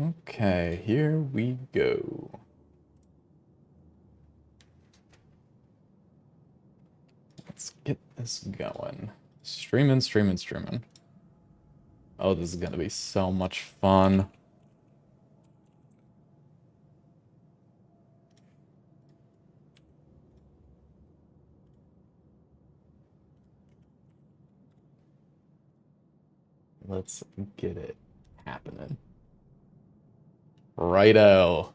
Okay, here we go. Let's get this going. Streaming, streaming, streaming. Oh, this is gonna be so much fun. Let's get it happening. Righto.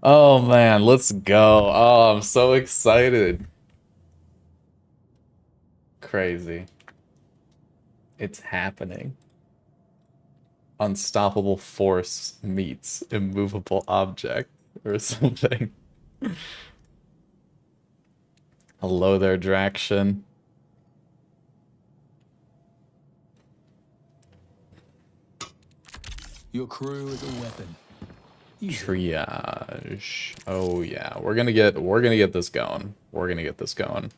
Oh man, let's go. Oh, I'm so excited. Crazy. It's happening. Unstoppable force meets immovable object or something. Hello there, Draction. Your crew is a weapon. Triage. Oh yeah, we're gonna get this going. We're gonna get this going.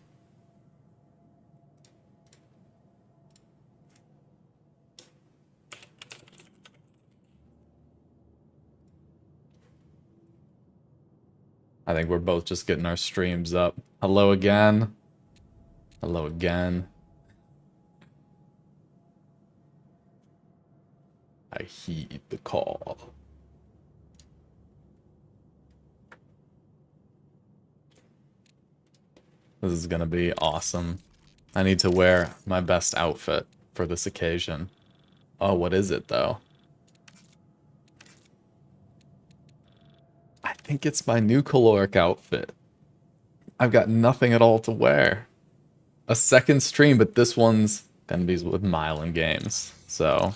I think we're both just getting our streams up. Hello again. Hello again. I heed the call. This is gonna be awesome. I need to wear my best outfit for this occasion. Oh, what is it though? I think it's my new caloric outfit. I've got nothing at all to wear. A second stream, but this one's gonna be with Myelin games. So,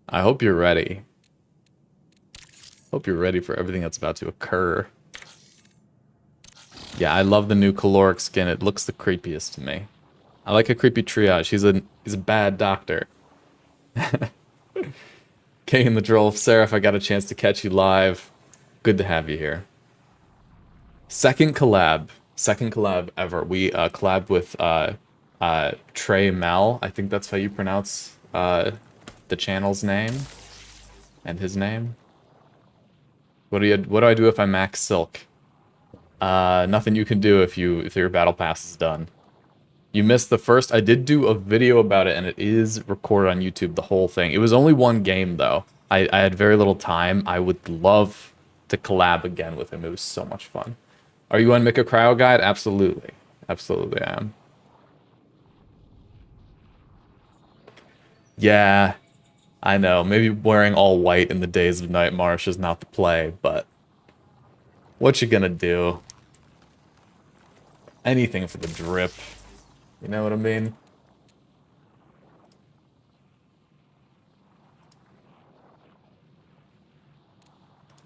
I hope you're ready. Hope you're ready for everything that's about to occur. Yeah, I love the new caloric skin. It looks the creepiest to me. I like a creepy triage. He's a bad doctor. King in the Droll, Seraph, I got a chance to catch you live. Good to have you here. Second collab ever. We collabed with Trey Mel. I think that's how you pronounce the channel's name and his name. What do I do if I max silk? Nothing you can do if your battle pass is done. You missed the first. I did do a video about it, and it is recorded on YouTube, the whole thing. It was only one game, though. I had very little time. I would love to collab again with him. It was so much fun. Are you on Mika Cryo Guide? Absolutely. Absolutely, I am. Yeah, I know. Maybe wearing all white in the Days of Night Marsh is not the play, but what you gonna do? Anything for the drip. You know what I mean?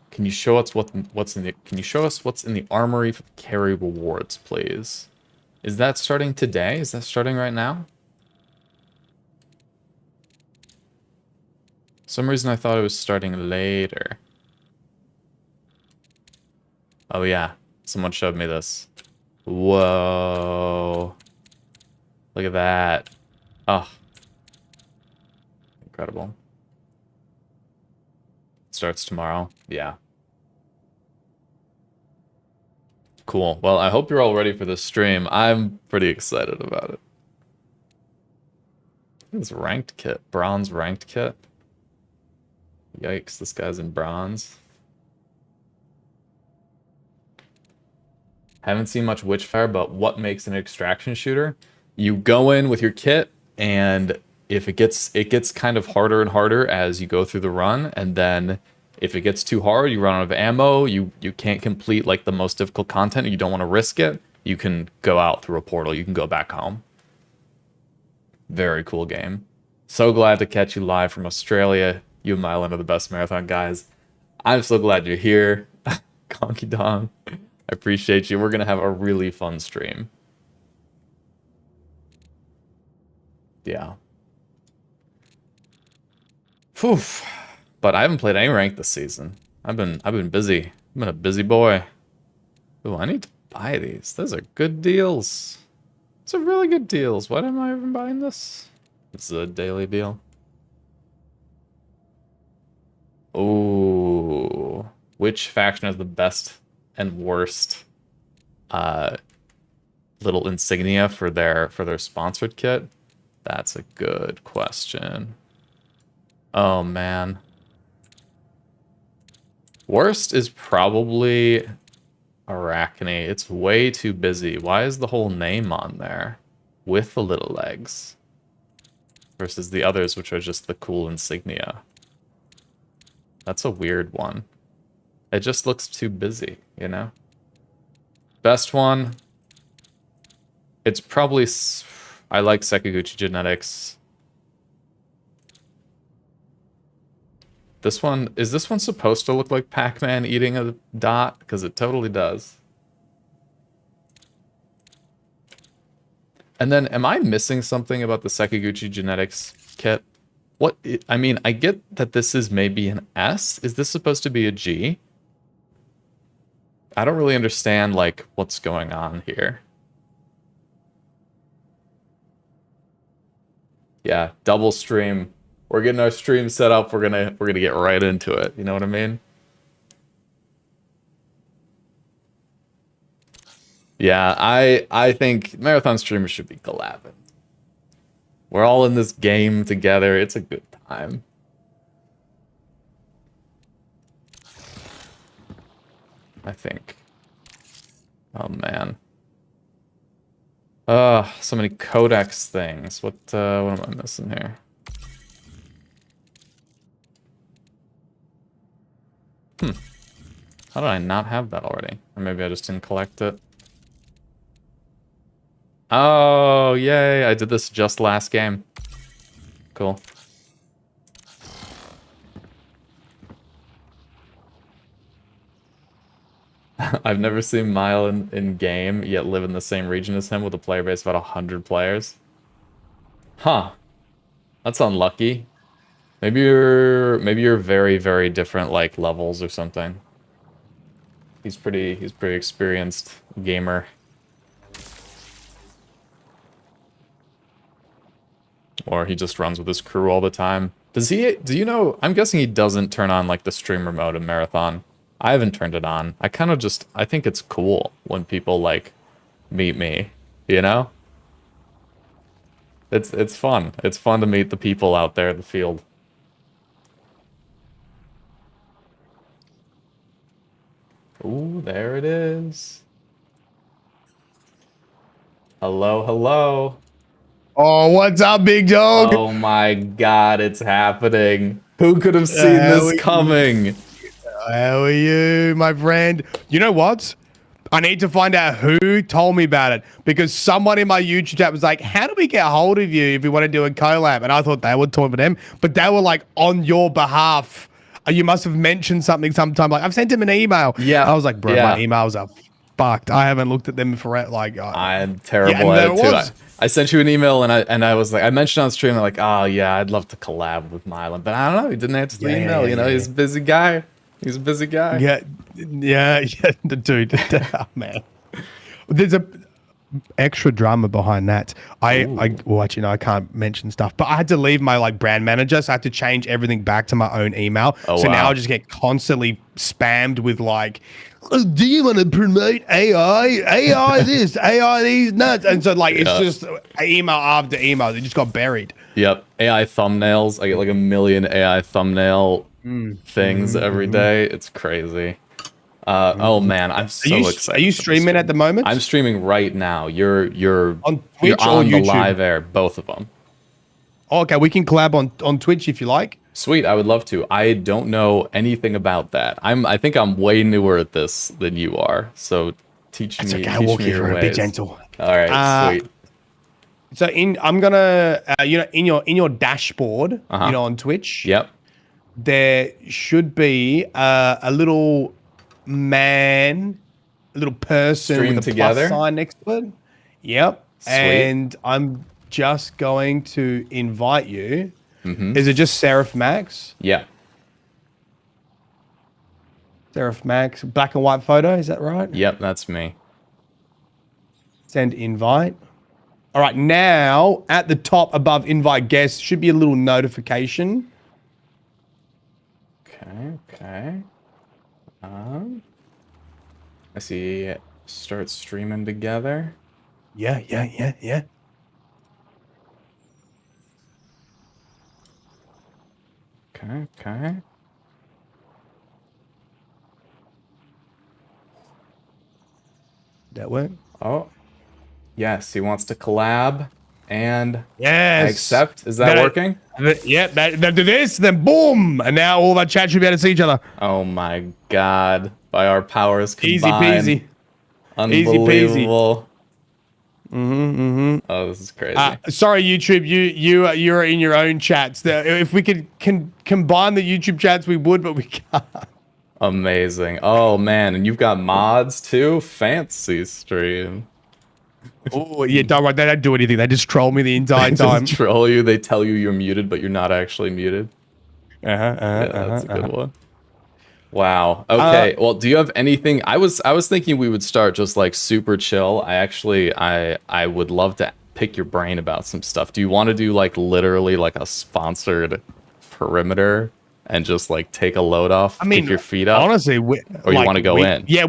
Can you show us what's in the armory for the carry rewards, please? Is that starting today? Is that starting right now? For some reason I thought it was starting later. Oh yeah, someone showed me this. Whoa. Look at that. Oh. Incredible. Starts tomorrow. Yeah. Cool. Well, I hope you're all ready for this stream. I'm pretty excited about it. This ranked kit. Bronze ranked kit. Yikes, this guy's in bronze. Haven't seen much Witchfire, but what makes an extraction shooter? You go in with your kit, and if it gets kind of harder and harder as you go through the run, and then if it gets too hard, you run out of ammo, you can't complete like the most difficult content, you don't want to risk it, you can go out through a portal, you can go back home. Very cool game. So glad to catch you live from Australia. You and Myelin are the best marathon guys. I'm so glad you're here. Conky Dong. I appreciate you. We're going to have a really fun stream. Yeah. Phew. But I haven't played any rank this season. I've been busy. I've been a busy boy. Ooh, I need to buy these. Those are good deals. Those are really good deals. Why am I even buying this? This is a daily deal. Ooh. Which faction has the best and worst little insignia for their sponsored kit? That's a good question. Oh man. Worst is probably Arachne. It's way too busy. Why is the whole name on there with the little legs versus the others, which are just the cool insignia? That's a weird one. It just looks too busy, you know? Best one. It's probably... I like Sekiguchi Genetics. This one... Is this one supposed to look like Pac-Man eating a dot? Because it totally does. And then, am I missing something about the Sekiguchi Genetics kit? What... I mean, I get that this is maybe an S. Is this supposed to be a G? I don't really understand, like, what's going on here. Yeah, double stream. We're getting our stream set up. We're gonna get right into it. You know what I mean? Yeah, I think marathon streamers should be collabing. We're all in this game together. It's a good time. I think. Oh man. So many codex things. What am I missing here? How did I not have that already? Or maybe I just didn't collect it. Oh, yay. I did this just last game. Cool. I've never seen Myelin in game, yet live in the same region as him with a player base of about 100 players. Huh. That's unlucky. Maybe you're very, very different like levels or something. He's pretty experienced gamer. Or he just runs with his crew all the time. Do you know, I'm guessing he doesn't turn on like the streamer mode in Marathon. I haven't turned it on. I think it's cool when people like meet me, you know? It's fun. It's fun to meet the people out there in the field. Ooh, there it is. Hello, hello. Oh, what's up, big dog? Oh my god, it's happening. Who could have seen this coming? How are you, my friend? You know what? I need to find out who told me about it, because someone in my YouTube chat was like, how do we get a hold of you if we want to do a collab? And I thought they would talk for them, but they were like on your behalf. You must have mentioned something sometime. Like, I've sent him an email. Yeah. I was like, bro, yeah. my emails are fucked. I haven't looked at them for like. I'm terrible at it too. I sent you an email and I was like, I mentioned on stream, like, oh yeah, I'd love to collab with Myelin, but I don't know. He didn't answer the email. You know, he's a busy guy. He's a busy guy. Yeah, dude. Oh, man, there's a extra drama behind that. Well, actually, no, I can't mention stuff, but I had to leave my like brand manager, so I had to change everything back to my own email. Oh, so wow. now I just get constantly spammed with like, oh, do you want to promote AI this, AI these nuts? And so like, it's just email after email. It just got buried. Yep. AI thumbnails. I get like a million AI thumbnail things every day. It's crazy. Oh man, I'm so excited. Are you streaming at the moment? I'm streaming right now. You're on Twitch you're on or the YouTube? live air, both of them. Oh, okay, we can collab on Twitch if you like. Sweet, I would love to. I don't know anything about that. I think I'm way newer at this than you are. So teach me. Okay, teach walk me you your through. ways. Be gentle. All right, sweet. So I'm gonna in your dashboard, on Twitch. Yep. There should be a little man, a little person Stream with a together? plus sign next to it. Yep. Sweet. And I'm just going to invite you. Is it just Seraph Max? Yeah. Seraph Max, black and white photo, is that right? Yep, that's me. Send invite. All right, now at the top above invite guests should be a little notification. Okay. Okay. I see. Start streaming together. Yeah. Okay. That work? Oh, yes. He wants to collab, and Yes. I accept. Is that working? Yeah. They do this, then boom, and now all that chat should be able to see each other. Oh my God! By our powers Easy combined, peasy. unbelievable. Oh, this is crazy. Sorry, YouTube. You're in your own chats. If we could combine the YouTube chats, we would, but we can't. Amazing. Oh man, and you've got mods too. Fancy stream. Oh yeah, don't worry. They don't do anything. They just troll me the entire They time. just troll you. They tell you you're muted, but you're not actually muted. That's a good one. Wow. Okay. Well, do you have anything? I was thinking we would start just like super chill. I would love to pick your brain about some stuff. Do you want to do like literally like a sponsored perimeter and just like take a load off, kick your feet up? Honestly, or you want to go in? Yeah,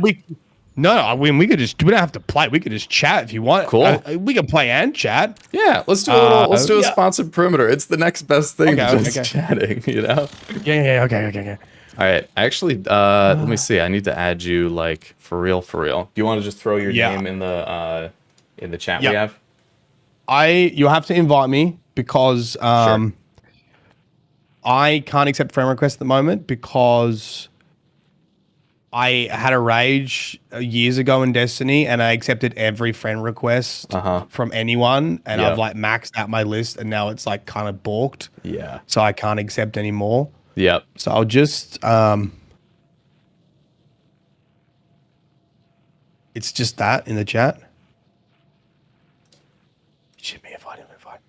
No, I mean we don't have to play. We could just chat if you want. Cool. We can play and chat. Yeah, let's do a sponsored perimeter. It's the next best thing to just chatting, you know? Yeah. Okay. All right. Actually, let me see. I need to add you like for real. Do you want to just throw your name in the chat we have? You have to invite me because Sure. I can't accept friend requests at the moment because I had a rage years ago in Destiny and I accepted every friend request from anyone and I've like maxed out my list and now it's like kind of balked. Yeah. So I can't accept anymore. Yep. So I'll just it's just that in the chat. Shit me if I didn't invite.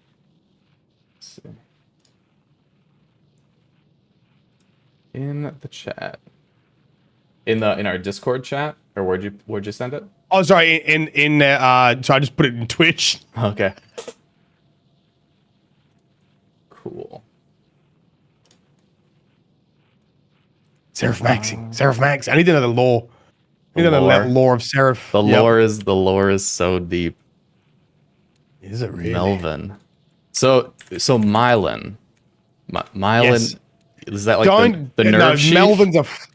Let's see. In the chat. In our Discord chat? Or where'd you send it? Oh sorry, in so I just put it in Twitch. Okay. Cool. Seraph Max. I need to know the lore. I need to know the lore of Seraph. The lore is so deep. Is it really? Melvin. So Myelin. Myelin. Yes. Is that like the nerve sheath?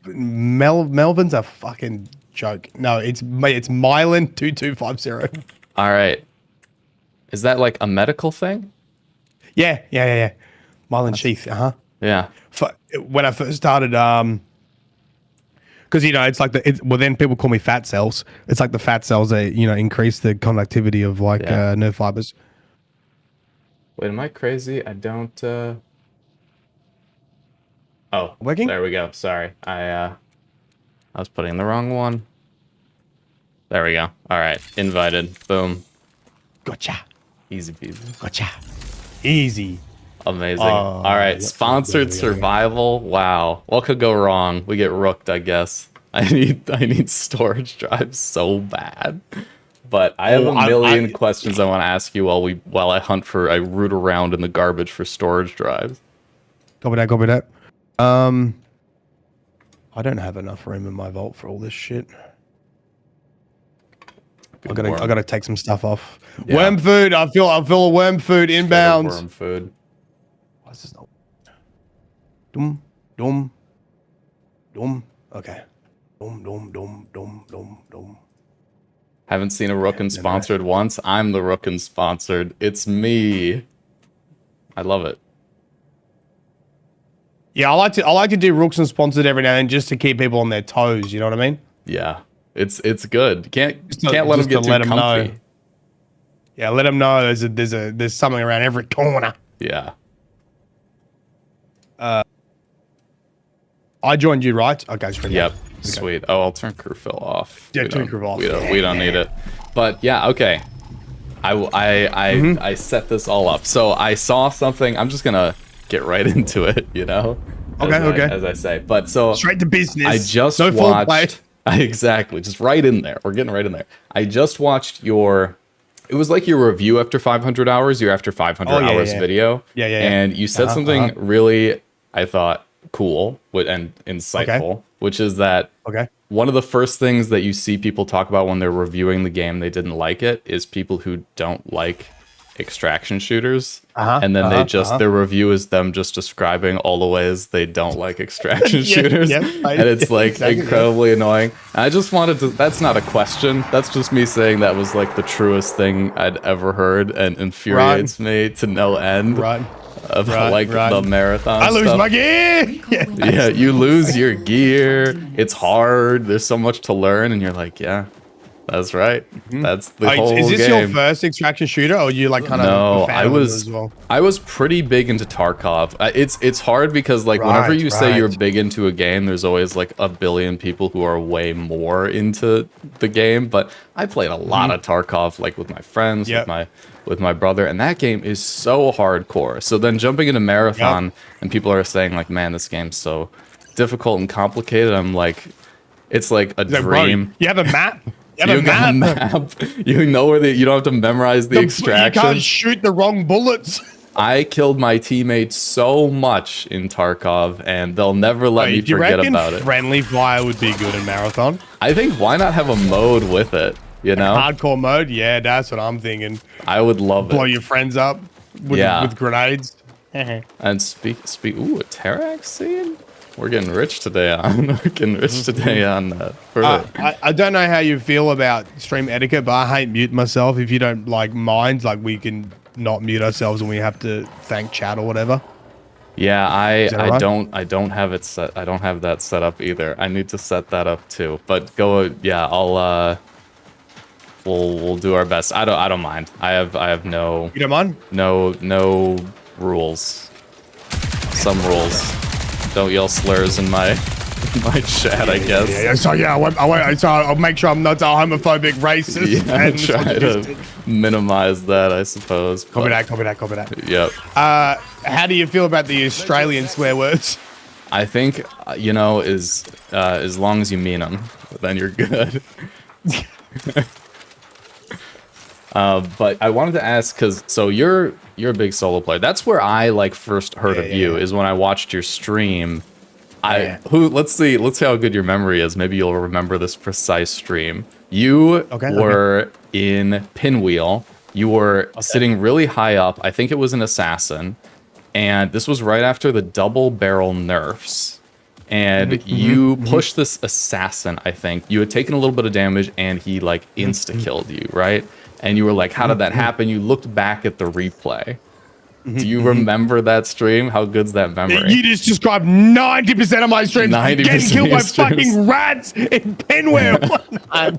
Melvin's a fucking joke. No, it's Myelin 2250. All right. Is that like a medical thing? Yeah. Myelin sheath. Yeah. When I first started, because it's like then people call me fat cells. It's like the fat cells that increase the conductivity of like nerve fibers. Wait, am I crazy? I don't. Oh, working? There we go. Sorry, I was putting the wrong one. There we go. All right, invited. Boom. Gotcha. Easy peasy. Gotcha. Easy. Amazing. All right, sponsored survival. Wow, what could go wrong? We get rooked, I guess. I need storage drives so bad, but I have a million questions I want to ask you while I root around in the garbage for storage drives. Copy that. I don't have enough room in my vault for all this shit. I gotta take some stuff off. Yeah. Worm food. I feel a worm food inbound. Worm food. Why is this not? Dum. Okay. Dum. Haven't seen a Rookin' sponsored once. I'm the Rookin' sponsored. It's me. I love it. Yeah, I like to do Rooks and sponsored every now and then just to keep people on their toes. You know what I mean? Yeah, it's good. You can't let them get too comfy. Know. Yeah, let them know there's something around every corner. Yeah. I joined you, right? Okay, sweet. Yep. Okay. Sweet. Oh, I'll turn crew fill off. Yeah, turn crew off. We don't need it. But yeah, okay. I set this all up. So I saw something. I'm just gonna get right into it, Okay. As I say. But so straight to business. I just watched exactly, just right in there. We're getting right in there. I just watched it was like your review after 500 hours, your after 500 hours video. Yeah. And you said something really, I thought, cool and insightful, which is that Okay. one of the first things that you see people talk about when they're reviewing the game they didn't like it is people who don't like extraction shooters. And then their review is them just describing all the ways they don't like extraction shooters. And it's like incredibly annoying. And I just wanted to, that's not a question. That's just me saying that was like the truest thing I'd ever heard and infuriates me to no end. Of the marathon I lose stuff. my gear. Yeah, you lose your gear. It's hard. There's so much to learn, and you're like, yeah, that's right. That's the whole game. Is this your first extraction shooter, or you like kind of? No, a fan of them as well? I was pretty big into Tarkov. It's hard because like whenever you say you're big into a game, there's always like a billion people who are way more into the game. But I played a lot of Tarkov, like with my friends, with my brother, and that game is so hardcore. So then jumping into Marathon, and people are saying like, man, this game's so difficult and complicated. I'm like, it's like a dream. Bro, you have a map. You got a map. You know where you don't have to memorize the extraction. You can't shoot the wrong bullets. I killed my teammates so much in Tarkov, and they'll never let me forget about it. Friendly fire would be good in Marathon. I think why not have a mode with it? You know, hardcore mode. Yeah, that's what I'm thinking. I would love Blow your friends up with grenades. And speak. Ooh, a Terax scene. We're getting rich today on. I don't know how you feel about stream etiquette, but I hate mute myself. If you don't like mind, like we can not mute ourselves when we have to thank chat or whatever. Yeah, I don't have it set. I don't have that set up either. I need to set that up too. But go. Yeah, I'll. We'll do our best. I don't mind. I have no. You don't mind? No rules. Some rules. Don't yell slurs in my chat, I guess. Yeah. So yeah, I'll make sure I'm not a homophobic racist. Yeah, and try to minimize that, I suppose. Copy that. Yep. How do you feel about the Australian swear words? I think as long as you mean them, then you're good. But I wanted to ask, because so you're a big solo player. That's where I like first heard of you is when I watched your stream. Let's see how good your memory is. Maybe you'll remember this precise stream. You were in Pinwheel. You were sitting really high up. I think it was an assassin, and this was right after the double barrel nerfs. And you pushed this assassin. I think you had taken a little bit of damage, and he like insta killed you, right? And you were like, how did that happen? You looked back at the replay. Do you remember that stream? How good's that memory? You just described 90% of my streams 90% getting killed by streams. fucking rats in Pinwheel. I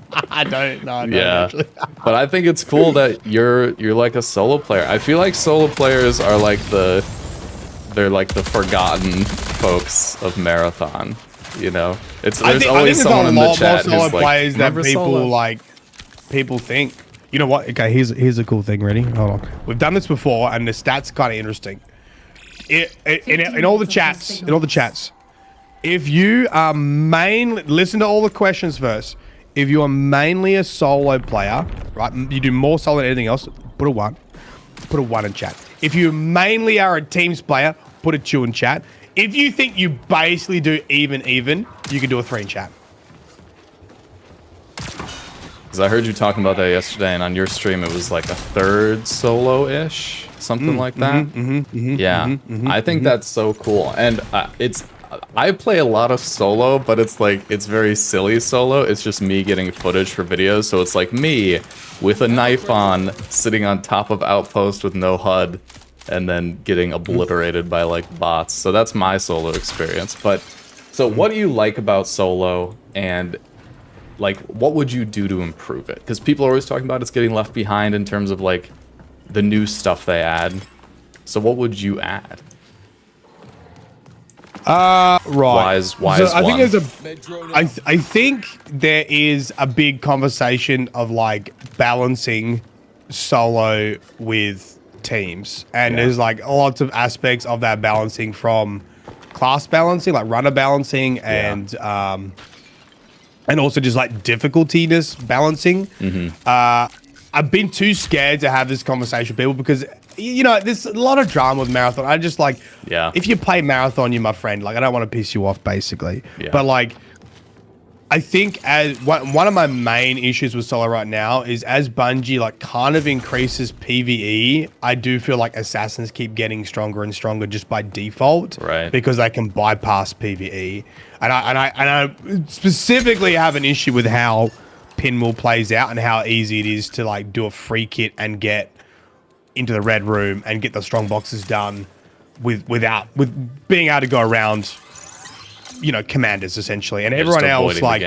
don't know. Yeah, actually. But I think it's cool that you're like a solo player. I feel like solo players are like they're like the forgotten folks of Marathon. You know, there's always someone in the chat who's who's like, players that people think. You know what? Okay, here's a cool thing. Ready? Hold on. We've done this before, and the stats are kind of interesting. In all the chats, if you are listen to all the questions first. If you are mainly a solo player, right? You do more solo than anything else. Put a 1. Put a 1 in chat. If you mainly are a teams player, put a 2 in chat. If you think you basically do even, you can do a 3 in chat. Because I heard you talking about that yesterday, and on your stream it was like a third solo-ish, something like that. I think that's so cool, and I play a lot of solo, but it's very silly solo. It's just me getting footage for videos, so it's like me with a knife on, sitting on top of outpost with no HUD, and then getting obliterated by like bots. So that's my solo experience. But so what do you like about solo, and like, what would you do to improve it? Because people are always talking about it's getting left behind in terms of like the new stuff they add. So what would you add? Right. Wise so I think there is a big conversation of like balancing solo with teams, and there's like lots of aspects of that balancing, from class balancing, like runner balancing, and also just like difficultiness balancing. I've been too scared to have this conversation with people because you know, there's a lot of drama with Marathon. I just like, Yeah. if you play Marathon, you're my friend. Like, I don't want to piss you off, basically. Yeah. But like, I think as one of my main issues with solo right now is as Bungie like kind of increases PvE, I do feel like assassins keep getting stronger and stronger just by default, Right. Because they can bypass PvE, and I specifically have an issue with how Pinwheel plays out and how easy it is to like do a free kit and get into the red room and get the strong boxes done with being able to go around, you know, commanders essentially, and everyone else like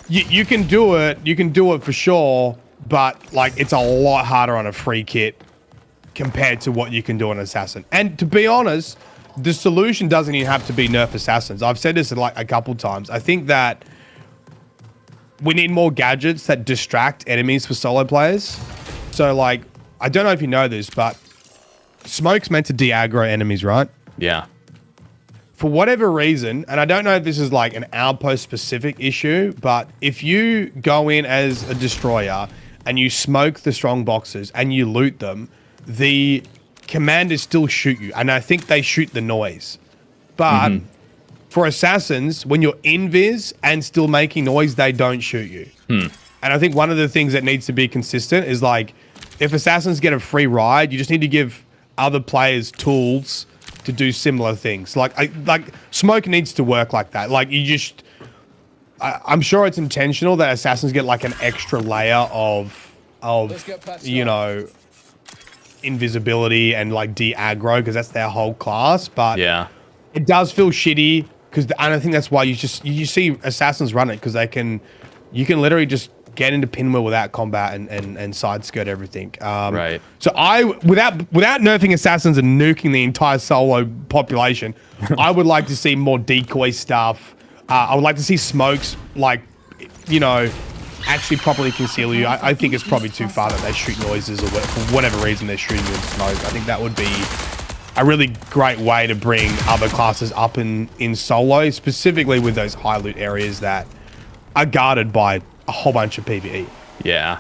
you can do it for sure, but like it's a lot harder on a free kit compared to what you can do on an assassin. And to be honest, the solution doesn't even have to be nerf assassins. I've said this like a couple times. I think that we need more gadgets that distract enemies for solo players. So like, I don't know if you know this, but smoke's meant to de-aggro enemies, right? Yeah. For whatever reason, and I don't know if this is like an outpost specific issue, but if you go in as a destroyer and you smoke the strong boxes and you loot them, the commanders still shoot you. And I think they shoot the noise. But for assassins, when you're invis and still making noise, they don't shoot you. And I think one of the things that needs to be consistent is like, if assassins get a free ride, you just need to give other players tools to do similar things. Like smoke needs to work like that. Like you just, I'm sure it's intentional that assassins get like an extra layer of you know, invisibility and like de-aggro because that's their whole class. But Yeah. it does feel shitty because, and I think that's why you see assassins run it because you can literally just get into Pinwheel without combat and side skirt everything. Right. So without nerfing assassins and nuking the entire solo population, I would like to see more decoy stuff. I would like to see smokes, like, you know, actually properly conceal you. I think it's probably too far that they shoot noises or for whatever reason they're shooting you in smoke. I think that would be a really great way to bring other classes up in solo, specifically with those high loot areas that are guarded by a whole bunch of PvE. Yeah.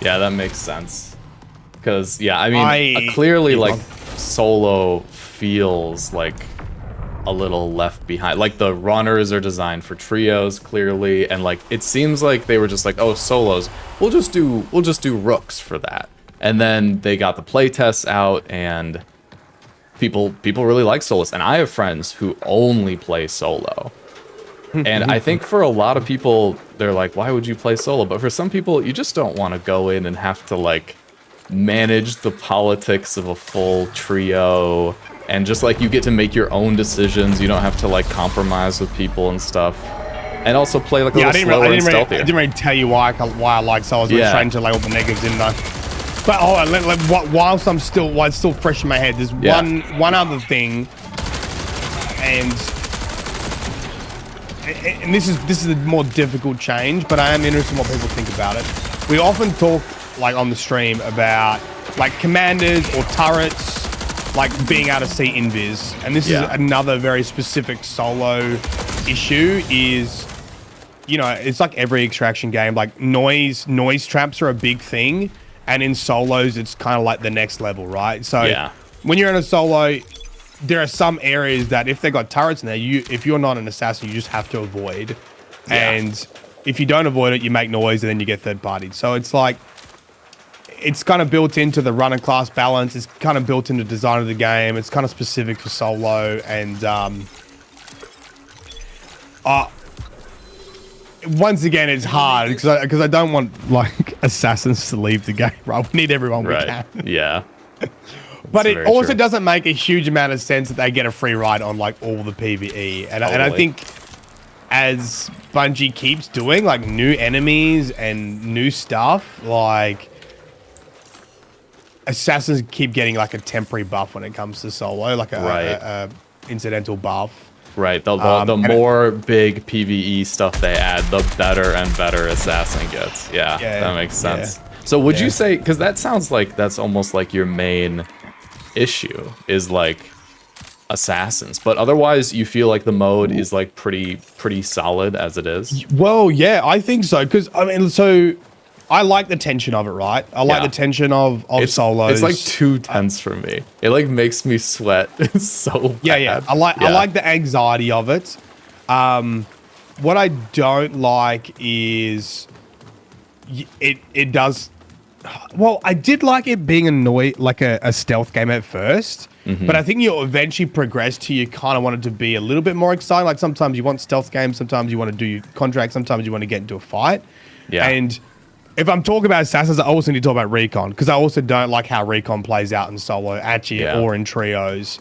Yeah, that makes sense. Because, yeah, I mean, clearly, like, solo feels like a little left behind. Like, the runners are designed for trios, clearly, and, like, it seems like they were just like, oh, solos, we'll just do rooks for that. And then they got the playtests out, and people really like solos. And I have friends who only play solo. And I think for a lot of people, they're like, why would you play solo? But for some people, you just don't want to go in and have to, like, manage the politics of a full trio. And just, like, you get to make your own decisions. You don't have to, like, compromise with people and stuff. And also play, like, a little slower and stealthier. I didn't really tell you why I like solos. I was trying to, like, all the negatives, didn't I? But whilst it's still fresh in my head, there's one other thing. And this is a more difficult change, but I am interested in what people think about it. We often talk, like, on the stream about, like, commanders or turrets, like, being able to see invis. And this is another very specific solo issue is, you know, it's like every extraction game, like, noise traps are a big thing. And in solos, it's kind of like the next level, right? So when you're in a solo, there are some areas that if they got turrets in there, if you're not an assassin, you just have to avoid. And if you don't avoid it, you make noise and then you get third partied. So it's like, it's kind of built into the runner class balance. It's kind of built into the design of the game. It's kind of specific for solo. And once again, it's hard because I don't want, like, assassins to leave the game, right? We need everyone we can. Yeah. But it also doesn't make a huge amount of sense that they get a free ride on, like, all the PvE. And I think as Bungie keeps doing, like, new enemies and new stuff, like, assassins keep getting, like, a temporary buff when it comes to solo, like a incidental buff. Right. The more big PvE stuff they add, the better and better assassin gets. Yeah, that makes sense. So would you say, because that sounds like that's almost like your main issue is, like, assassins, but otherwise you feel like the mode is, like, pretty solid as it is? Well, yeah, I think so, because I mean, so I like the tension of it, right? I like the tension of solos. It's like too tense for me. It like makes me sweat so bad. Yeah. I like the anxiety of it. What I don't like is it does. Well, I did like it being a stealth game at first, but I think you eventually progress to you kind of want it to be a little bit more exciting. Like sometimes you want stealth games, sometimes you want to do your contract, sometimes you want to get into a fight. Yeah. And if I'm talking about assassins, I also need to talk about recon, because I also don't like how recon plays out in solo, actually, or in trios,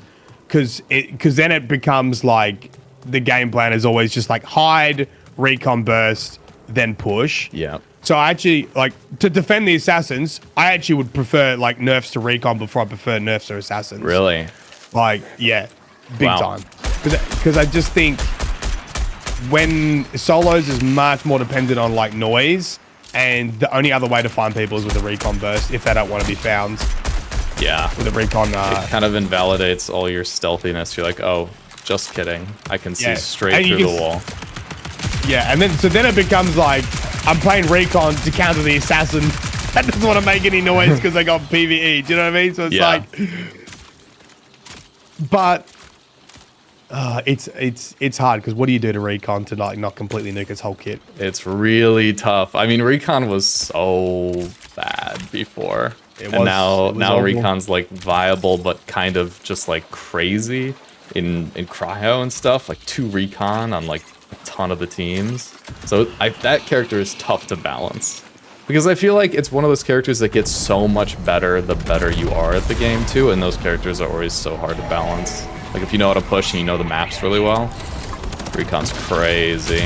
because then it becomes like the game plan is always just like hide, recon burst, then push. Yeah. So I actually, like, to defend the assassins, I actually would prefer, like, nerfs to recon before I prefer nerfs to assassins. Really? Like, yeah, big time. Because I just think when solos is much more dependent on, like, noise, and the only other way to find people is with a recon burst if they don't want to be found. Yeah. With a recon... it kind of invalidates all your stealthiness. You're like, oh, just kidding. I can see straight through the wall. Yeah, and then it becomes like, I'm playing recon to counter the assassin that doesn't want to make any noise because they got PvE. Do you know what I mean? So it's like, but it's hard, because what do you do to recon to like not completely nuke its whole kit? It's really tough. I mean, recon was so bad before, and now recon's like viable, but kind of just like crazy in cryo and stuff. Like 2 recon on like a ton of the teams. So that character is tough to balance, because I feel like it's one of those characters that gets so much better the better you are at the game too, and those characters are always so hard to balance. Like if you know how to push and you know the maps really well, recon's crazy.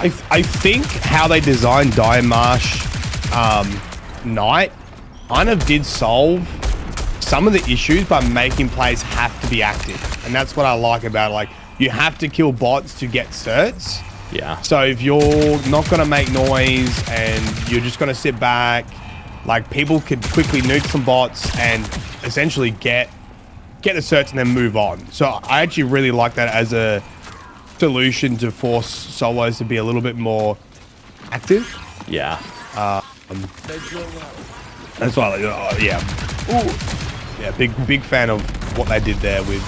I think how they designed Diamarsh Knight kind of did solve some of the issues by making players have to be active, and that's what I like about it. Like, you have to kill bots to get certs. Yeah. So if you're not going to make noise and you're just going to sit back, like, people could quickly nuke some bots and essentially get the certs and then move on. So I actually really like that as a solution to force solos to be a little bit more active. Yeah. That's why, yeah, big fan of what they did there with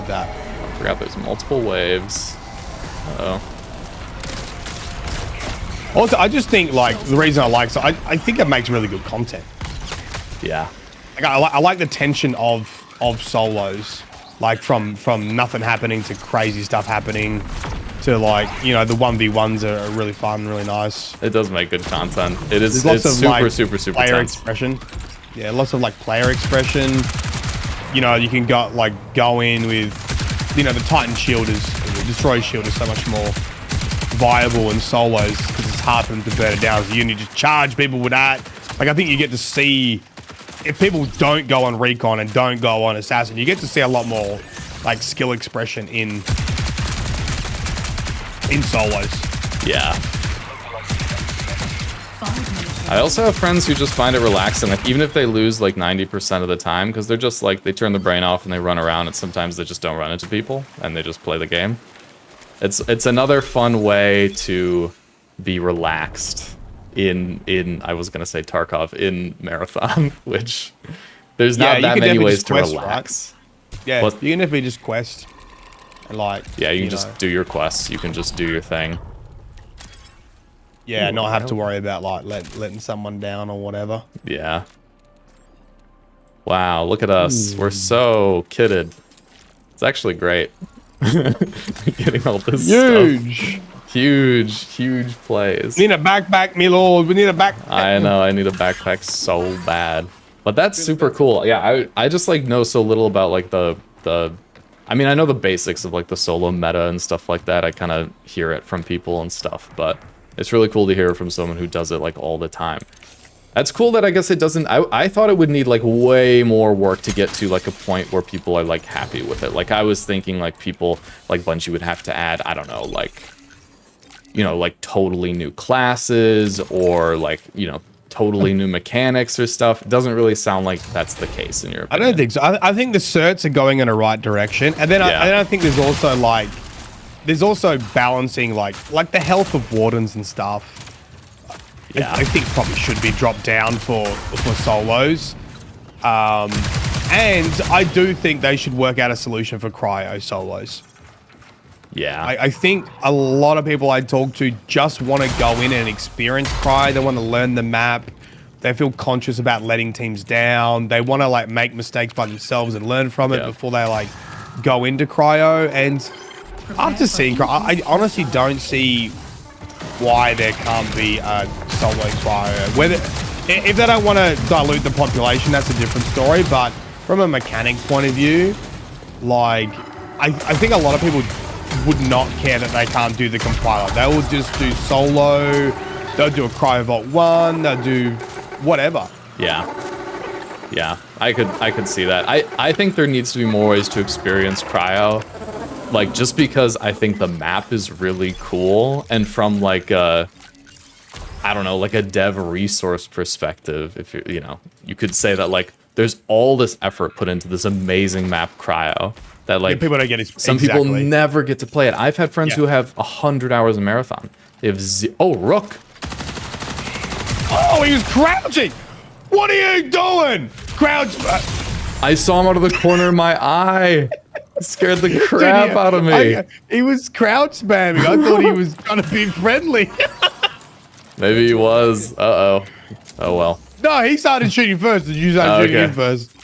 that. I forgot there's multiple waves. Uh-oh. Also, I just think, like, the reason I like, so I think it makes really good content. Yeah. Like, I like the tension of solos, like from nothing happening to crazy stuff happening to, like, you know, the 1v1s are really fun, really nice. It does make good content. It's super player tense. expression. Yeah, lots of like player expression. You know, you can go in with, you know, the Titan shield the Destroy shield is so much more viable in solos because it's hard for them to burn it down. So you need to charge people with that. Like, I think you get to see, if people don't go on recon and don't go on assassin, you get to see a lot more like skill expression in solos. Yeah. I also have friends who just find it relaxing, like even if they lose like 90% of the time, because they're just like, they turn the brain off and they run around, and sometimes they just don't run into people and they just play the game. It's another fun way to be relaxed in I was gonna say Tarkov, in Marathon, which there's not that many ways to relax. Right? Yeah, but you can definitely just quest and like, yeah, you can just do your quests, you can just do your thing. Yeah, not have to worry about like letting someone down or whatever. Yeah. Wow, look at us. We're so kitted. It's actually great. Getting all this stuff. Huge plays. We need a backpack, me lord. We need a backpack. I know, I need a backpack so bad. But that's super cool. Yeah, I just like know so little about like the I mean, I know the basics of like the solo meta and stuff like that. I kind of hear it from people and stuff, but it's really cool to hear from someone who does it like all the time. That's cool that I guess it doesn't, I thought it would need like way more work to get to like a point where people are like happy with it. Like I was thinking like people, like Bungie would have to add, I don't know, like, you know, like totally new classes or like, you know, totally new mechanics or stuff. It doesn't really sound like that's the case in your opinion. I don't think so. I think the certs are going in the right direction. And then I think there's also like, there's also balancing like the health of wardens and stuff. Yeah. I think probably should be dropped down for solos. And I do think they should work out a solution for cryo solos. Yeah. I think a lot of people I talk to just want to go in and experience cryo. They want to learn the map. They feel conscious about letting teams down. They want to like make mistakes by themselves and learn from it before they like go into cryo. And after seeing cryo, I honestly don't see why there can't be a solo cryo. Whether if they don't want to dilute the population, that's a different story. But from a mechanic point of view, like I think a lot of people would not care that they can't do the compiler. They will just do solo. They'll do a cryo vault 1. They'll do whatever. Yeah. I could see that. I think there needs to be more ways to experience cryo. Like, just because I think the map is really cool, and from like a, I don't know, like a dev resource perspective, if you know, you could say that like there's all this effort put into this amazing map cryo that like people don't get it. Some people never get to play it. I've had friends who have 100 hours of marathon. They have Rook. Oh, he was crouching. What are you doing? Crouch. I saw him out of the corner of my eye. It scared the crap out of me. He was crouch spamming. I thought he was trying to be friendly. Maybe he was. Oh well. No, he started shooting first. Did you start shooting him first?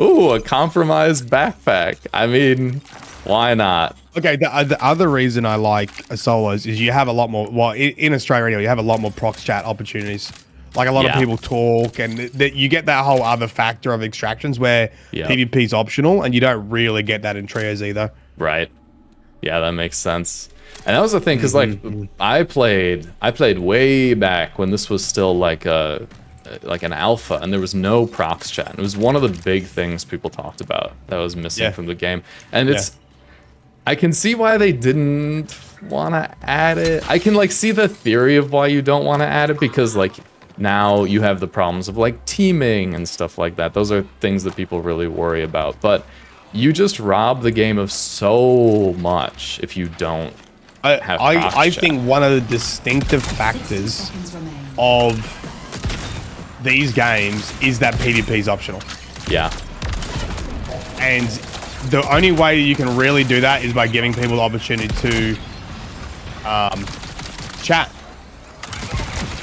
Ooh, a compromised backpack. I mean, why not? Okay, the other reason I like solos is you have a lot more. Well, in Australia, anyway, you have a lot more prox chat opportunities. Like a lot of people talk, and you get that whole other factor of extractions where PvP is optional, and you don't really get that in trios either. Right. Yeah, that makes sense. And that was the thing, because like I played way back when this was still like an alpha, and there was no prox chat. It was one of the big things people talked about that was missing from the game, and I can see why they didn't want to add it. I can like see the theory of why you don't want to add it, because like now you have the problems of like teaming and stuff like that. Those are things that people really worry about. But you just rob the game of so much if you don't have I think one of the distinctive factors of these games is that PvP is optional. Yeah. And the only way you can really do that is by giving people the opportunity to chat.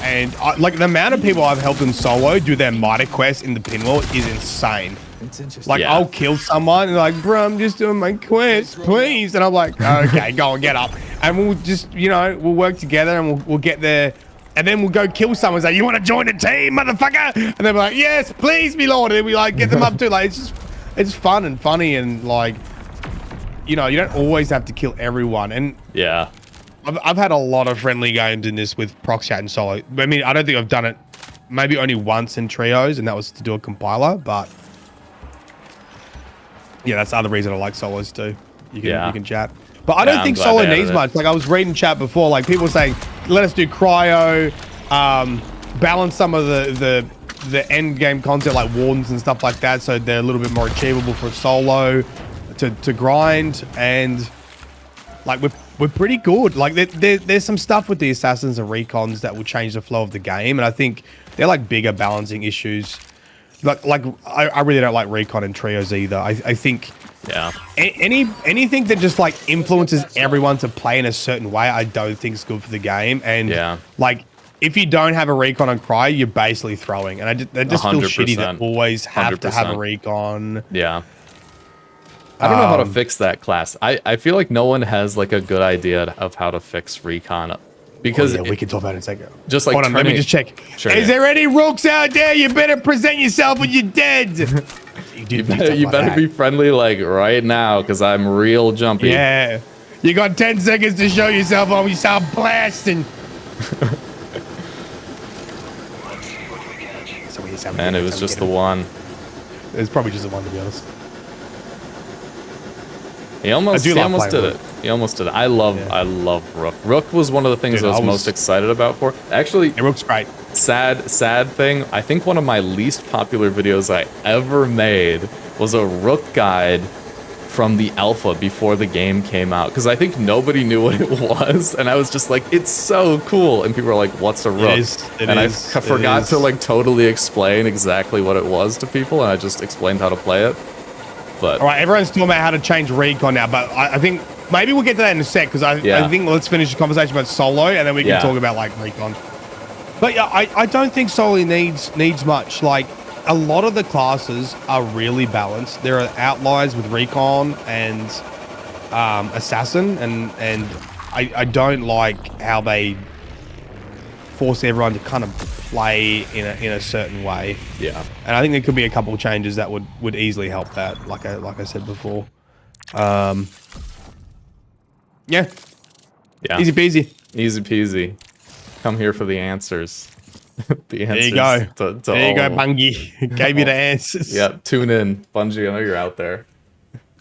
And like the amount of people I've helped in solo do their Mitre quest in the pinwheel is insane. It's interesting. Like I'll kill someone and they're like, bro, I'm just doing my quest, please. And I'm like, okay, go and get up. And we'll just, you know, we'll work together and we'll get there. And then we'll go kill someone. Say, you want to join the team, motherfucker? And they'll be like, yes, please, me lord. And then we like get them up too. Like it's fun and funny, and like, you know, you don't always have to kill everyone. And yeah. I've had a lot of friendly games in this with prox chat and solo. I mean, I don't think I've done it maybe only once in trios, and that was to do a compiler. But yeah, that's the other reason I like solos too. You can chat. But I don't think solo needs much. Like I was reading chat before, like people saying, let us do cryo, balance some of the end game content like wardens and stuff like that, so they're a little bit more achievable for solo to grind. And like we're pretty good. Like there's some stuff with the assassins and recons that will change the flow of the game, and I think they're like bigger balancing issues. Like I really don't like recon and trios either. I think anything that just like influences everyone to play in a certain way, I don't think is good for the game. And like if you don't have a recon on cry, you're basically throwing, and that just feels shitty to always have to have a recon. Yeah. I don't know how to fix that class. I feel like no one has like a good idea of how to fix recon, because we can talk about it in a second. Just like hold on, let me just check. Sure, is there any rooks out there? You better present yourself when you're dead. you better be friendly like right now, because I'm real jumpy. Yeah, you got 10 seconds to show yourself, or we start blasting. Man, it was just the one. It's probably just the one, to be honest. He almost did it. He almost did it. I love Rook. Rook was one of the things I was most excited about for. Actually, Rook's great. Sad thing. I think one of my least popular videos I ever made was a Rook guide from the alpha before the game came out, because I think nobody knew what it was, and I was just like, it's so cool, and people were like, what's a rook? I forgot to like totally explain exactly what it was to people, and I just explained how to play it. But all right, everyone's talking about how to change recon now, but I think maybe we'll get to that in a sec, because I think let's finish the conversation about solo, and then we can talk about like recon. But yeah, I don't think solo needs much. Like, a lot of the classes are really balanced. There are outliers with recon and assassin, and I don't like how they force everyone to kind of play in a certain way. Yeah, and I think there could be a couple of changes that would easily help that. Like I said before. Yeah, easy peasy. Easy peasy. Come here for the answers. The answers. There you go. There you go, all. Bungie. Gave you the answers. Yeah, tune in, Bungie. I know you're out there.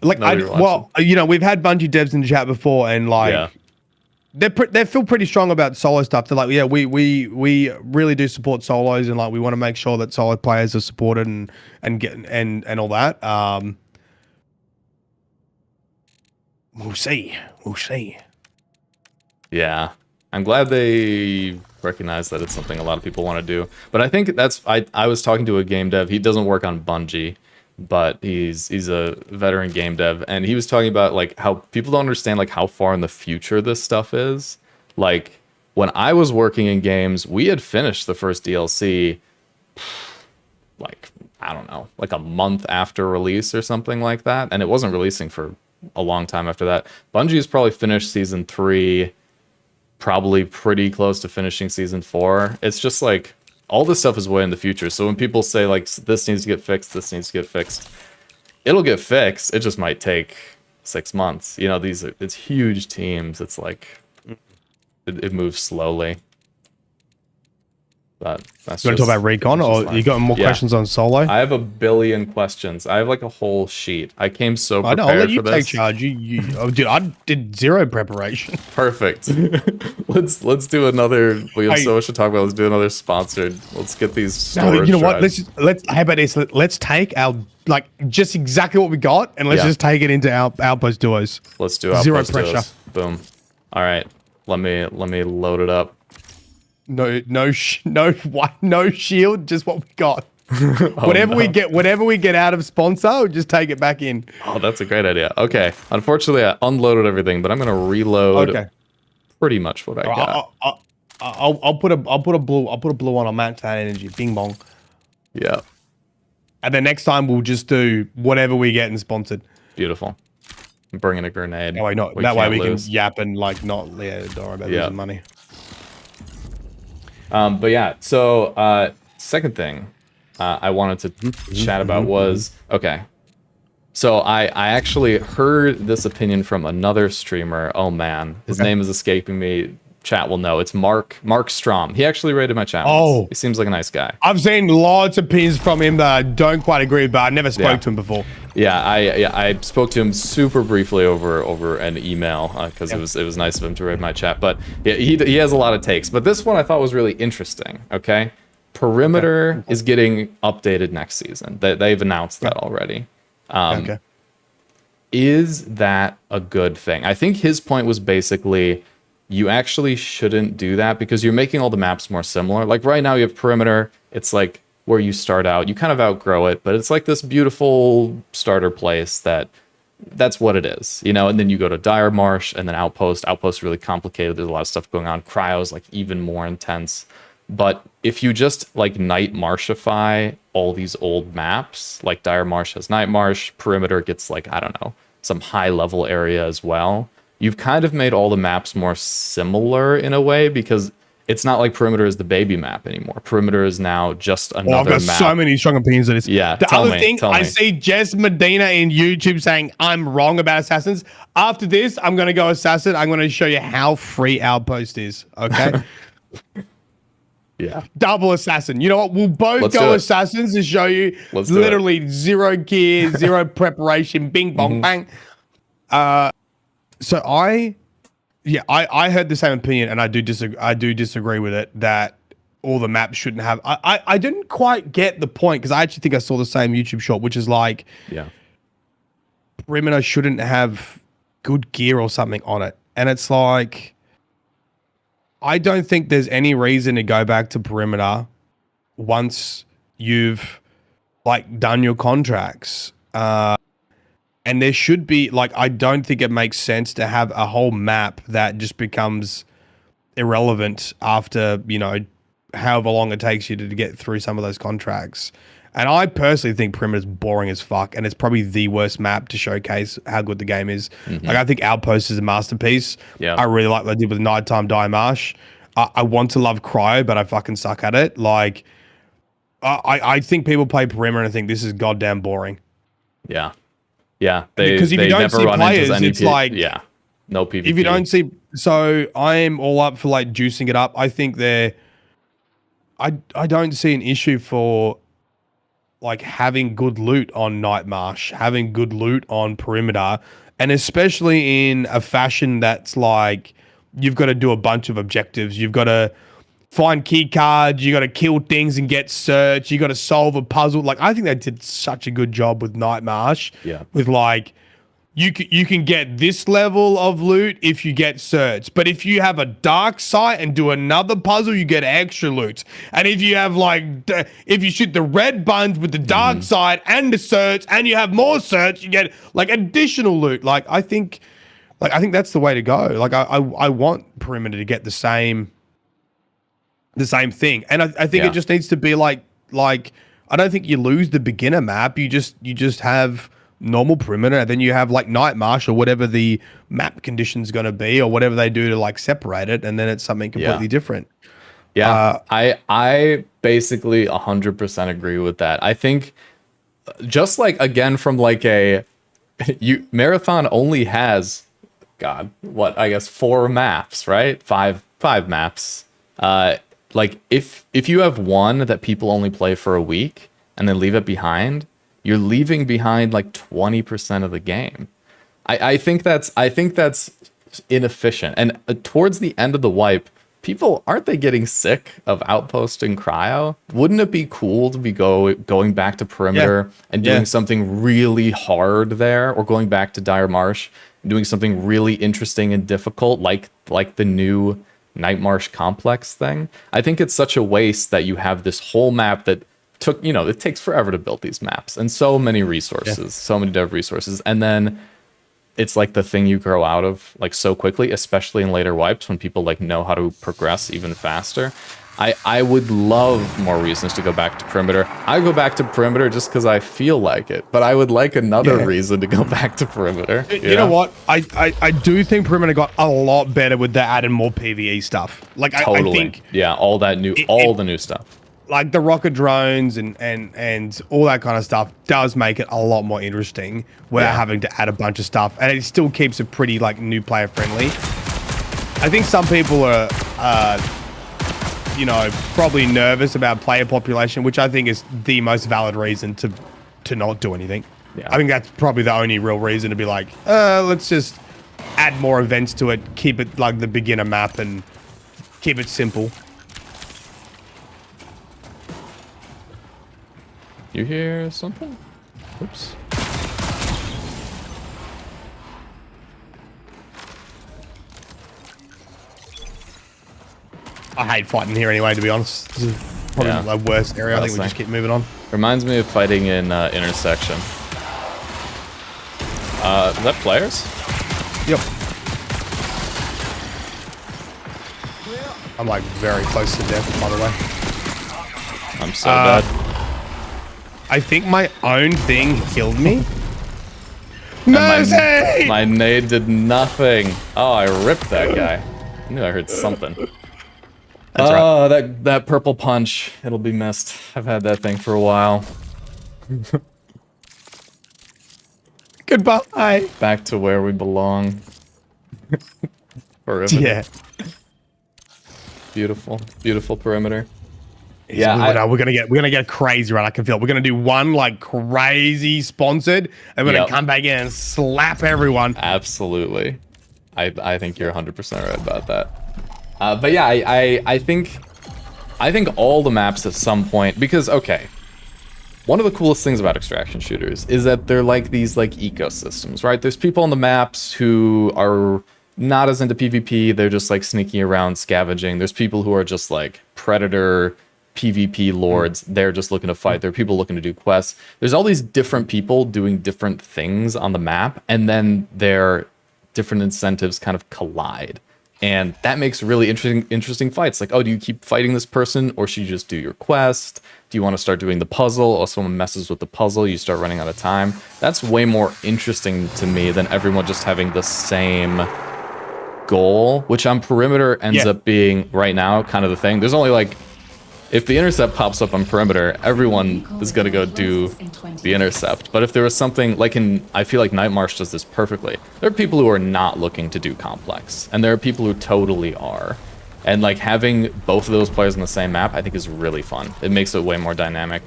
Like, we've had Bungie devs in the chat before, and like, they feel pretty strong about solo stuff. They're like, yeah, we really do support solos, and like, we want to make sure that solo players are supported and all that. We'll see. Yeah, I'm glad they recognize that it's something a lot of people want to do. But I think I was talking to a game dev. He doesn't work on Bungie, but he's a veteran game dev, and he was talking about like how people don't understand like how far in the future this stuff is. Like, when I was working in games, we had finished the first DLC like, I don't know, like a month after release or something like that, and it wasn't releasing for a long time after that. Bungie's probably finished season 3, probably pretty close to finishing season 4. It's just like all this stuff is way in the future. So when people say like this needs to get fixed, it'll get fixed. It just might take 6 months. You know, it's huge teams. It's like it moves slowly. But that's you want to talk about recon, or you got more questions on solo? I have a billion questions. I have like a whole sheet. I came so prepared I'll let you for this. take charge. Dude, I did zero preparation. Perfect. let's do another. We have so much to talk about. Let's do another sponsored. Let's get these storage. You know what? Let's. How about this? Let's take our like just exactly what we got, and let's just take it into our outpost duos. Let's do outpost zero pressure. Duos. Boom. All right. Let me load it up. No shield, just what we got. Whatever we get out of sponsor, we'll just take it back in. Oh, that's a great idea. Okay. Unfortunately, I unloaded everything, but I'm gonna reload pretty much what I got. I'll put a blue one on match that energy. Bing bong. Yeah. And then next time we'll just do whatever we get in sponsored. Beautiful. I'm bringing a grenade. That way we can yap and like not don't worry about losing money. But yeah, so second thing I wanted to chat about was, okay, so I actually heard this opinion from another streamer. Oh man, his name is escaping me. Chat will know. It's Mark Strom. He actually rated my channel. Oh, he seems like a nice guy. I've seen lots of opinions from him that I don't quite agree with, but I never spoke to him before. Yeah, I spoke to him super briefly over an email because it was nice of him to read my chat. But he has a lot of takes. But this one I thought was really interesting. Okay, Perimeter is getting updated next season. They've announced that already. Is that a good thing? I think his point was basically, you actually shouldn't do that because you're making all the maps more similar. Like right now you have Perimeter. It's like where you start out. You kind of outgrow it, but it's like this beautiful starter place that's what it is, you know? And then you go to Dire Marsh and then Outpost. Outpost is really complicated. There's a lot of stuff going on. Cryo's like even more intense. But if you just like Night Marshify all these old maps, like Dire Marsh has Night Marsh, Perimeter gets like, I don't know, some high level area as well. You've kind of made all the maps more similar in a way because it's not like Perimeter is the baby map anymore. Perimeter is now just another map. I've got so many strong opinions of this. Yeah, the other thing, I see Jess Medina in YouTube saying I'm wrong about Assassins. After this, I'm going to go Assassin. I'm going to show you how free Outpost is, okay? Yeah. Double Assassin. You know what? We'll both go Assassins to show you literally zero gear, zero preparation, bing, bong, bang. So I heard the same opinion, and I do disagree with it, that all the maps shouldn't have. I didn't quite get the point because I actually think I saw the same YouTube short, which is like, perimeter shouldn't have good gear or something on it. And it's like, I don't think there's any reason to go back to perimeter once you've like done your contracts. And there should be like, I don't think it makes sense to have a whole map that just becomes irrelevant after, you know, however long it takes you to get through some of those contracts. And I personally think perimeter is boring as fuck, and it's probably the worst map to showcase how good the game is. Like, I think Outpost is a masterpiece. Yeah, I really like what they did with Nighttime Diamash. I want to love Cryo, but I fucking suck at it. Like, I think people play perimeter and think this is goddamn boring. Yeah. Yeah, because if you don't see players, it's like no PvP. If you don't see, so I'm all up for like juicing it up. I think I don't see an issue for like having good loot on Night Marsh, having good loot on perimeter, and especially in a fashion that's like you've got to do a bunch of objectives. You've got to find key cards, you got to kill things and get search, you got to solve a puzzle. Like, I think they did such a good job with Night Marsh. Yeah. With like, you can get this level of loot if you get search, but if you have a dark site and do another puzzle, you get extra loot. And if you have like, if you shoot the red buns with the dark side and the search, and you have more search, you get like additional loot. Like, I think that's the way to go. Like, I want perimeter to get the same thing, and I think it just needs to be like I don't think you lose the beginner map. You just have normal perimeter, and then you have like Night Marsh or whatever the map condition's going to be, or whatever they do to like separate it, and then it's something completely different. Yeah, I basically 100% agree with that. I think just like, again, from like Marathon only has, God, what, I guess 4 maps, right? Five maps. Like, if you have one that people only play for a week and then leave it behind, you're leaving behind like 20% of the game. I think that's inefficient. And towards the end of the wipe, people, aren't they getting sick of Outpost and Cryo? Wouldn't it be cool to be going back to perimeter and doing something really hard there, or going back to Dire Marsh and doing something really interesting and difficult, like the new Night Marsh complex thing? I think it's such a waste that you have this whole map that took, it takes forever to build these maps, and so many resources, so many dev resources, and then it's like the thing you grow out of like so quickly, especially in later wipes when people like know how to progress even faster. I would love more reasons to go back to perimeter. I go back to perimeter just because I feel like it, but I would like another reason to go back to perimeter. You know what? I do think perimeter got a lot better with the adding more PvE stuff. Like, totally. I think all that new, the new stuff. Like the rocket drones and all that kind of stuff does make it a lot more interesting without having to add a bunch of stuff, and it still keeps it pretty like new player friendly. I think some people are probably nervous about player population, which I think is the most valid reason to not do anything. Yeah. I think that's probably the only real reason to be like, let's just add more events to it, keep it like the beginner map, and keep it simple. You hear something? Oops. I hate fighting here anyway, to be honest. This is probably the worst area. I think we just keep moving on. Reminds me of fighting in Intersection. Is that players? Yep. I'm like very close to death, by the way. I'm so bad. I think my own thing killed me. Mercy! My nade did nothing. Oh, I ripped that guy. I knew I heard something. That's right. That purple punch. It'll be missed. I've had that thing for a while. Goodbye. Back to where we belong. Forever. Yeah. Beautiful. Beautiful perimeter. Yeah, we're gonna get crazy, right? I can feel it. We're gonna do one like crazy sponsored, and we're gonna come back in and slap everyone. Absolutely, I think you're 100% right about that. But yeah, I think all the maps at some point, because okay, one of the coolest things about extraction shooters is that they're like these like ecosystems, right? There's people on the maps who are not as into PvP. They're just like sneaking around scavenging. There's people who are just like predator PvP lords. They're just looking to fight. There are people looking to do quests. There's all these different people doing different things on the map, and then their different incentives kind of collide. And that makes really interesting fights. Like, oh, do you keep fighting this person, or should you just do your quest? Do you want to start doing the puzzle, or someone messes with the puzzle, you start running out of time? That's way more interesting to me than everyone just having the same goal, which on perimeter ends up being right now kind of the thing. There's only like, if the intercept pops up on perimeter, everyone is going to go do the intercept. But if there was something like I feel like Night March does this perfectly. There are people who are not looking to do complex, and there are people who totally are. And like having both of those players on the same map, I think is really fun. It makes it way more dynamic.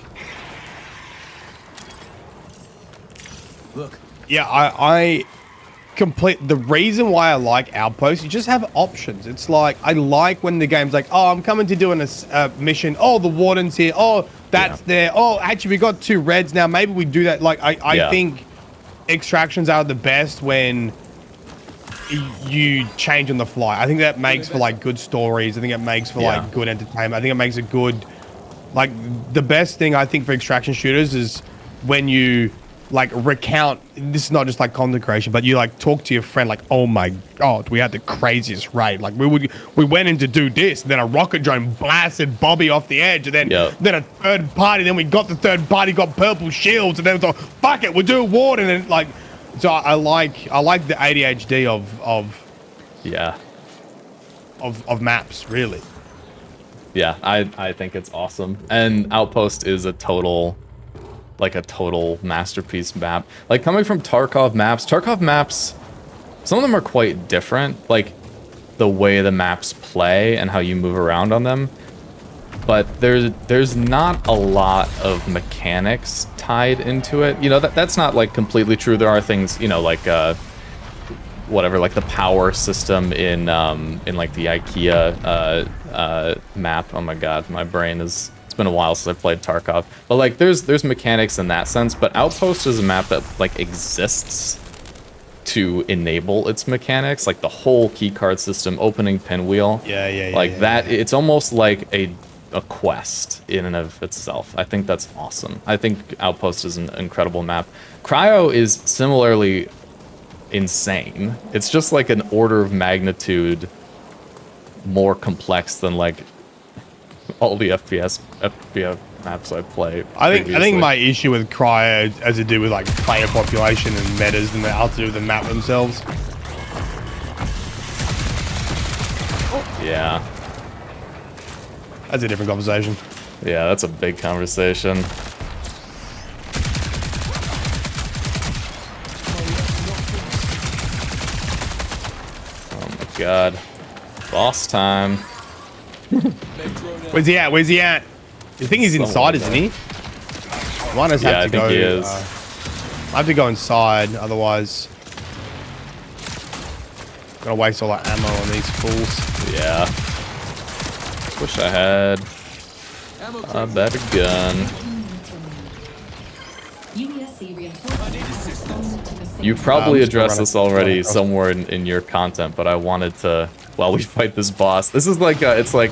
Look. Yeah, I complete the reason why I like Outpost, you just have options. It's like I like when the game's like, oh, I'm coming to do a mission. Oh, the warden's here. Oh, that's there. Oh, actually, we got 2 reds now. Maybe we do that. Like I think extractions are the best when you change on the fly. I think that makes for like good stories. I think it makes for like good entertainment. I think it makes a good, like the best thing I think for extraction shooters is when you like recount, this is not just like content creation, but you like talk to your friend like, oh my god, we had the craziest raid. Like we went in to do this, and then a rocket drone blasted Bobby off the edge, and then a third party, then we got the third party, got purple shields, and then it was like, fuck it, we'll do a warden, and like, so I like the ADHD of maps, really. Yeah, I think it's awesome. And Outpost is a total masterpiece map. Like coming from Tarkov maps, some of them are quite different, like the way the maps play and how you move around on them. But there's not a lot of mechanics tied into it. You know, that's not like completely true. There are things, you know, like whatever, like the power system in like the IKEA map. Oh my god, my brain is, it's been a while since I played Tarkov. But like there's mechanics in that sense, but Outpost is a map that like exists to enable its mechanics, like the whole keycard system, opening pinwheel. It's almost like a quest in and of itself. I think that's awesome. I think Outpost is an incredible map. Cryo is similarly insane. It's just like an order of magnitude more complex than like all the FPS maps I play. I think my issue with Cryo has to do with like player population and metas than how to do with the map themselves. Yeah. That's a different conversation. Yeah, that's a big conversation. Oh my god. Boss time. Where's he at? Where's he at? You think he's inside, isn't he? One has had to go. I think he is. I have to go inside, otherwise gotta waste all that ammo on these fools. Yeah. Wish I had a better gun. You've probably addressed this already somewhere in your content, but I wanted to, while we fight this boss. This is like, it's like,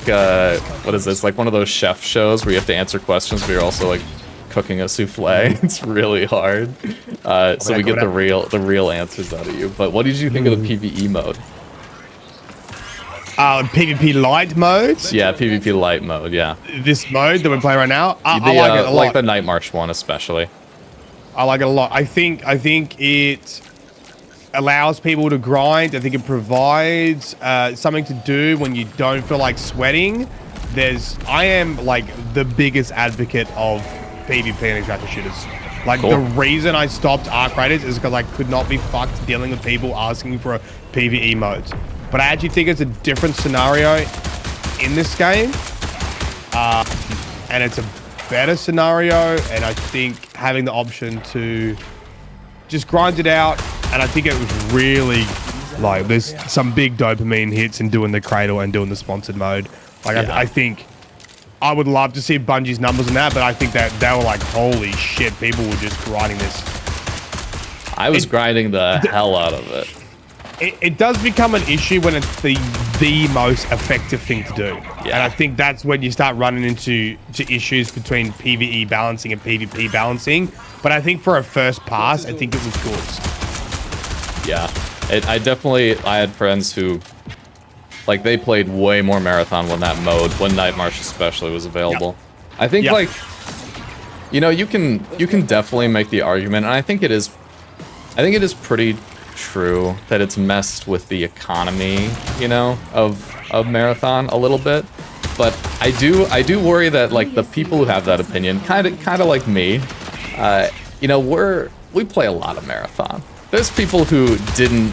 what is this? Like one of those chef shows where you have to answer questions, but you're also like cooking a souffle. It's really hard. So we get the real answers out of you. But what did you think of the PvE mode? PvP light modes? Yeah, PvP light mode, yeah. This mode that we're playing right now? I like it a lot. Like the Night March one especially. I like it a lot. I think it allows people to grind. I think it provides something to do when you don't feel like sweating. I am like the biggest advocate of PvP and extraction shooters. Like the reason I stopped Arc Raiders is because I could not be fucked dealing with people asking for a PvE mode. But I actually think it's a different scenario in this game. And it's a better scenario. And I think having the option to just grind it out. And I think it was really like there's some big dopamine hits in doing the cradle and doing the sponsored mode. Like I think I would love to see Bungie's numbers on that, but I think that they were like, holy shit, people were just grinding this. I was grinding the hell out of it. It does become an issue when it's the most effective thing to do. Yeah. And I think that's when you start running into issues between PvE balancing and PvP balancing. But I think for a first pass, I think it was good. Yeah. I had friends who, like, they played way more Marathon when that mode, when Night March especially, was available. Yep. I think, like, you know, you can definitely make the argument, and I think it is pretty true that it's messed with the economy, you know, of Marathon a little bit. But I do worry that, like, the people who have that opinion, kind of like me, you know, we play a lot of Marathon. There's people who didn't,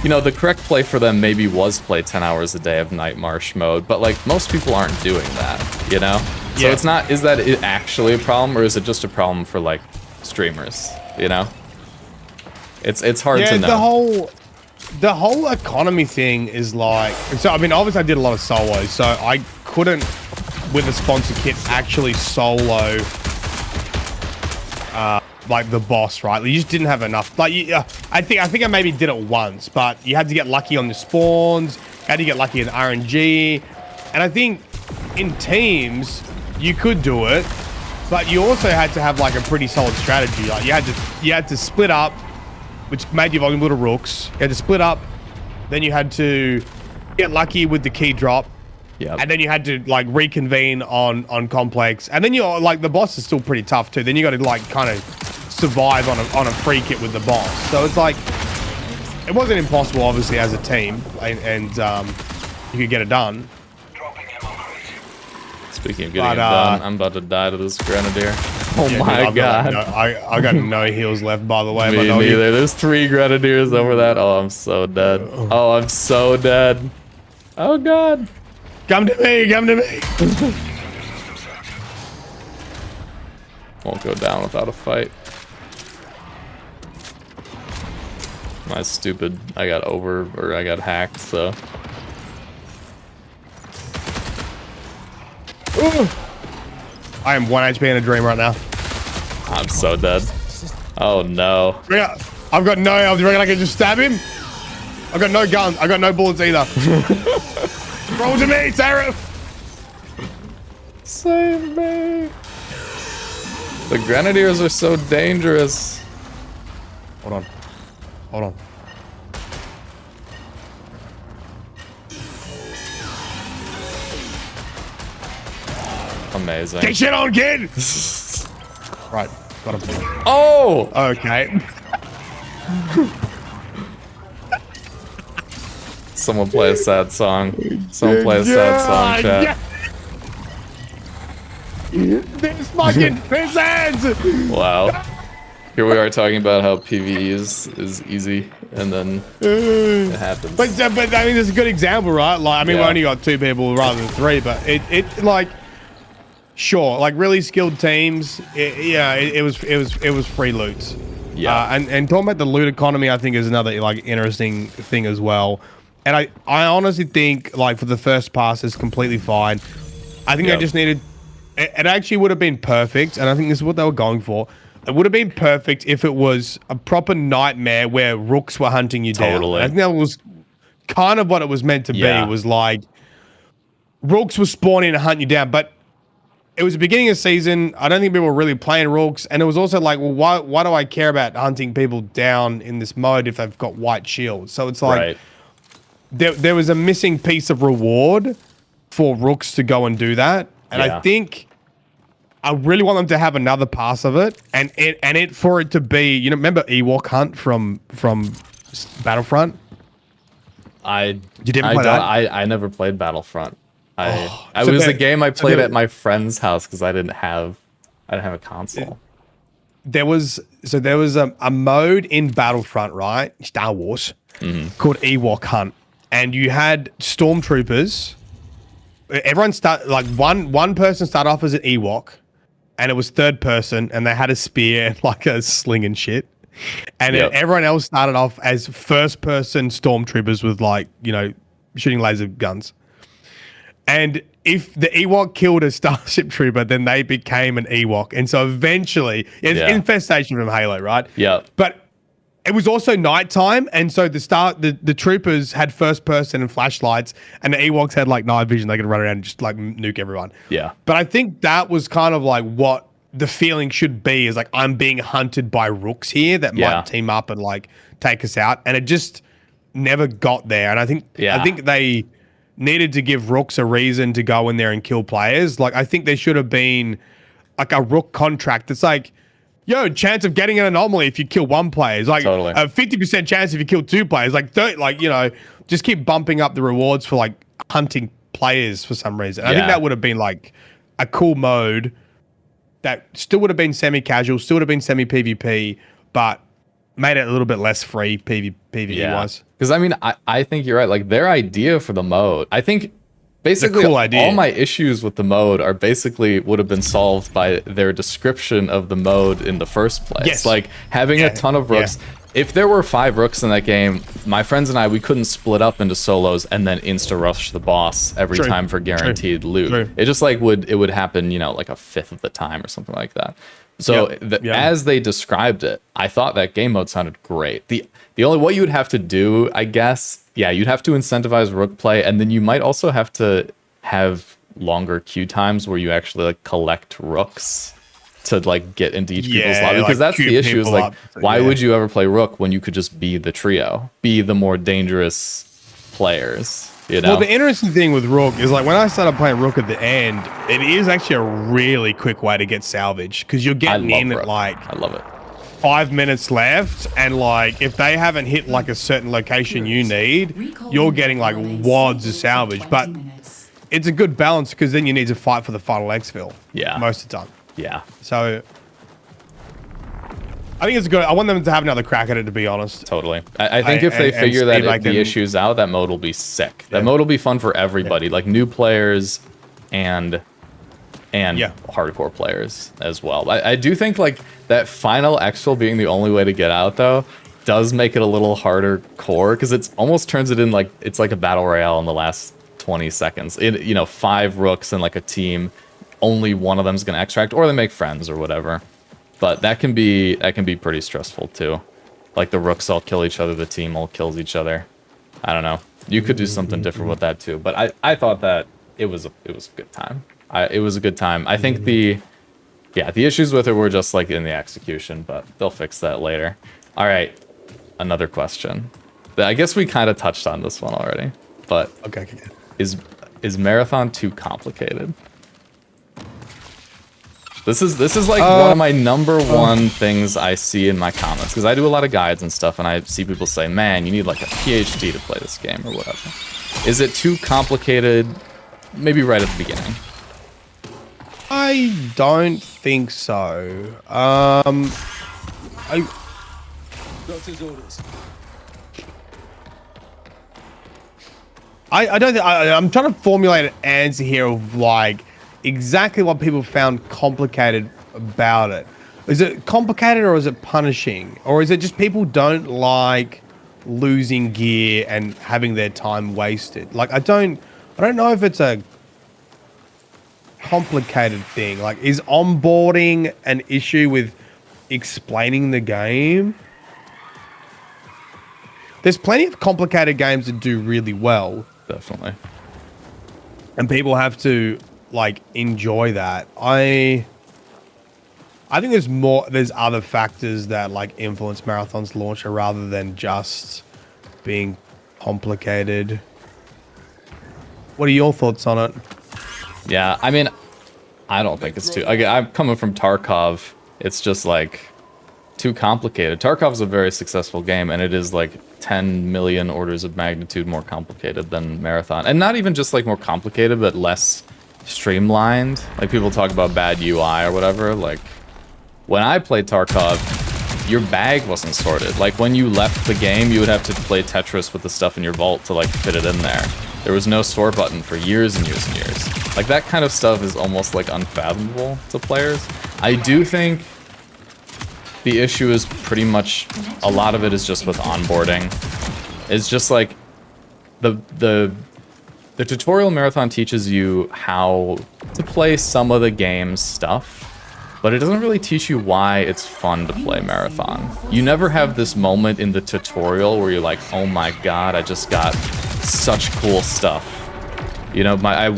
you know, the correct play for them maybe was play 10 hours a day of Night March mode, but, like, most people aren't doing that, you know? So it's not, is that actually a problem, or is it just a problem for, like, streamers, you know? It's hard to know. The whole economy thing is like, so I mean, obviously I did a lot of solos, so I couldn't, with a sponsor kit, actually solo like the boss, right? You just didn't have enough. Like, I think I maybe did it once, but you had to get lucky on the spawns, you had to get lucky in RNG, and I think in teams you could do it, but you also had to have like a pretty solid strategy. Like you had to split up, which made you vulnerable to rooks. You had to split up, then you had to get lucky with the key drop, and then you had to like reconvene on complex, and then you're like, the boss is still pretty tough too. Then you got to like kind of survive on a free kit with the boss. So it's like, it wasn't impossible, obviously, as a team, and you could get it done. Speaking of getting it done, I'm about to die to this grenadier. Oh my god. I got no heals left, by the way. Me neither. There's 3 grenadiers over that. Oh, I'm so dead. Oh, I'm so dead. Oh god. Come to me, come to me. Won't go down without a fight. My stupid, I got hacked, so. Ooh. I am 1 HP in a dream right now. I'm so dead. Oh no. Yeah, I've got no health. You reckon I can just stab him? I've got no gun. I've got no bullets either. Roll to me, Seraph. Save me. The grenadiers are so dangerous. Hold on. Hold on. Amazing. Get shit on, kid! Right, got him. Oh! Okay. Someone play a sad song. Someone play a sad song, chat. This fucking pissant! Wow. Here we are talking about how PvE is easy, and then it happens. But I mean, it's a good example, right? Like, I mean, we only got 2 people rather than 3, but it like, sure, like really skilled teams. It was free loot. Yeah. And talking about the loot economy, I think is another like interesting thing as well. And I honestly think like for the first pass is completely fine. I think they just needed. It actually would have been perfect, and I think this is what they were going for. It would have been perfect if it was a proper nightmare where rooks were hunting you down. I think that was kind of what it was meant to be. Was like rooks were spawning and hunting you down, but it was the beginning of season. I don't think people were really playing rooks, and it was also like, well, why do I care about hunting people down in this mode if they've got white shields? So it's like there was a missing piece of reward for rooks to go and do that, and I think I really want them to have another pass of it, and it for it to be, you know, remember Ewok Hunt from Battlefront? You didn't play that? I never played Battlefront. It was a game I played at my friend's house because I didn't have a console. There was a mode in Battlefront, right? Star Wars, called Ewok Hunt, and you had stormtroopers. Everyone one person started off as an Ewok, and it was third person, and they had a spear and like a sling and shit. And then everyone else started off as first person stormtroopers with like, you know, shooting laser guns. And if the Ewok killed a Starship Trooper, then they became an Ewok. And so eventually, it's infestation from Halo, right? Yeah. But it was also nighttime, and so the troopers had first person and flashlights, and the Ewoks had like night vision. They could run around and just like nuke everyone. Yeah. But I think that was kind of like what the feeling should be, is like, I'm being hunted by rooks here that might team up and like take us out, and it just never got there. And I think they needed to give rooks a reason to go in there and kill players. Like, I think there should have been like a rook contract that's like, yo, chance of getting an anomaly if you kill one player. It's like totally. a 50% chance if you kill two players. Like, just keep bumping up the rewards for like hunting players for some reason. I think that would have been like a cool mode that still would have been semi-casual, still would have been semi-PvP, but made it a little bit less free PvE-wise. Because, I mean, I think you're right. Like, their idea for the mode, I think basically cool idea. All my issues with the mode are basically would have been solved by their description of the mode in the first place. Yes. Like, having a ton of rooks. If there were 5 rooks in that game, my friends and I, we couldn't split up into solos and then insta-rush the boss every time for guaranteed loot. True. It just like would happen, like a fifth of the time or something like that. So as they described it, I thought that game mode sounded great. The only what you would have to do, I guess, you'd have to incentivize rook play, and then you might also have to have longer queue times where you actually like collect rooks to like get into each people's lobby, because that's the issue. Is like, why would you ever play rook when you could just be the trio, be the more dangerous players? Well, the interesting thing with rook is like when I started playing rook at the end, it is actually a really quick way to get salvage, because you're getting in at like, I love it, 5 minutes left, and like if they haven't hit like a certain location you need, you're getting like wads of salvage. But it's a good balance, because then you need to fight for the final exfil. Most of the time. So I think it's good. I want them to have another crack at it, to be honest. Totally. I think if they figure the issues out, that mode will be sick. That mode will be fun for everybody, like new players and hardcore players as well. I do think like that final exfil being the only way to get out, though, does make it a little harder core, because it's almost turns it in like it's like a battle royale in the last 20 seconds. 5 rooks and like a team. Only one of them is going to extract, or they make friends or whatever. But that can be pretty stressful too. Like the rooks all kill each other, the team all kills each other. I don't know. You could do something different with that too. But I thought that it was a good time. It was a good time. I think the issues with it were just like in the execution, but they'll fix that later. All right, another question. I guess we kind of touched on this one already, but okay. Is Marathon too complicated? This is like one of my number one things I see in my comments, because I do a lot of guides and stuff, and I see people say, man, you need like a PhD to play this game or whatever. Is it too complicated? Maybe right at the beginning. I don't think so. Doctor's orders. I don't think I'm trying to formulate an answer here of like exactly what people found complicated about it. Is it complicated, or is it punishing, or is it just people don't like losing gear and having their time wasted? Like I don't know if it's a complicated thing. Like, is onboarding an issue with explaining the game? There's plenty of complicated games that do really well. Definitely. And people have to like enjoy that. I think there's other factors that like influence Marathon's launcher rather than just being complicated. What are your thoughts on it? Yeah, I mean, I don't think it's too... I'm coming from Tarkov. It's just like too complicated. Tarkov's a very successful game, and it is like 10 million orders of magnitude more complicated than Marathon. And not even just like more complicated, but less streamlined. Like people talk about bad UI or whatever. Like when I played Tarkov, your bag wasn't sorted. Like when you left the game, you would have to play Tetris with the stuff in your vault to like fit it in there. There was no sort button for years and years and years. Like that kind of stuff is almost like unfathomable to players. I do think the issue is pretty much, a lot of it is just with onboarding. It's just like the the tutorial marathon teaches you how to play some of the game's stuff, but it doesn't really teach you why it's fun to play marathon. You never have this moment in the tutorial where you're like, oh my god, I just got such cool stuff. You know, I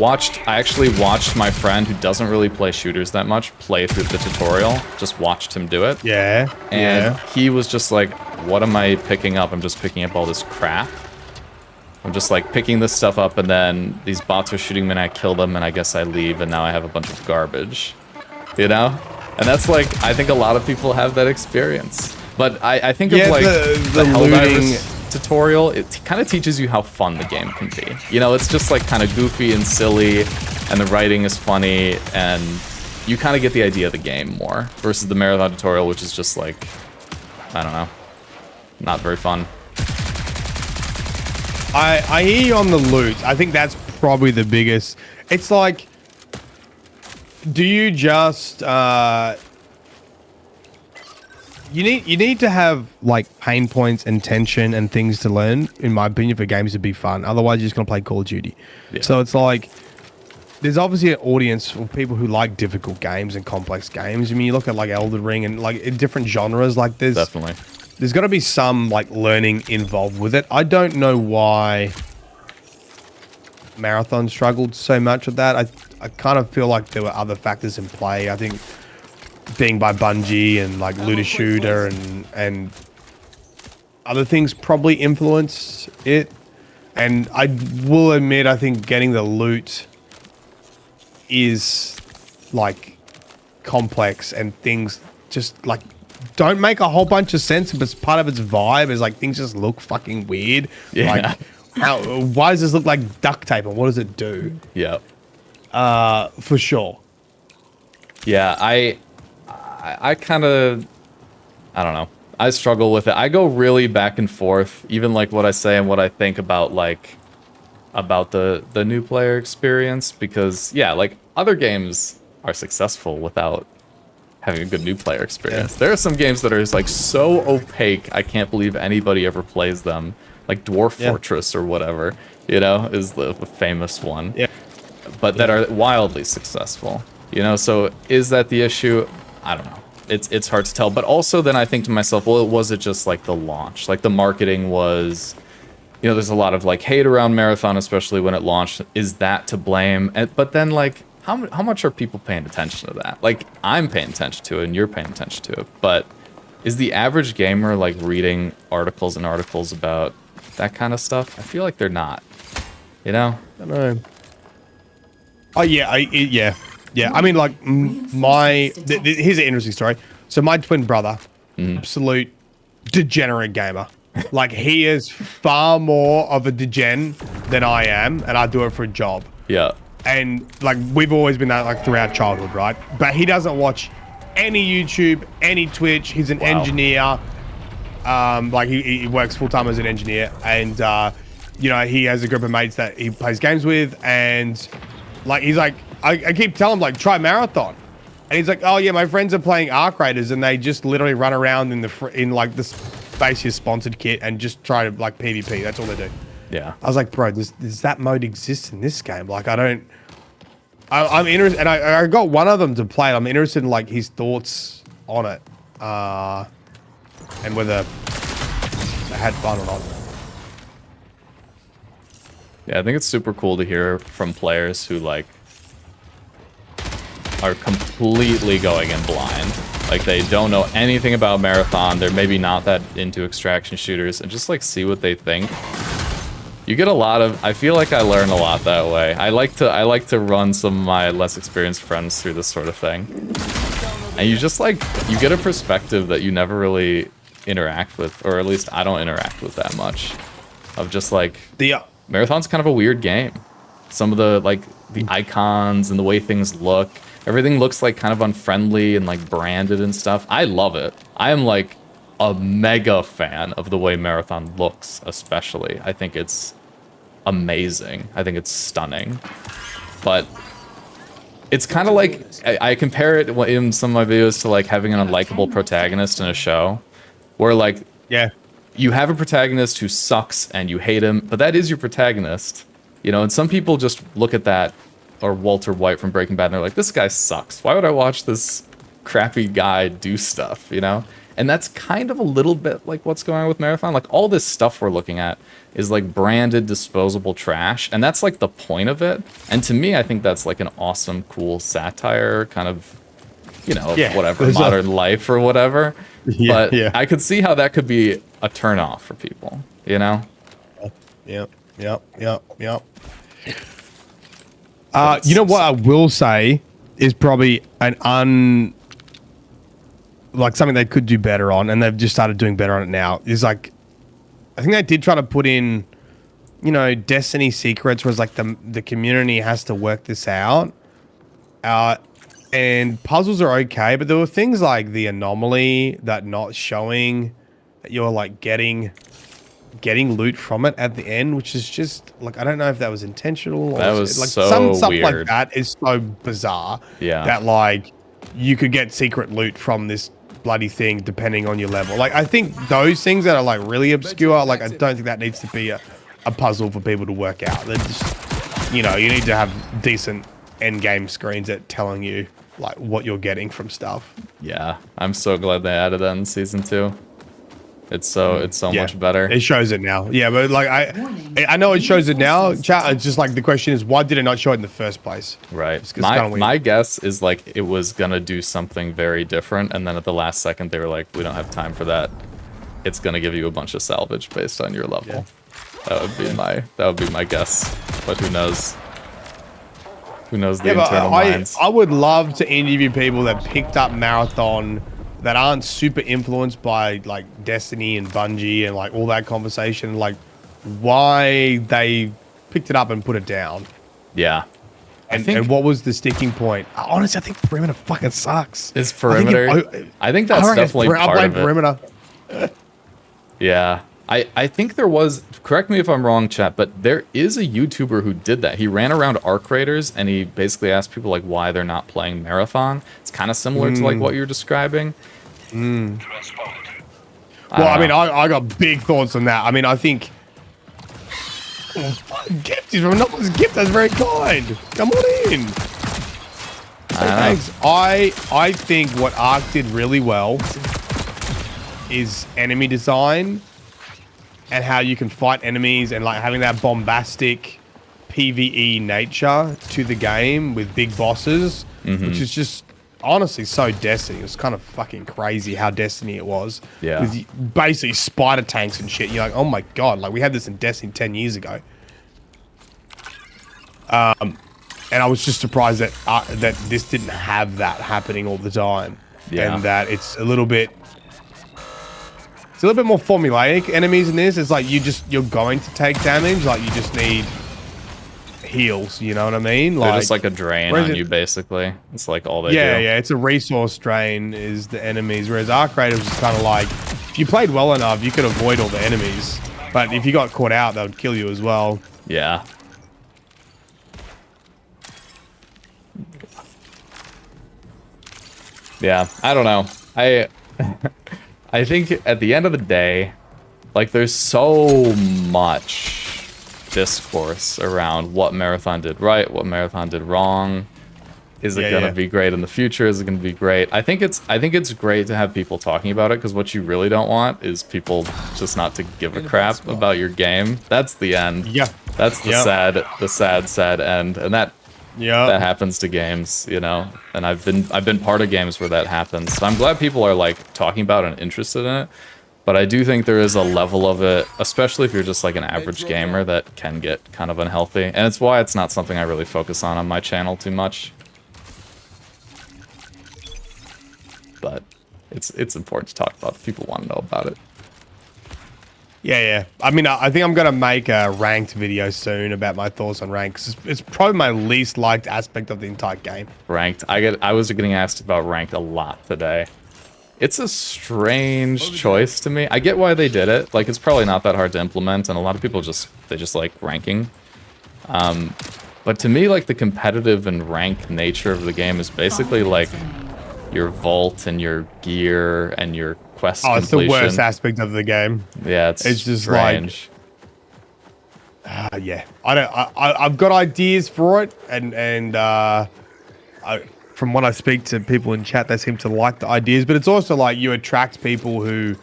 actually watched my friend who doesn't really play shooters that much play through the tutorial. Just watched him do it. Yeah. And he was just like, what am I picking up? I'm just picking up all this crap. I'm just like picking this stuff up, and then these bots are shooting me and I kill them, and I guess I leave, and now I have a bunch of garbage. You know? And that's like, I think a lot of people have that experience. But I think of like the Helldivers tutorial, it kind of teaches you how fun the game can be. You know, it's just like kind of goofy and silly, and the writing is funny, and you kind of get the idea of the game more, versus the marathon tutorial, which is just like, I don't know, not very fun. I hear you on the loot. I think that's probably the biggest. It's like, do you just you need to have like pain points and tension and things to learn, in my opinion, for games to be fun. Otherwise, you're just gonna play Call of Duty. Yeah. So it's like, there's obviously an audience for people who like difficult games and complex games. I mean, you look at like Elden Ring and like in different genres, like there's definitely. There's got to be some like learning involved with it. I don't know why Marathon struggled so much with that. I kind of feel like there were other factors in play. I think being by Bungie and like Looter Shooter and other things probably influenced it. And I will admit, I think getting the loot is like complex, and things just like don't make a whole bunch of sense, but part of its vibe is like things just look fucking weird. Yeah. Like, why does this look like duct tape, and what does it do? Yeah. For sure. Yeah, I kind of, I don't know. I struggle with it. I go really back and forth, even like what I say and what I think about like about the new player experience, because yeah, like other games are successful without having a good new player experience. Yeah. There are some games that are just like so opaque, I can't believe anybody ever plays them. Like Dwarf Fortress or whatever, you know, is the famous one. Yeah. But that are wildly successful, you know. So is that the issue? I don't know. It's hard to tell. But also then I think to myself, well, was it just like the launch? Like the marketing was, you know, there's a lot of like hate around Marathon, especially when it launched. Is that to blame? But then like, how much are people paying attention to that? Like, I'm paying attention to it, and you're paying attention to it. But is the average gamer, like, reading articles and articles about that kind of stuff? I feel like they're not. You know? I don't know. Oh, yeah. Yeah. I mean, like, here's an interesting story. So my twin brother, absolute degenerate gamer. Like, he is far more of a degen than I am, and I do it for a job. Yeah. And like we've always been that like throughout childhood, right? But he doesn't watch any YouTube, any Twitch. He's an engineer. Like he works full time as an engineer, and you know, he has a group of mates that he plays games with, and like he's like, I keep telling him like try Marathon, and he's like, oh yeah, my friends are playing Arc Raiders, and they just literally run around in like this Spacious sponsored kit and just try to like PvP. That's all they do. Yeah. I was like, bro, does that mode exist in this game? Like, I'm interested, and I got one of them to play. I'm interested in like his thoughts on it, and whether they had fun or not. Yeah, I think it's super cool to hear from players who like are completely going in blind. Like they don't know anything about Marathon. They're maybe not that into extraction shooters, and just like see what they think. You get a lot of, I feel like I learn a lot that way. I like to run some of my less experienced friends through this sort of thing. And you just like, you get a perspective that you never really interact with, or at least I don't interact with that much. Of just like, Marathon's kind of a weird game. Some of the, like, the icons and the way things look, everything looks like kind of unfriendly and like branded and stuff. I love it. I am like a mega fan of the way Marathon looks, especially. I think it's amazing. I think it's stunning. But it's kind of like, I compare it in some of my videos to like having an unlikable protagonist in a show, where like, you have a protagonist who sucks and you hate him, but that is your protagonist. You know, and some people just look at that, or Walter White from Breaking Bad, and they're like, this guy sucks. Why would I watch this crappy guy do stuff, you know? And that's kind of a little bit like what's going on with Marathon. Like, all this stuff we're looking at is like branded disposable trash, and that's like the point of it. And to me, I think that's like an awesome, cool satire, kind of, you know, whatever, modern life or whatever. But I could see how that could be a turn off for people, you know? Yep. You know what I will say is probably like something they could do better on, and they've just started doing better on it now, is like, I think they did try to put in, you know, Destiny secrets, was like the community has to work this out. And puzzles are okay, but there were things like the anomaly, that not showing that you're like getting loot from it at the end, which is just like, I don't know if that was intentional or that was like so some stuff weird. like that is so bizarre. Yeah. That like you could get secret loot from this bloody thing depending on your level. Like, I think those things that are like really obscure, like I don't think that needs to be a puzzle for people to work out. They're just, you know, you need to have decent end game screens that telling you like what you're getting from stuff. Yeah, I'm so glad they added that in season 2. It's so much better. It shows it now. Yeah, but like I know it shows it now. Chat. It's just like the question is, why did it not show it in the first place? Right. My guess is like it was gonna do something very different, and then at the last second they were like, we don't have time for that. It's gonna give you a bunch of salvage based on your level. Yeah. That would be my guess. But who knows? Who knows the internal minds? I would love to interview people that picked up Marathon that aren't super influenced by like Destiny and Bungie and like all that conversation, like why they picked it up and put it down. Yeah. And what was the sticking point? Honestly, I think Perimeter fucking sucks. Is Perimeter? I think that's definitely part of it. Perimeter. Yeah. I think there was, correct me if I'm wrong, chat, but there is a YouTuber who did that. He ran around Arc Raiders and he basically asked people like why they're not playing Marathon. It's kind of similar to like what you're describing. Well, I mean, I got big thoughts on that. I mean, I think gift is from Anonymous Gift. That's very kind. Come on in. Thanks. I think what Arc did really well is enemy design and how you can fight enemies and like having that bombastic PvE nature to the game with big bosses, which is just honestly so Destiny. It was kind of fucking crazy how Destiny it was. Yeah. With basically spider tanks and shit. You're like, oh my god, like we had this in Destiny 10 years ago. And I was just surprised that that this didn't have that happening all the time. Yeah. And that it's a little bit more formulaic enemies in this. It's like you're going to take damage, like you just need heals, you know what I mean? They're just like a drain on you, basically. It's like all they do. Yeah, it's a resource drain is the enemies, whereas Arc Raiders was kind of like, if you played well enough, you could avoid all the enemies. But if you got caught out, they would kill you as well. Yeah. Yeah, I don't know. I think at the end of the day, like there's so much discourse around what Marathon did right, what Marathon did wrong. Is it gonna be great in the future? Is it gonna be great? I think it's great to have people talking about it, because what you really don't want is people just not to give a crap about your game. That's the end. Yeah. That's the sad end, and that happens to games, you know. And I've been part of games where that happens. So I'm glad people are like talking about and interested in it. But I do think there is a level of it, especially if you're just like an average gamer, that can get kind of unhealthy. And it's why it's not something I really focus on my channel too much. But it's important to talk about if people want to know about it. Yeah. I mean, I think I'm going to make a ranked video soon about my thoughts on ranked. It's probably my least liked aspect of the entire game. Ranked. I was getting asked about ranked a lot today. It's a strange choice to me. I get why they did it. Like, it's probably not that hard to implement, and a lot of people just like ranking. But to me, like, the competitive and ranked nature of the game is basically like your vault and your gear and your quest completion. It's the worst aspect of the game. Yeah, it's just strange. Yeah, I've got ideas for it, and from what I speak to people in chat, they seem to like the ideas. But it's also like you attract people who,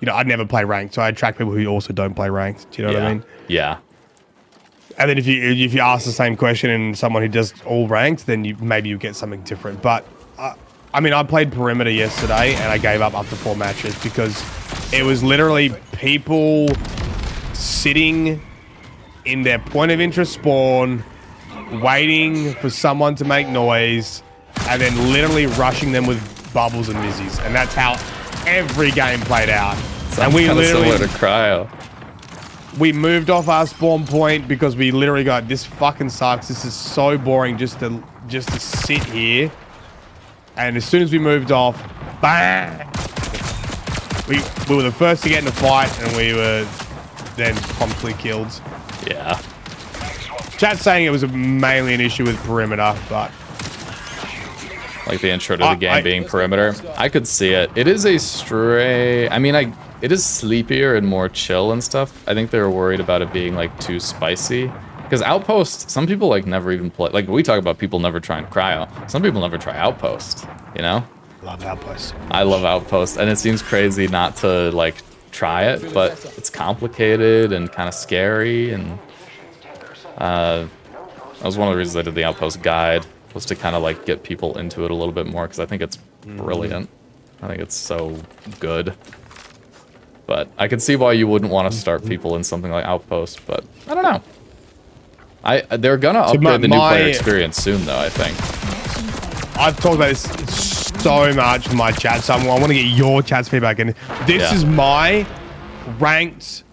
I'd never play ranked, so I attract people who also don't play ranked. Do you know what I mean? Yeah. And then if you ask the same question and someone who does all ranked, then maybe you get something different. But I mean, I played perimeter yesterday and I gave up after 4 matches because it was literally people sitting in their point of interest spawn, waiting for someone to make noise, and then literally rushing them with bubbles and mizzies. And that's how every game played out. And we literally similar to cryo. We moved off our spawn point because we literally got, this fucking sucks. This is so boring just to sit here. And as soon as we moved off, bang! We were the first to get in the fight, and we were then promptly killed. Yeah. Chat's saying it was mainly an issue with perimeter, but like the intro to the game being perimeter. I could see it. It is a stray. I mean, it is sleepier and more chill and stuff. I think they were worried about it being like too spicy. Because Outpost, some people like never even play. Like we talk about people never trying cryo. Some people never try Outpost. You know? Love Outpost. I love Outpost, and it seems crazy not to like try it, but it's complicated and kind of scary. And that was one of the reasons I did the Outpost guide, was to kind of like get people into it a little bit more, because I think it's brilliant. I think it's so good. But I can see why you wouldn't want to start people in something like Outpost, but I don't know. They're gonna upgrade the new player experience soon, though, I think. I've talked about this so much in my chat, so I want to get your chat's feedback. And this is my ranked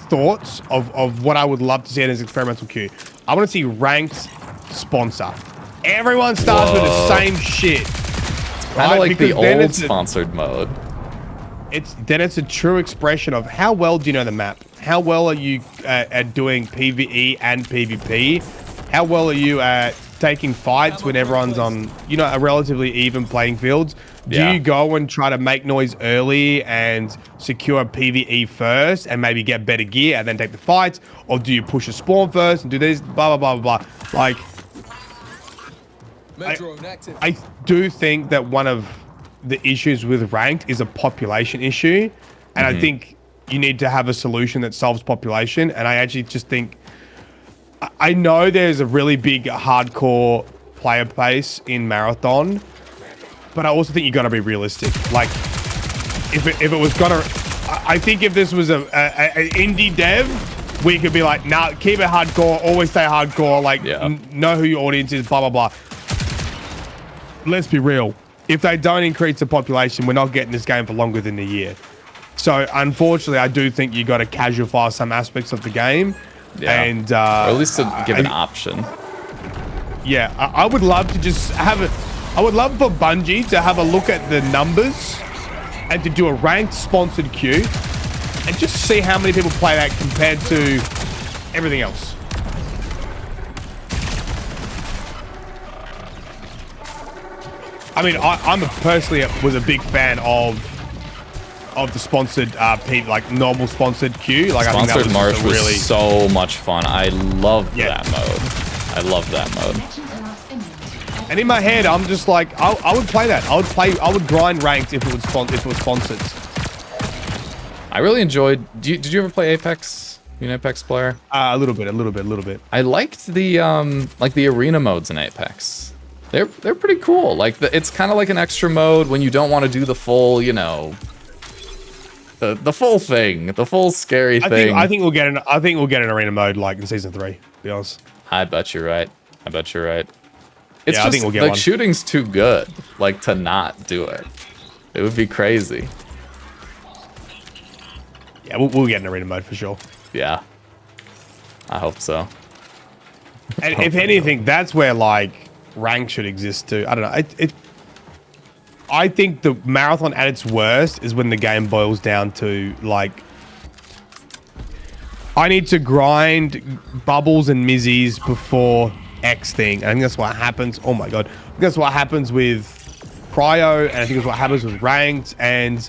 thoughts of what I would love to see in this experimental queue. I want to see ranked sponsor. Everyone starts with the same shit. Kind of like the old sponsored mode. It's a true expression of how well do you know the map? How well are you at doing PvE and PvP? How well are you at taking fights when everyone's on, a relatively even playing fields? Do you go and try to make noise early and secure PvE first and maybe get better gear and then take the fights? Or do you push a spawn first and do this, blah, blah, blah, blah. Like, I do think that one of the issues with ranked is a population issue. And I think you need to have a solution that solves population. And I actually just think, I know there's a really big hardcore player base in Marathon, but I also think you got to be realistic. Like, if it was gonna, I think if this was an indie dev, we could be like, nah, keep it hardcore, always stay hardcore, like, know who your audience is, blah, blah, blah. Let's be real. If they don't increase the population, we're not getting this game for longer than a year. So, unfortunately, I do think you got to casualify some aspects of the game. Yeah. And or at least to give an option. Yeah, I would love to just have it. I would love for Bungie to have a look at the numbers and to do a ranked sponsored queue and just see how many people play that compared to everything else. I mean, I'm personally was a big fan of the sponsored like normal sponsored queue. Like, sponsored I think that was March really was so much fun. I loved that mode. I love that mode. And in my head, I'm just like, I would play that. I would grind ranked if it was sponsored. I really enjoyed. Did you ever play Apex? You an Apex player? A little bit. I liked the like the arena modes in Apex. They're pretty cool. Like it's kind of like an extra mode when you don't want to do the full, the full thing, the full scary thing. I think we'll get an arena mode like in season 3. To be honest. I bet you're right. It's just, I think we'll get like one. Shooting's too good, like to not do it. It would be crazy. Yeah, we'll get an arena mode for sure. Yeah, I hope so. And if anything, that's where like rank should exist too. I don't know. I think the Marathon at its worst is when the game boils down to like, I need to grind bubbles and mizzies before X thing. I think that's what happens. Oh my god, I think that's what happens with cryo, and I think that's what happens with ranked. And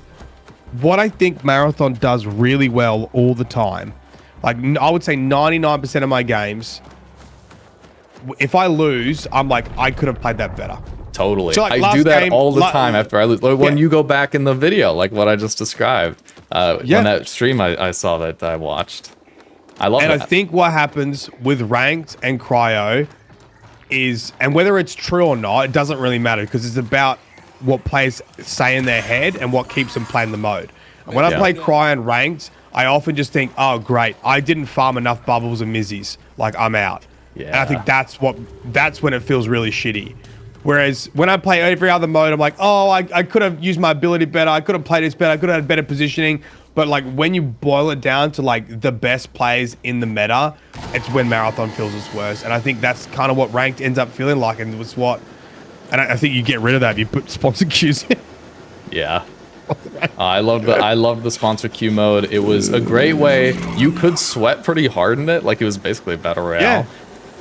what I think Marathon does really well all the time, Like I would say 99% of my games, if I lose, I'm like, I could have played that better. Totally. So, like, I last do that game- all the time after I lose. Like, when Yeah. you go back in the video, like what I just described. Yeah. When that stream I saw that I watched. I love And that. I think what happens with ranked and cryo is, and whether it's true or not, it doesn't really matter because it's about what players say in their head and what keeps them playing the mode. And when I Yeah. play cryo and ranked, I often just think, oh, great, I didn't farm enough bubbles and mizzies. Like, I'm out. Yeah. And I think that's when it feels really shitty. Whereas when I play every other mode, I'm like, oh, I could have used my ability better. I could have played this better. I could have had better positioning. But like when you boil it down to like the best players in the meta, it's when Marathon feels its worst. And I think that's kind of what ranked ends up feeling like. And it was what, and I think you get rid of that if you put sponsor queues in. Yeah. I love the sponsor queue mode. It was a great way. You could sweat pretty hard in it. Like it was basically a battle royale. Yeah.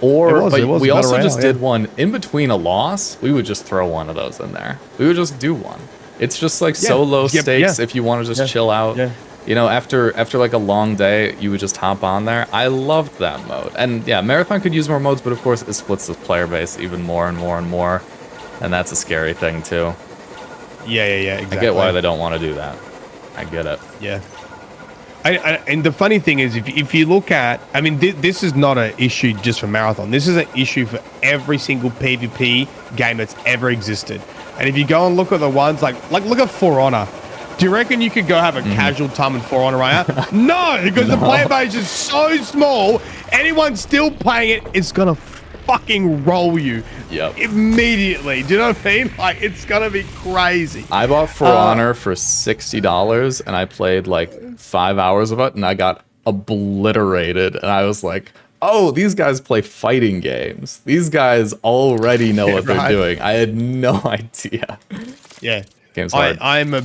Or It was but a we battle also royale, just yeah. did one in between a loss. We would just throw one of those in there. We would just do one. It's just like so low stakes if you want to just chill out. Yeah. You know, after like a long day, you would just hop on there. I loved that mode. And yeah, Marathon could use more modes, but of course it splits the player base even more and more and more. And that's a scary thing too. Yeah, exactly. I get why they don't want to do that. I get it. Yeah. And the funny thing is, if you look at, I mean, this is not an issue just for Marathon. This is an issue for every single PvP game that's ever existed. And if you go and look at the ones like look at For Honor. Do you reckon you could go have a casual time in For Honor right now? No, because the player base is so small. Anyone still playing it is gonna fucking roll you immediately. Do you know what I mean? Like, it's gonna be crazy. I bought For Honor for $60 and I played like 5 hours of it and I got obliterated. And I was like, oh, these guys play fighting games. These guys already know what they're doing. I had no idea. Yeah. Game's hard. I'm a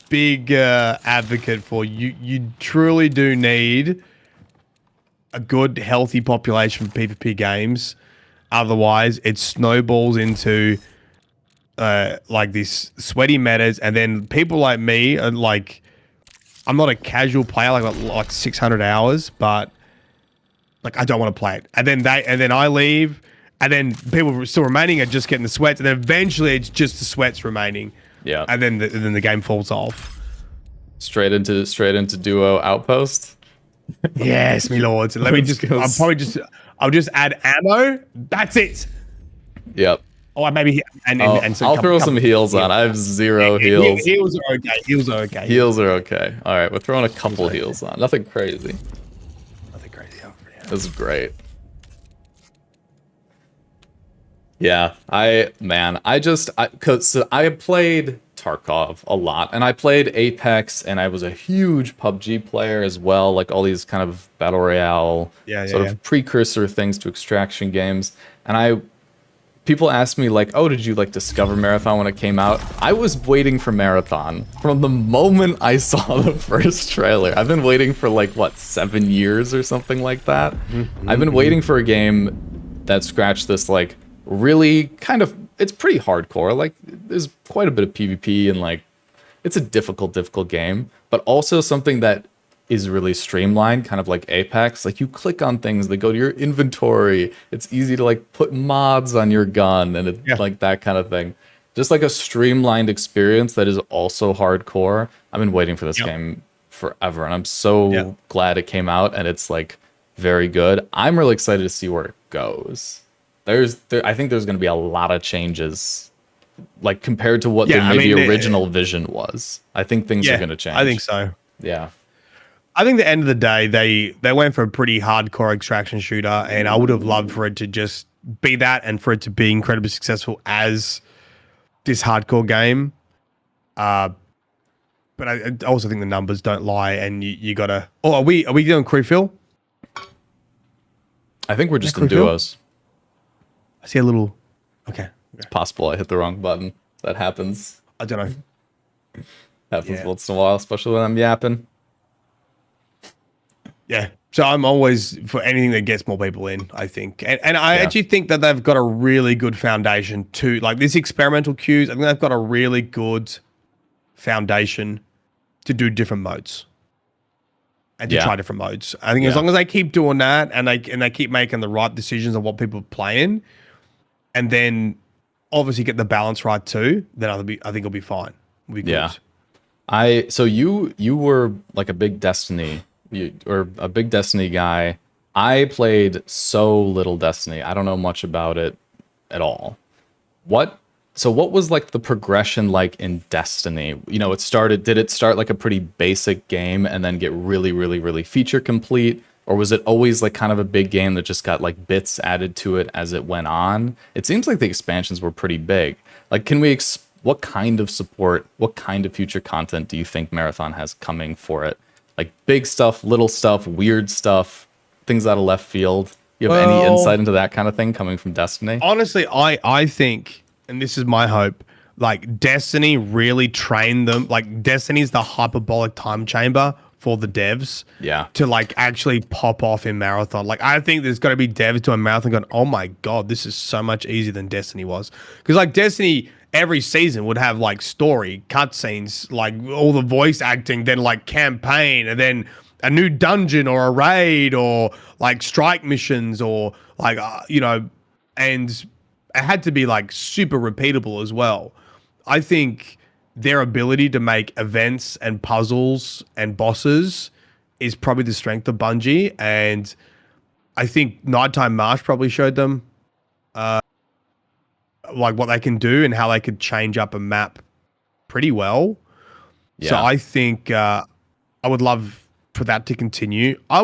big advocate for you truly do need a good, healthy population for PvP games. Otherwise, it snowballs into like these sweaty metas, and then people like me are like, I'm not a casual player, like 600 hours, but like I don't want to play it. And then I leave, and then people still remaining are just getting the sweats, and then eventually it's just the sweats remaining. Yeah. And then the game falls off. Straight into duo outpost. Yes, my lords. Let me just. I'll just add ammo. That's it. Yep. Oh, maybe and so I'll throw some heals on. I have 0 heals. Heals are okay. Heals are okay. Heals are okay. All right, we're throwing a couple heals on. Nothing crazy. Nothing crazy. This is great. Yeah, I played Tarkov a lot, and I played Apex, and I was a huge PUBG player as well, like all these kind of battle royale of precursor things to extraction games. And people ask me like, oh, did you like discover Marathon when it came out? I was waiting for Marathon from the moment I saw the first trailer. I've been waiting for like, what, 7 years or something like that? I've been waiting for a game that scratched this like really kind of, it's pretty hardcore. Like there's quite a bit of PvP and like it's a difficult game, but also something that is really streamlined, kind of like Apex. Like you click on things, they go to your inventory. It's easy to like put mods on your gun and like that kind of thing. Just like a streamlined experience that is also hardcore. I've been waiting for this game forever, and I'm so glad it came out and it's like very good. I'm really excited to see where it goes. I think there's going to be a lot of changes, like compared to what the original vision was. I think things are going to change. I think so. Yeah. I think at the end of the day, they went for a pretty hardcore extraction shooter, and I would have loved for it to just be that and for it to be incredibly successful as this hardcore game. But I also think the numbers don't lie, and you gotta. Oh, are we doing crew fill? I think we're just in duos. I see a little. Okay. It's possible I hit the wrong button. That happens. I don't know. Happens once in a while, especially when I'm yapping. Yeah. So I'm always for anything that gets more people in, I think. And I actually think that they've got a really good foundation to, like, this experimental queues, I think they've got a really good foundation to do different modes. and to Yeah. try different modes. I think as long as they keep doing that and they keep making the right decisions on what people are playing, and then obviously get the balance right too, then I think it'll be fine. It'll be good. Yeah. So you were like a big Destiny guy. I played so little Destiny. I don't know much about it at all. What was like the progression like in Destiny? You know, did it start like a pretty basic game and then get really, really, really feature complete? Or was it always like kind of a big game that just got like bits added to it as it went on? It seems like the expansions were pretty big. Like, what kind of support, what kind of future content do you think Marathon has coming for it? Like big stuff, little stuff, weird stuff, things out of left field. You have any insight into that kind of thing coming from Destiny? Honestly, I think, and this is my hope, like Destiny really trained them. Like Destiny's the hyperbolic time chamber for the devs. Yeah. To like actually pop off in Marathon. Like I think there's got to be devs doing Marathon going, oh my God, this is so much easier than Destiny was. Because like Destiny, every season would have like story, cutscenes, like all the voice acting, then like campaign, and then a new dungeon or a raid or like strike missions or like, and it had to be like super repeatable as well. I think their ability to make events and puzzles and bosses is probably the strength of Bungie. And I think Nighttime March probably showed them like what they can do and how they could change up a map pretty well. Yeah. So I think I would love for that to continue. I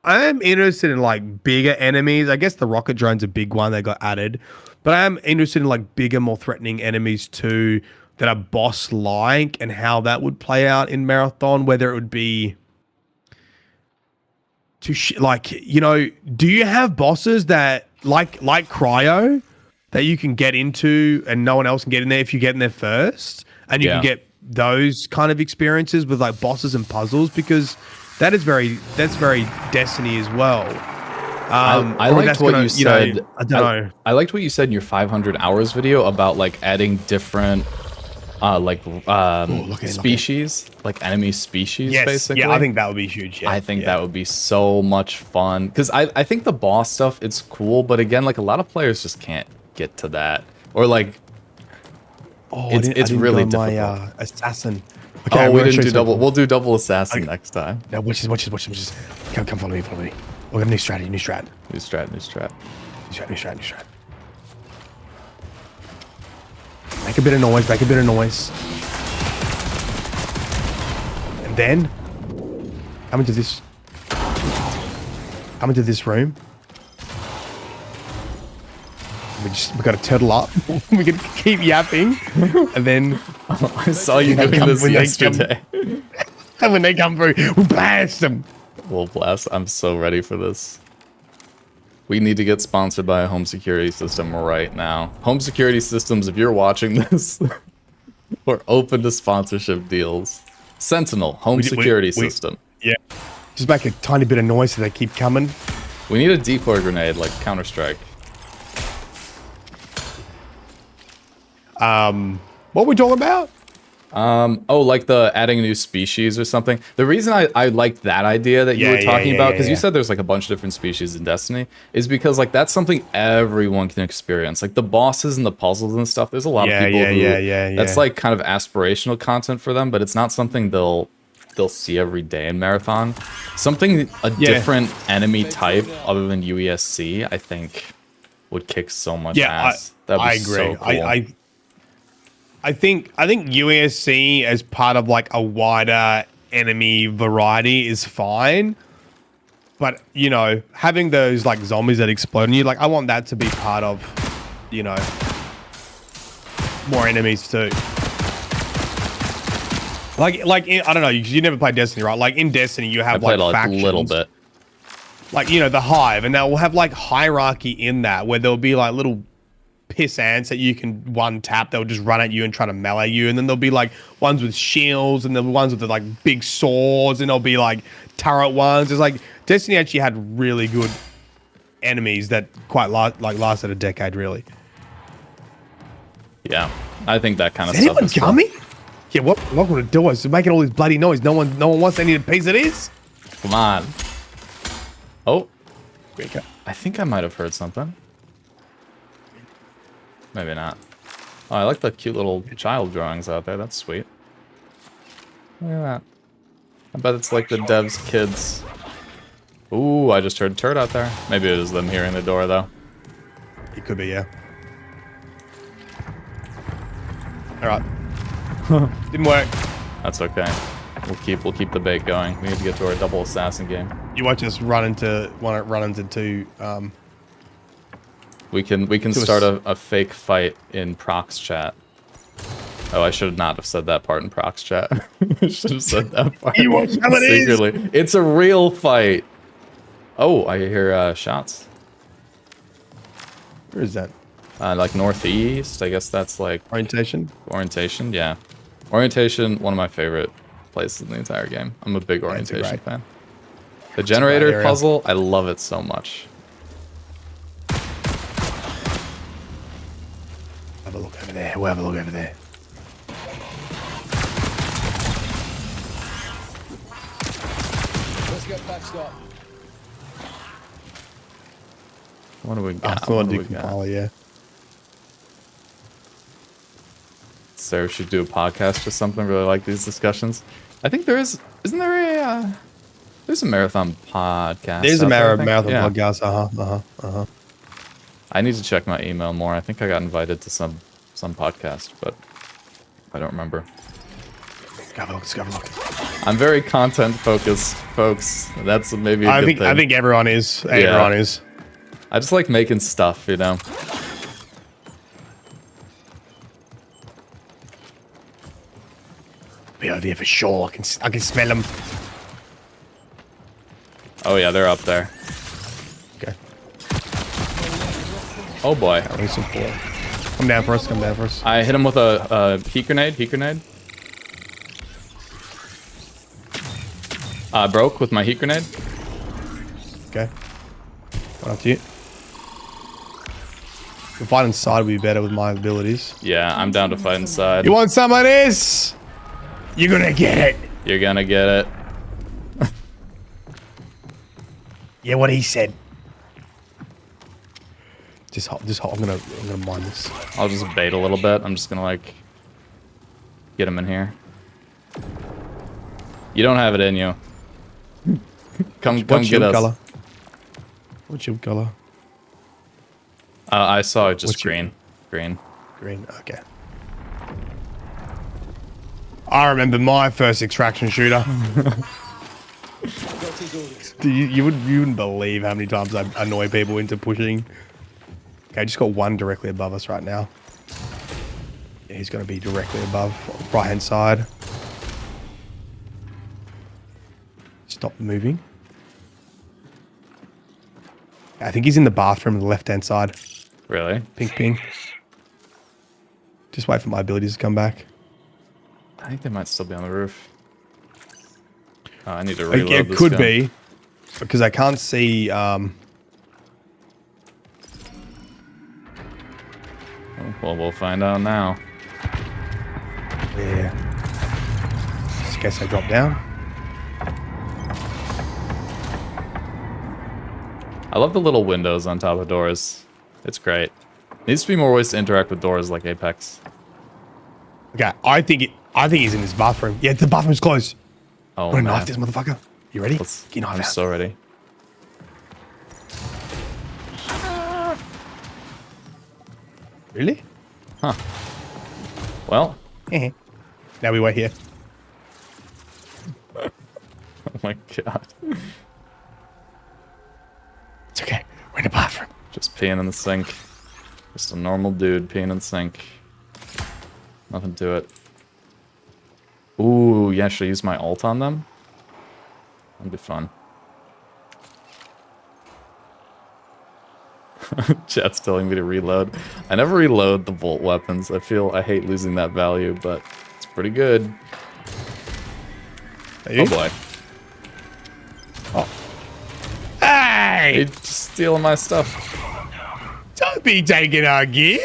am interested in like bigger enemies. I guess the rocket drone's a big one that got added, but I am interested in like bigger, more threatening enemies too that are boss-like and how that would play out in Marathon, whether it would be do you have bosses that like Cryo that you can get into and no one else can get in there if you get in there first, and you can get those kind of experiences with like bosses and puzzles, because that's very Destiny as well. I liked what you said. I don't know. I liked what you said in your 500 hours video about like adding different species, like enemy species, basically. Yeah, I think that would be huge. Yeah, I think that would be so much fun, because I think the boss stuff, it's cool, but again, like a lot of players just can't get to that, or like it's really difficult. My assassin. Okay, we didn't do double. We'll do double assassin next time. No, watch this. Come follow me. We're gonna new strat. New strat. Make a bit of noise. And then come into this room. We got to turtle up. We can keep yapping, and then I saw you doing this yesterday. And when they come through, we'll blast them. We'll blast. I'm so ready for this. We need to get sponsored by a home security system right now. Home security systems, if you're watching this, we're open to sponsorship deals. Sentinel, home security system. Yeah. Just make a tiny bit of noise so they keep coming. We need a decoy grenade like Counter-Strike. What are we talking about? Like the adding a new species or something. The reason I liked that idea that you were talking about, because you said there's like a bunch of different species in Destiny, is because like that's something everyone can experience. Like the bosses and the puzzles and stuff, there's a lot of people who that's like kind of aspirational content for them, but it's not something they'll see every day in Marathon. Something different enemy type other than UESC, I think would kick so much ass. I agree. So cool. I think UASC as part of like a wider enemy variety is fine, but having those like zombies that explode on you, like I want that to be part of, more enemies too. Like I don't know, you never played Destiny, right? Like in Destiny, you have like factions, a little bit. Like the Hive, and they'll have like hierarchy in that, where there'll be like little piss ants that you can one tap. They'll just run at you and try to melee you, and then there'll be like ones with shields, and the ones with the like big swords, and there'll be like turret ones. It's like Destiny actually had really good enemies that quite lasted a decade, really. Yeah, I think that kind of stuff is fun. Yeah, what? Lock the doors. They're making all this bloody noise. No one wants any piece of this. Come on. Oh, Wake up. I think I might have heard something. Maybe not. Oh, I like the cute little child drawings out there. That's sweet. Look at that. I bet it's like the devs' kids. Ooh, I just heard turd out there. Maybe it was them hearing the door, though. It could be, yeah. All right. Didn't work. That's okay. We'll keep the bait going. We need to get to our double assassin game. You won't just run into two. We can start a fake fight in Prox chat. Oh, I should not have said that part in Prox chat. I should have said that part You watch how it is. secretly. It's a real fight. Oh, I hear shots. Where is that? Like northeast. I guess that's like Orientation? orientation. Yeah, orientation. One of my favorite places in the entire game. I'm a big orientation great. fan. The generator area. puzzle. I love it so much. Have a look over there. We'll have a look over there. Let's get patched up. What do we I got? thought What I'd do do we got? compiler, yeah. Sarah should do a podcast or something. Really like these discussions. I think there is. Isn't there a? There's a marathon podcast. There's a out there, I marathon think. Yeah. podcast. I need to check my email more. I think I got invited to some podcast, but I don't remember. Let's have a look. I'm very content focused, folks. That's maybe a I good think thing. everyone is. Everyone is. I just like making stuff, you know. Be over there for sure. I can smell them. Oh yeah, they're up there. Okay. Oh boy. I need support. Come down for us. Come down for us. I hit him with a heat grenade. Heat grenade. Broke with my heat grenade. Okay. Right up to you. The fight inside would be better with my abilities. Yeah, I'm down to fight inside. You want some of this? You're gonna get it. You're gonna get it. Yeah, what he said. Just hop. I'm gonna mine this. I'll just bait a little bit. I'm just gonna like get him in here. You don't have it in you. Come What get shield us. color? What shield color? I saw it just What's your- green. Green. Green. Okay. I remember my first extraction shooter. Doctor's orders. Dude, you wouldn't believe how many times I annoy people into pushing. Okay, I just got one directly above us right now. Yeah, he's gonna be directly above, right hand side. Stop moving. I think he's in the bathroom on the left hand side. Really? Ping. Just wait for my abilities to come back. I think they might still be on the roof. Oh, I need to reload It this could gun. be, because I can't see. Oh, well, we'll find out now. Yeah. Just in case I drop down. I love the little windows on top of doors. It's great. Needs to be more ways to interact with doors like Apex. Okay, I think he's in his bathroom. Yeah, the bathroom's closed. Oh, I'm gonna man. knife this motherfucker. You ready? Let's, Get knife I'm out. so ready. Really? Huh. Well, Now we wait here. oh my god. It's okay. We're in the bathroom. Just peeing in the sink. Just a normal dude peeing in the sink. Nothing to it. Ooh, yeah, should I use my ult on them? That'd be fun. Chat's telling me to reload. I never reload the bolt weapons. I hate losing that value, but it's pretty good. Hey. Oh boy. Hey! He's just stealing my stuff. Don't be taking our gear.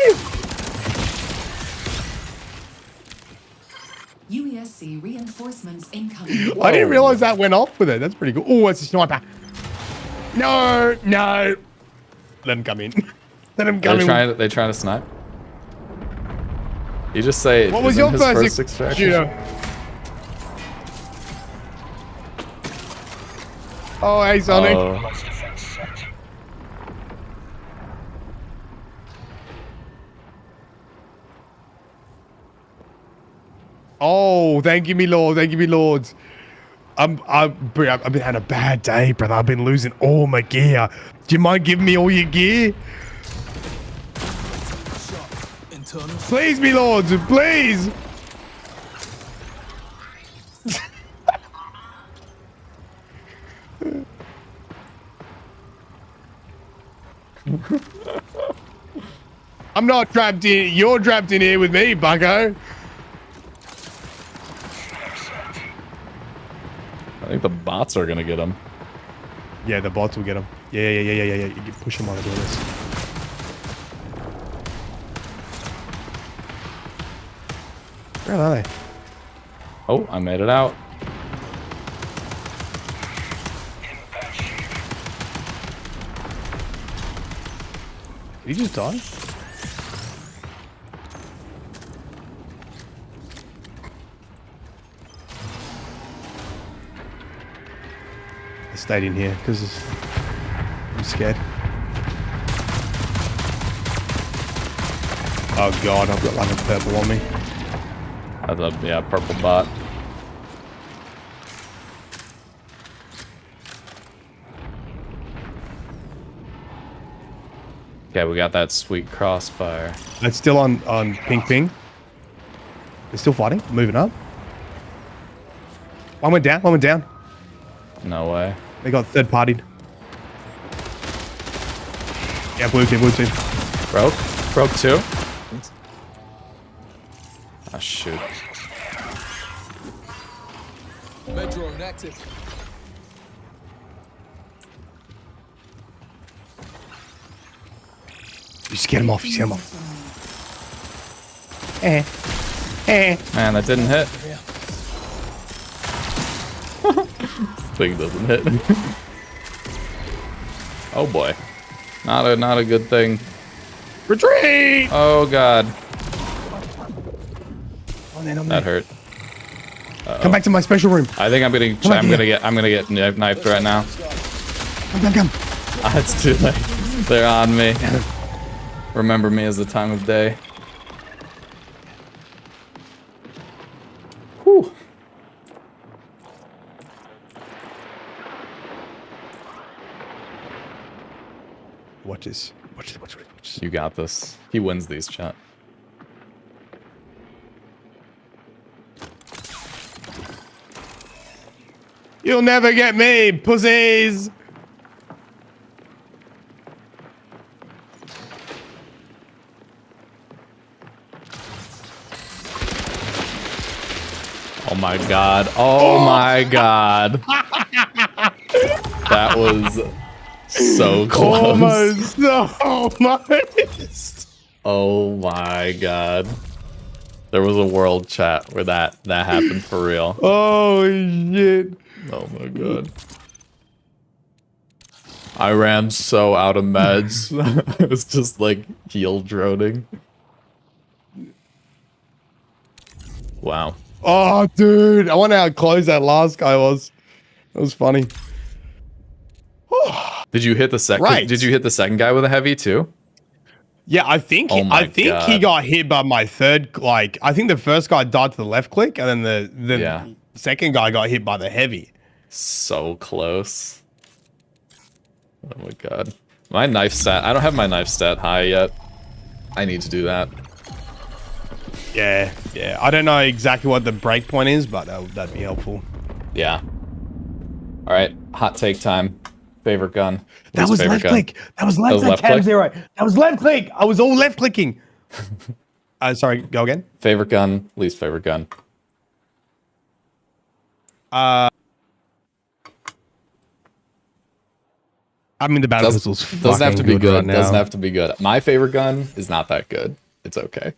You Reinforcements incoming. I didn't realize that went off with it. That's pretty cool. Oh, it's a sniper. No, no. Let him come in. Let him come in. They trying to snipe. You just say. What was isn't your his first extraction? shooter? Oh, hey, Sonic. Oh, thank you, me lord. Thank you, me lords. I've been having a bad day, brother. I've been losing all my gear. Do you mind giving me all your gear? Internal. Please, me lords, please. I'm not trapped in. You're trapped in here with me, bucko. I think the bots are gonna get him. Yeah, the bots will get him. Yeah. You can push him on the door. Where are they? Oh, I made it out. Did he just die? I stayed in here because I'm scared. Oh god, I've got like a purple on me. That's a purple bot. Okay, we got that sweet crossfire. It's still on pink ping. They're still fighting, moving up. One went down. No way. They got third partied. Yeah, blue team. Broke two. Ah, shoot. Med drone active. You scared him off. Man, that didn't hit. Thing doesn't hit. Oh boy. Not a good thing. Retreat! Oh god. On That hurt. Come back to my special room. I think I'm gonna get knifed right now. Come. Ah, it's too late. They're on me. Remember me as the time of day. Whew. Watch this. You got this. He wins these, chat. You'll never get me, pussies! Oh my god. Oh my god. That was so close. Almost. Oh my god. There was a world chat where that happened for real. Oh shit. Oh my god. I ran so out of meds. I was just like heal droning. Wow. Oh, dude. I wonder how close that last guy was. That was funny. Did you hit the second? Right. Did you hit the second guy with a heavy too? Yeah, I think Oh my he God. got hit by my third. Like, I think the first guy died to the left click, and then the Yeah. second guy got hit by the heavy. So close. Oh my god. My knife stat. I don't have my knife stat high yet. I need to do that. Yeah. I don't know exactly what the break point is, but that'd be helpful. Yeah. All right. Hot take time. Favorite gun. That Least was favorite left gun. click. That was left click. left Cam click? Zero. That was left click. I was all left clicking. Sorry. Go again. Favorite gun. Least favorite gun. I mean, the battle pistol's Doesn't have to be fucking good. right now. Doesn't have to be good. My favorite gun is not that good. It's okay.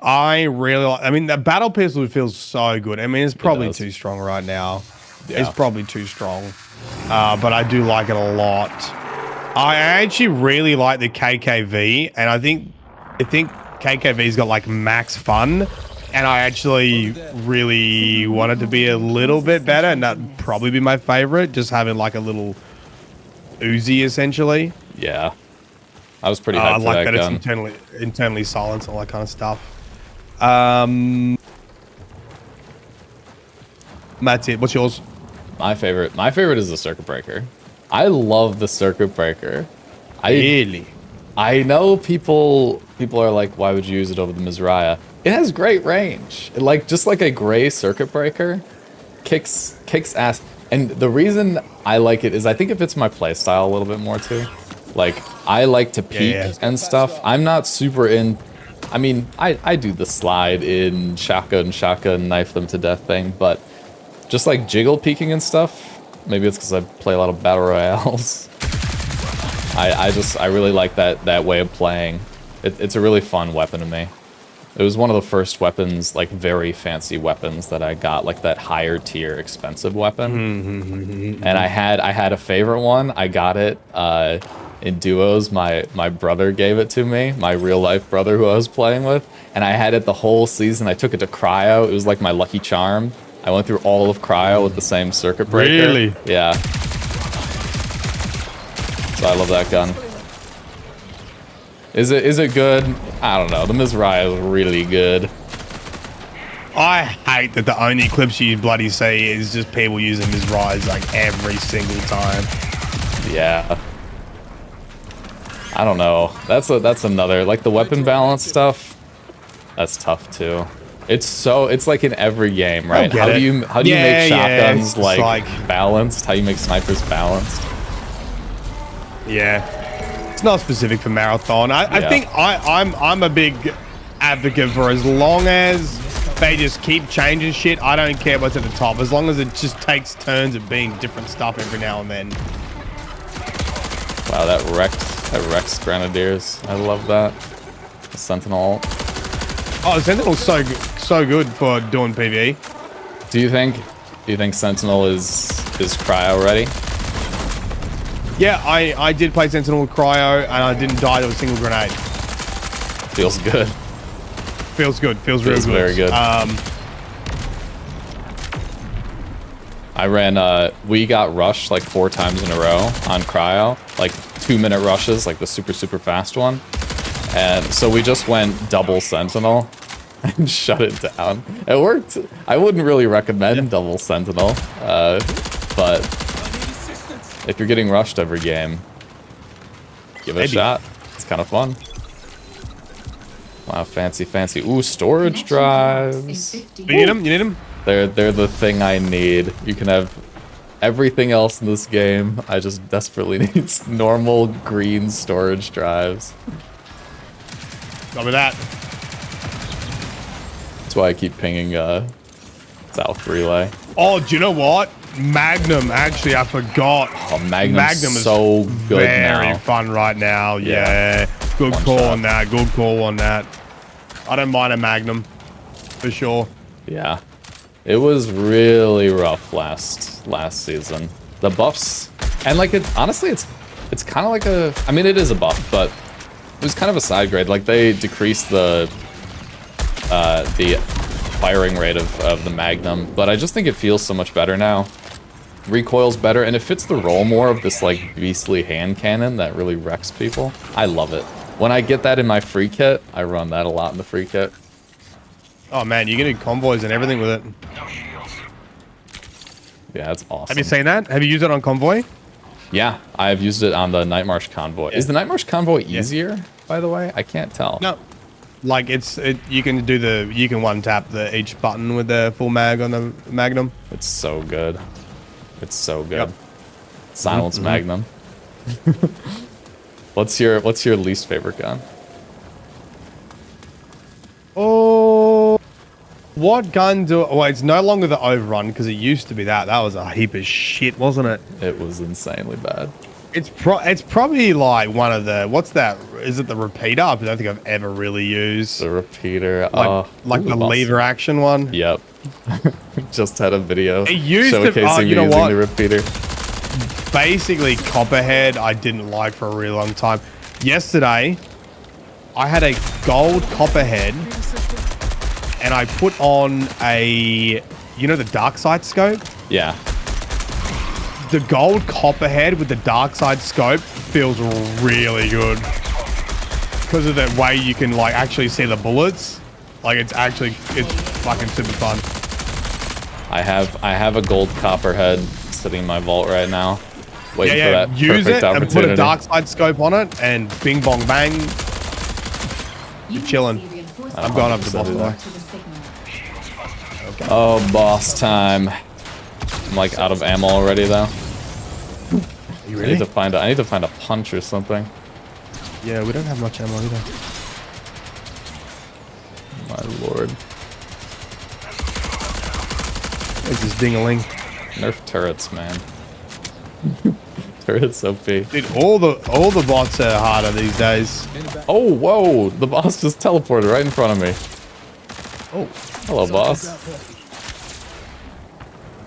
I really like. I mean, the battle pistol feels so good. I mean, it's probably does. too strong right now. Yeah. It's probably too strong, but I do like it a lot. I actually really like the KKV, and I think KKV's got like max fun, and I actually really want it to be a little bit better, and that'd probably be my favorite. Just having like a little Uzi essentially. Yeah. I was pretty hyped I for like that that gun. it's internally silenced, all that kind of stuff. That's it. What's yours? My favorite is the circuit breaker. I love the circuit breaker. Really? I know people are like, why would you use it over the Mizraya? It has great range. Just like a gray circuit breaker, kicks ass. And the reason I like it is I think it fits my playstyle a little bit more too. Like I like to peek and stuff. I'm not super in. I mean, I do the slide in shotgun, knife them to death thing, but just like jiggle peeking and stuff. Maybe it's because I play a lot of battle royales. I really like that way of playing. It's a really fun weapon to me. It was one of the first weapons, like very fancy weapons that I got, like that higher tier expensive weapon. And I had a favorite one. I got it in duos. My brother gave it to me, my real life brother who I was playing with, and I had it the whole season. I took it to cryo. It was like my lucky charm. I went through all of cryo with the same circuit breaker. Really? Yeah. So I love that gun. Is it good? I don't know. The Mizraya is really good. I hate that the only clips you bloody see is just people using Mizrayas like every single time. Yeah. I don't know. That's another, like the weapon balance stuff. That's tough too. It's like in every game, right? How do you make shotguns like balanced? How you make snipers balanced? Yeah. It's not specific for marathon. I think I'm a big advocate for as long as they just keep changing shit. I don't care what's at the top, as long as it just takes turns of being different stuff every now and then. Wow, that wrecks Grenadiers. I love that. The Sentinel. Oh, Sentinel's so good for doing PvE. Do you think Sentinel is cryo ready? Yeah, I did play Sentinel with cryo, and I didn't die to a single grenade. Feels good. Feels good. Feels real good. Very good. I ran, we got rushed like 4 times in a row on cryo, like 2-minute rushes, like the super fast one. And so we just went double Sentinel and shut it down. It worked. I wouldn't really recommend double Sentinel, but if you're getting rushed every game, give it a shot. It's kind of fun. Wow, fancy. Ooh, storage drives. You need them? You need them? They're the thing I need. You can have everything else in this game. I just desperately need normal green storage drives. Not with that. That's why I keep pinging South Relay. Oh, do you know what? Magnum, actually, I forgot. Oh, Magnum is so good very now. fun right now. Yeah. Good call on that. Good call on that. I don't mind a Magnum, for sure. Yeah. It was really rough last season. The buffs, and like honestly, it's kind of like I mean, it is a buff, but it was kind of a side grade. Like they decreased the firing rate of the Magnum, but I just think it feels so much better now. Recoil's better, and it fits the role more of this like beastly hand cannon that really wrecks people. I love it. When I get that in my free kit, I run that a lot in the free kit. Oh man, you can do convoys and everything with it. Yeah, it's awesome. Have you seen that? Have you used it on convoy? Yeah, I've used it on the Night March convoy. Is the Night March convoy easier, by the way? I can't tell. No. Like you can one tap each button with the full mag on the Magnum. It's so good. It's so good. Yep. Silence Magnum. What's your least favorite gun? Oh, what gun well, it's no longer the Overrun because it used to be that. That was a heap of shit, wasn't it? It was insanely bad. It's probably like one of the, what's that? Is it the repeater? I don't think I've ever really used. The repeater. Like ooh, the boss. lever action one. Yep. Just had a video It used to- showcasing me you know using what? the repeater. Basically, Copperhead I didn't like for a really long time. Yesterday, I had a gold Copperhead, and I put on a, you know, the dark side scope. Yeah. The gold Copperhead with the dark side scope feels really good because of the way you can like actually see the bullets. Like it's fucking super fun. I have a gold copperhead sitting in my vault right now. Waiting for that Use perfect it and opportunity. put a dark side scope on it, and bing bong bang. You're chilling. I'm going up to the boss now. Oh, boss time. I'm like out of ammo already though. You I ready? need to find a punch or something. Yeah, we don't have much ammo either. My lord. It's this ding-a-ling. Nerf turrets, man. Turrets OP. Dude, all the bots are harder these days. Oh, whoa! The boss just teleported right in front of me. Oh, Hello, boss.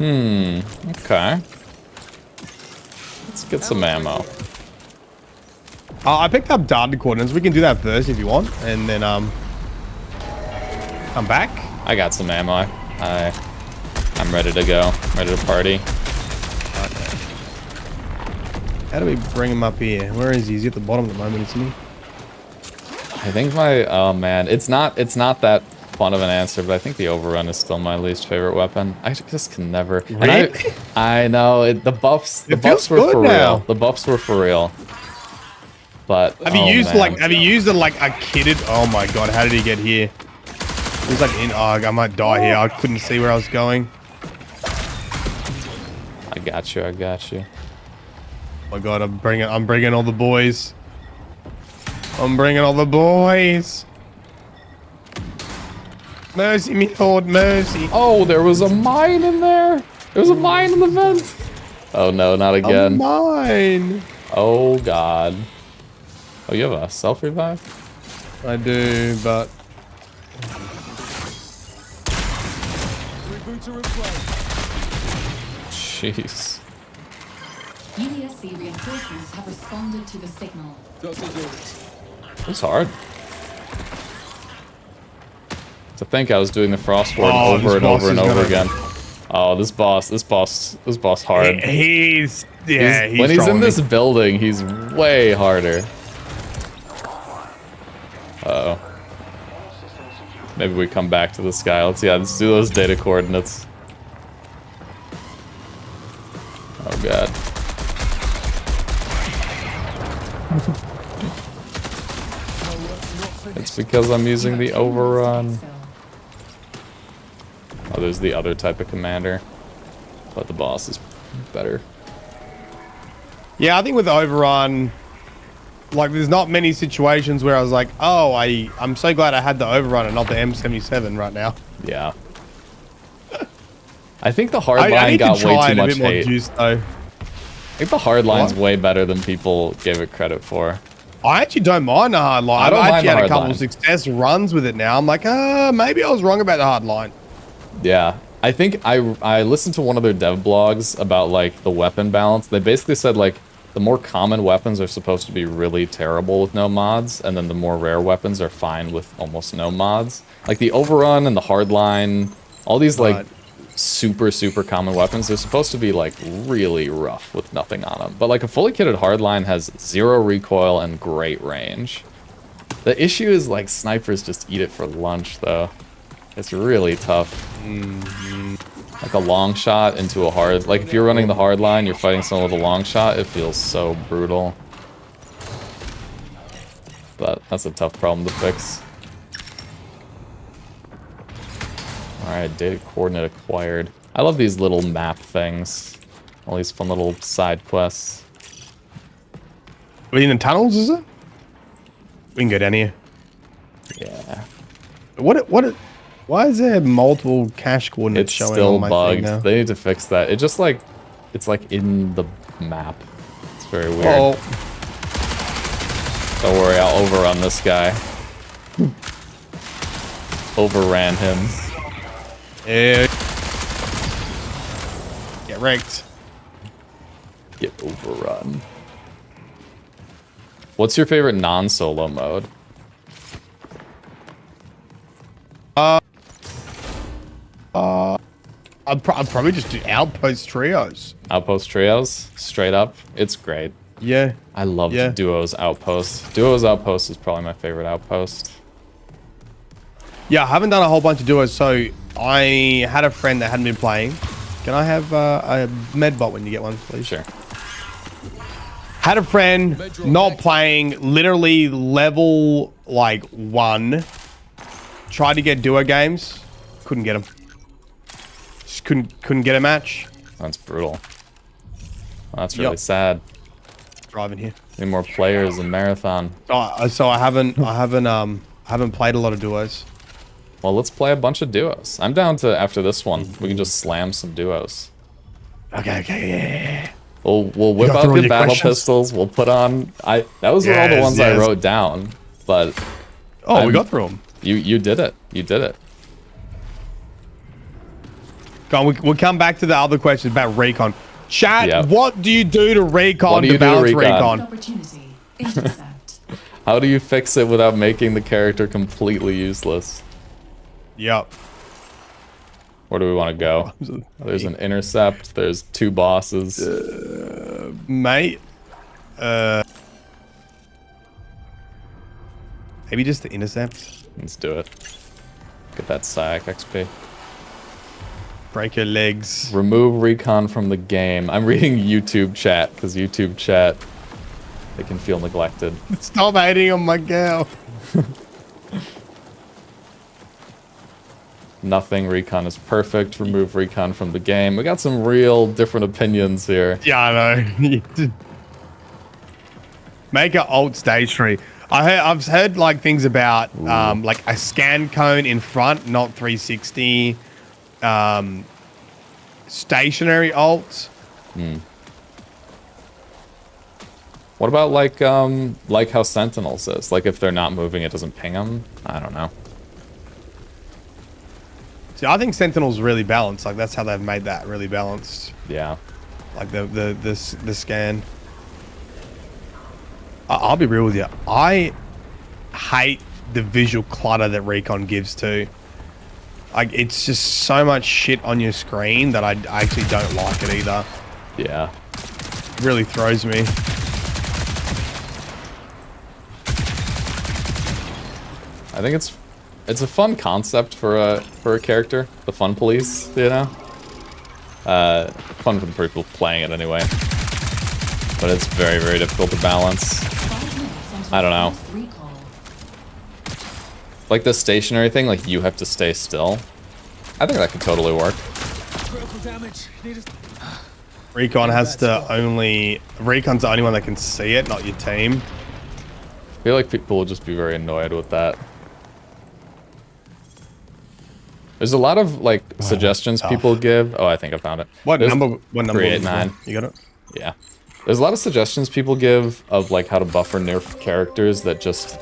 Okay. Let's get some ammo. I picked up data coordinates. We can do that first if you want, and then come back. I got some ammo. I'm ready to go. Ready to party. How do we bring him up here? Where is he? He's at the bottom at the moment, isn't he? I think my oh man, it's not that fun of an answer, but I think the overrun is still my least favorite weapon. I just can never. And Really? I know the buffs. The It buffs feels were for good now. real. The buffs were for real. But Have you oh, used man. have you used it like a kitted? Oh my god, how did he get here? He was like in. Oh, I might die here. I couldn't see where I was going. I got you. I got you. Oh my god, I'm bringing all the boys. I'm bringing all the boys. Mercy me, Lord, mercy. Oh, there was a mine in there. There was a mine in the vent. Oh no, not Oh, again. mine. Oh god. Oh, you have a self revive? I do, but Rebooter in play. Jeez. UESC reinforcements have responded to the signal. Dr. Doris. It's hard. To think I was doing the frostborn Oh, over this and boss over and is over gonna- again. Oh, this boss hard. he's When he's in this building, he's way harder. Uh-oh. Maybe we come back to this guy. Let's do those data coordinates. Oh god. It's because I'm using the overrun. Oh, there's the other type of commander. But the boss is better. Yeah, I think with overrun, like there's not many situations where I was like, oh, I'm so glad I had the overrun and not the M77 right now. Yeah. I think the I hardline need got to way try too it a much bit more hate. juice though. I think the hardline's What? way better than people gave it credit for. I actually don't mind the hard line. I don't I've mind actually the had a hard couple line. of success runs with it now. I'm like, maybe I was wrong about the hard line. Yeah. I think I listened to one of their dev blogs about like the weapon balance. They basically said like the more common weapons are supposed to be really terrible with no mods, and then the more rare weapons are fine with almost no mods. Like the overrun and the hardline, all these like Right. super common weapons, they're supposed to be like really rough with nothing on them. But like a fully kitted hardline has 0 recoil and great range. The issue is like snipers just eat it for lunch though. It's really tough. Like a long shot into a hard, like if you're running the hard line, you're fighting someone with a long shot, it feels so brutal. But that's a tough problem to fix. Alright, data coordinate acquired. I love these little map things. All these fun little side quests. Are you in the tunnels, is it? We can go down here. Yeah. Why is there multiple cache coordinates It's showing still on my bugged. thing now? They need to fix that. It just like, it's like in the map. It's very weird. Oh, Don't worry, I'll overrun this guy. Overran him. yeah. Get wrecked. Get overrun. What's your favorite non-solo mode? I'd probably just do outpost trios. Outpost trios? Straight up? It's great. Yeah. I love Yeah. Duo's Outpost. Duo's Outpost is probably my favorite outpost. Yeah, I haven't done a whole bunch of duos, so I had a friend that hadn't been playing. Can I have a medbot when you get one, please? Sure. Had a friend not playing, literally level like 1. Tried to get duo games, couldn't get them. Just couldn't get a match. That's brutal. Well, that's really Yep. sad. Driving here. Need more players in Marathon. So I haven't played a lot of duos. Well, let's play a bunch of duos. I'm down to, after this one, we can just slam some duos. Okay, yeah. We'll whip got out through all the your battle questions? pistols. We'll put on. Those were all the Yes, ones I yes. wrote down. But Oh, we I'm- got through them. you did it. You did it. Go on, we'll come back to the other questions about recon. Chat, Yep. what do you do to recon What do you to do to balance recon? recon? Opportunity. Intercept. How do you fix it without making the character completely useless? Yep. Where do we want to go? There's an intercept. There's 2 bosses. Mate. Maybe just the intercept. Let's do it. Get that SIAC XP. Break your legs. Remove recon from the game. I'm reading YouTube chat because YouTube chat, they can feel neglected. Stop hating on my girl. Nothing. Recon is perfect. Remove recon from the game. We got some real different opinions here. Yeah, I know. Make an alt stationary. I've heard like things about like a scan cone in front, not 360. Stationary alt. What about like how Sentinels is? Like if they're not moving, it doesn't ping them? I don't know. See, I think Sentinel's really balanced. Like that's how they've made that really balanced. Yeah. Like the scan. I'll be real with you. I hate the visual clutter that Recon gives too. Like it's just so much shit on your screen that I actually don't like it either. Yeah. It really throws me. I think it's a fun concept for a character, the fun police, you know? Fun for the people playing it anyway. But it's very, very difficult to balance. 5 minutes until I don't know. first recall. Like the stationary thing, like you have to stay still. I think that could totally work. Critical damage. Recon has to only... Recon's the only one that can see it, not your team. I feel like people will just be very annoyed with that. There's a lot of like suggestions tough. people give. Oh, I think I found it. What There's number? What number? 389. You got it? Yeah. There's a lot of suggestions people give of like how to buffer nerf characters that just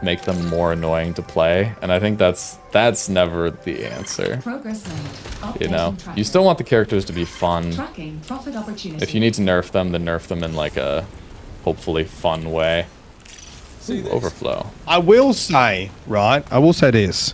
make them more annoying to play. And I think that's never the answer. Progress made. You know, Updating tracker. you still want the characters to be fun. Tracking profit opportunity. If you need to nerf them, then nerf them in like a hopefully fun way. See this? Overflow. I will say, right? I will say this.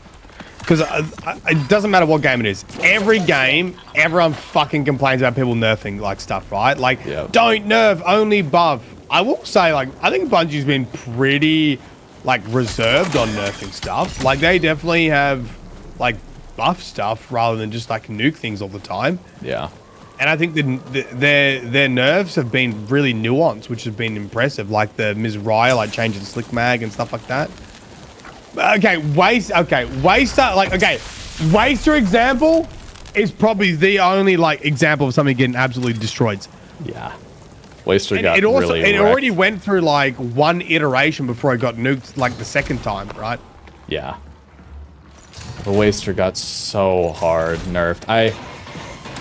Because it doesn't matter what game it is. Every game, everyone fucking complains about people nerfing like stuff, right? Like, Yep. don't nerf, only buff. I will say, like, I think Bungie's been pretty, like, reserved on nerfing stuff. Like, they definitely have, like, buff stuff rather than just, like, nuke things all the time. Yeah. And I think their nerfs have been really nuanced, which has been impressive. Like the Ms. Raya, like changing the slick mag and stuff like that. Okay, Waster example is probably the only like example of something getting absolutely destroyed. Yeah. Waster And got it also really it wrecked. already went through like one iteration before it got nuked like the second time, right? Yeah. The Waster got so hard nerfed.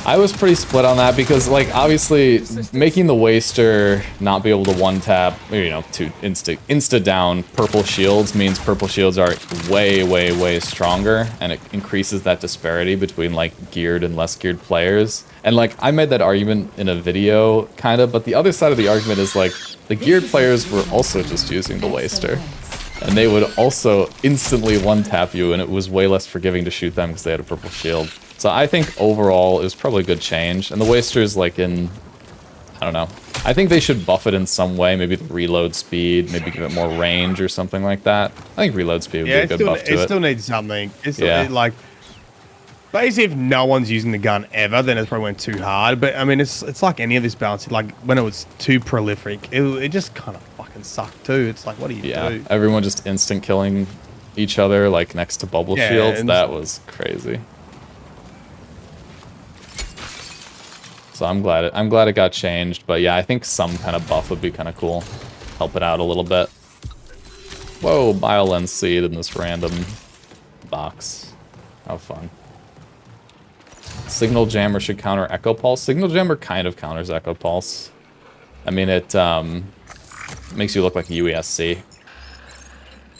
I was pretty split on that because, like, obviously making the Waster not be able to one-tap, you know, to insta down purple shields means purple shields are way stronger, and it increases that disparity between, like, geared and less geared players. And, like, I made that argument in a video, kind of, but the other side of the argument is, like, the geared players were also just using the Waster. And they would also instantly one-tap you, and it was way less forgiving to shoot them because they had a purple shield. So I think overall it was probably a good change. And the Waster's like in, I don't know. I think they should buff it in some way. Maybe the reload speed, maybe give it more range or something like that. I think reload speed would be a good buff to it. It still needs something. It's still, like, basically if no one's using the gun ever, then it's probably went too hard. But I mean, it's like any of this balance. Like when it was too prolific, it just kind of fucking sucked too. It's like, what do you do? Everyone just instant killing each other like next to bubble shields. That was crazy. So I'm glad it got changed, but yeah, I think some kind of buff would be kind of cool. Help it out a little bit. Whoa, Myelin seed in this random box. How fun. Signal Jammer should counter Echo Pulse. Signal Jammer kind of counters Echo Pulse. I mean, it makes you look like a UESC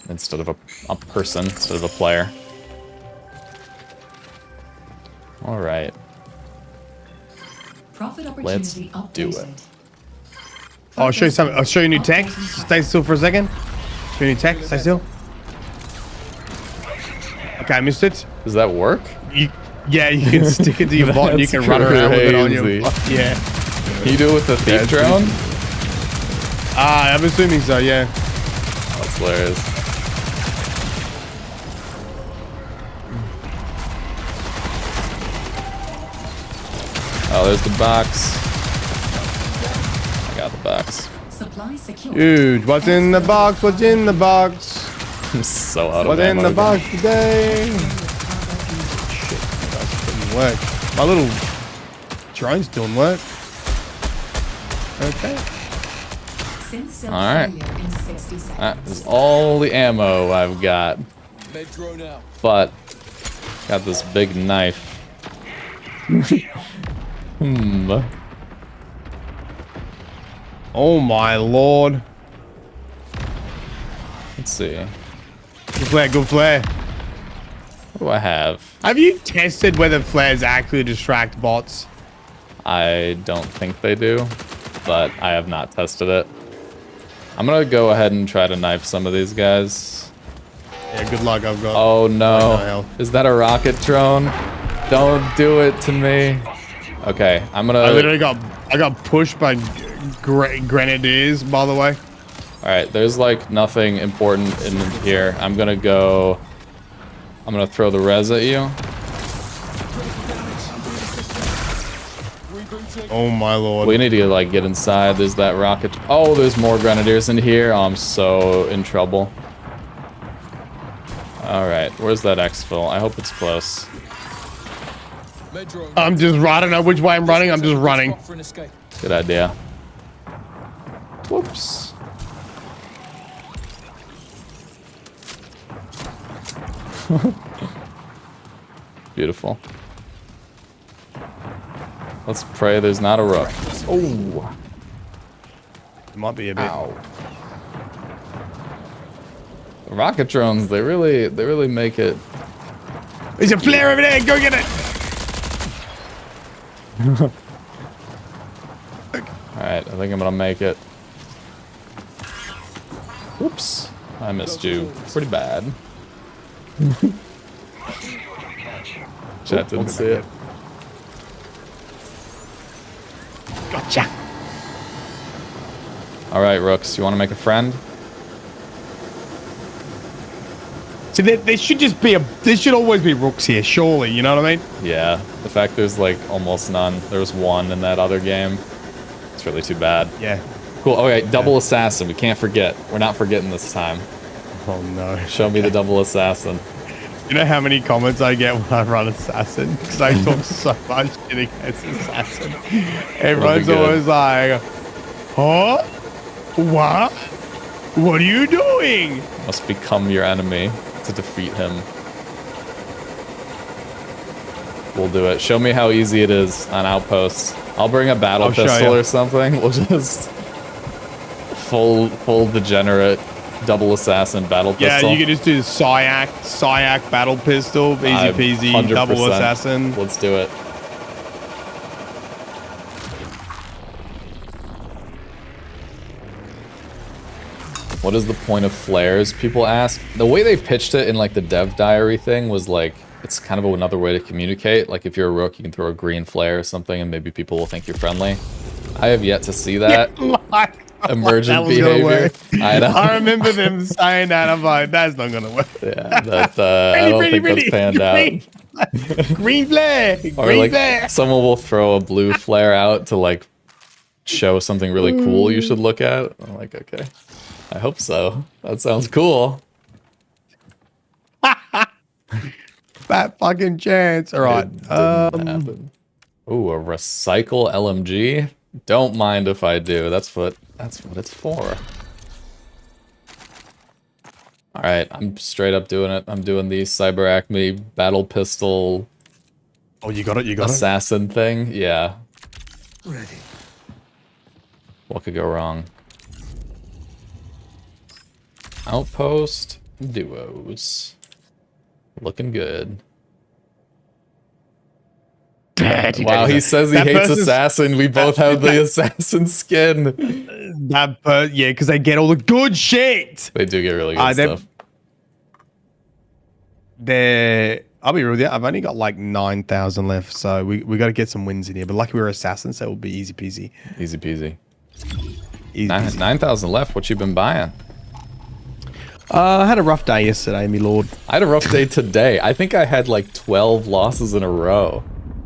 instead of a person, instead of a player. All right. Let's do it. I'll show you something. I'll show you new tech. Stay still for a second. Show you new tech. Stay still. Okay, I missed it. Does that work? Yeah, you can stick it to your bot and you can run around with it on your bot. Yeah. Can you do it with the thief drone? I'm assuming so, yeah. That's hilarious. Oh, there's the box. I got the box. Supply secure. Dude, what's in the box? What's in the box? I'm so out of What's in ammo the again. box today? Shit, that didn't work. My little drone's doing work. Okay. Alright. That is all the ammo I've got. Med drone out. But, got this big knife. Oh my lord. Let's see. Good flare, good flare. What do I have? Have you tested whether flares actually distract bots? I don't think they do, but I have not tested it. I'm gonna go ahead and try to knife some of these guys. Yeah, good luck, I've got... Oh no. health. Is that a rocket drone? Don't do it to me. Okay, I'm gonna... I literally got pushed by grenadiers, by the way. Alright, there's like nothing important in here. I'm gonna throw the res at you. Oh my lord. We need to like get inside. There's that rocket. Oh, there's more grenadiers in here. Oh, I'm so in trouble. Alright, where's that exfil? I hope it's close. I'm just running. I don't know which way I'm running. I'm just running. Good idea. Whoops. Beautiful. Let's pray there's not a rook. Oh. It might be a bit. Ow. The rocket drones, they really make it. There's a flare over there. Go get it. Alright, I think I'm gonna make it. Oops. I missed you pretty bad. Chat didn't see it. Gotcha. Alright, Rooks, you wanna make a friend? So there should just be there should always be rooks here, surely, you know what I mean? Yeah, the fact there's like almost none. There was one in that other game. It's really too bad. Yeah. Cool, okay, double assassin, we can't forget. We're not forgetting this time. Oh no. Show me the double assassin. You know how many comments I get when I run assassin? Because I talk so much shit against assassin. Everyone's always like, huh? What? What are you doing? Must become your enemy to defeat him. We'll do it. Show me how easy it is on outposts. I'll bring a battle pistol or something. We'll just full degenerate double assassin battle pistol. Yeah, you can just do the Syak battle pistol, easy peasy, 100%. double assassin. Let's do it. What is the point of flares? People ask. The way they pitched it in like the dev diary thing was like, it's kind of another way to communicate. Like if you're a rook, you can throw a green flare or something and maybe people will think you're friendly. I have yet to see that. Emergent behavior. I know. I remember them saying that. I'm like, that's not gonna work. Yeah, that I don't think that's panned out. Green flare. Or Green like flare. someone will throw a blue flare out to like show something really cool you should look at. I'm like, okay, I hope so. That sounds cool. That fucking chance. All right. Ooh, a recycle LMG. Don't mind if I do. That's what it's for. All right, I'm straight up doing it. I'm doing the Cyber Acme battle pistol. Oh, you got it. You got assassin thing. Yeah. Ready. What could go wrong? Outpost duos. Looking good. Wow, he says he hates assassin. We both have the assassin skin. Yeah, because they get all the good shit. They do get really good stuff. I'll be real with you. I've only got like 9,000 left, so we got to get some wins in here. But lucky we're assassins, so it will be easy peasy. Easy peasy. Easy peasy. 9,000 left. What you been buying? I had a rough day yesterday, me lord. I had a rough day today. I think I had like 12 losses in a row.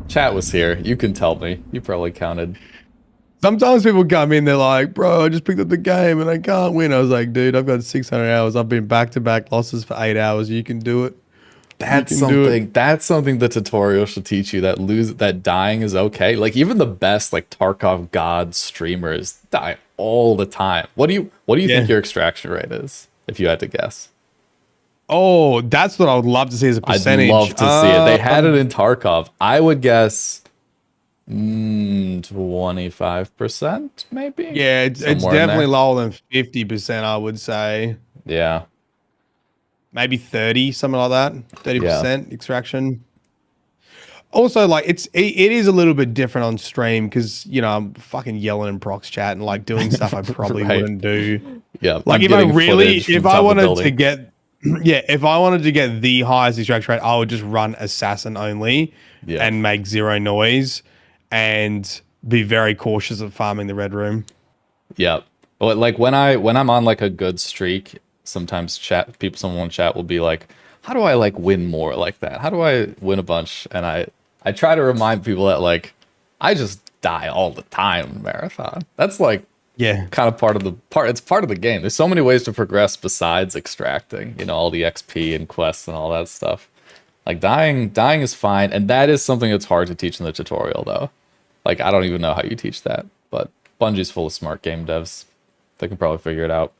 Chat was here. You can tell me. You probably counted. Sometimes people come in, they're like, bro, I just picked up the game and I can't win. I was like, dude, I've got 600 hours. I've been back-to-back losses for 8 hours. You can do it. That's something the tutorial should teach you, that dying is okay. Like even the best like Tarkov God streamers die all the time. What do you think your extraction rate is, if you had to guess? Oh, that's what I would love to see as a percentage. I'd love to see it. They had it in Tarkov. I would guess 25%, maybe? Yeah, it's definitely lower than 50%, I would say. Yeah. Maybe 30, something like that. 30% extraction. Also, like it is a little bit different on stream because I'm fucking yelling in prox chat and like doing stuff I probably wouldn't do. Yeah, like if I wanted to get the highest extraction rate, I would just run assassin only and make zero noise and be very cautious of farming the red room. Yeah. Well, like when I'm on like a good streak, sometimes someone in chat will be like, how do I like win more like that? How do I win a bunch? And I try to remind people that like I just die all the time in Marathon. That's like kind of it's part of the game. There's so many ways to progress besides extracting, all the XP and quests and all that stuff. Like dying is fine, and that is something that's hard to teach in the tutorial though. Like I don't even know how you teach that, but Bungie's full of smart game devs. They can probably figure it out.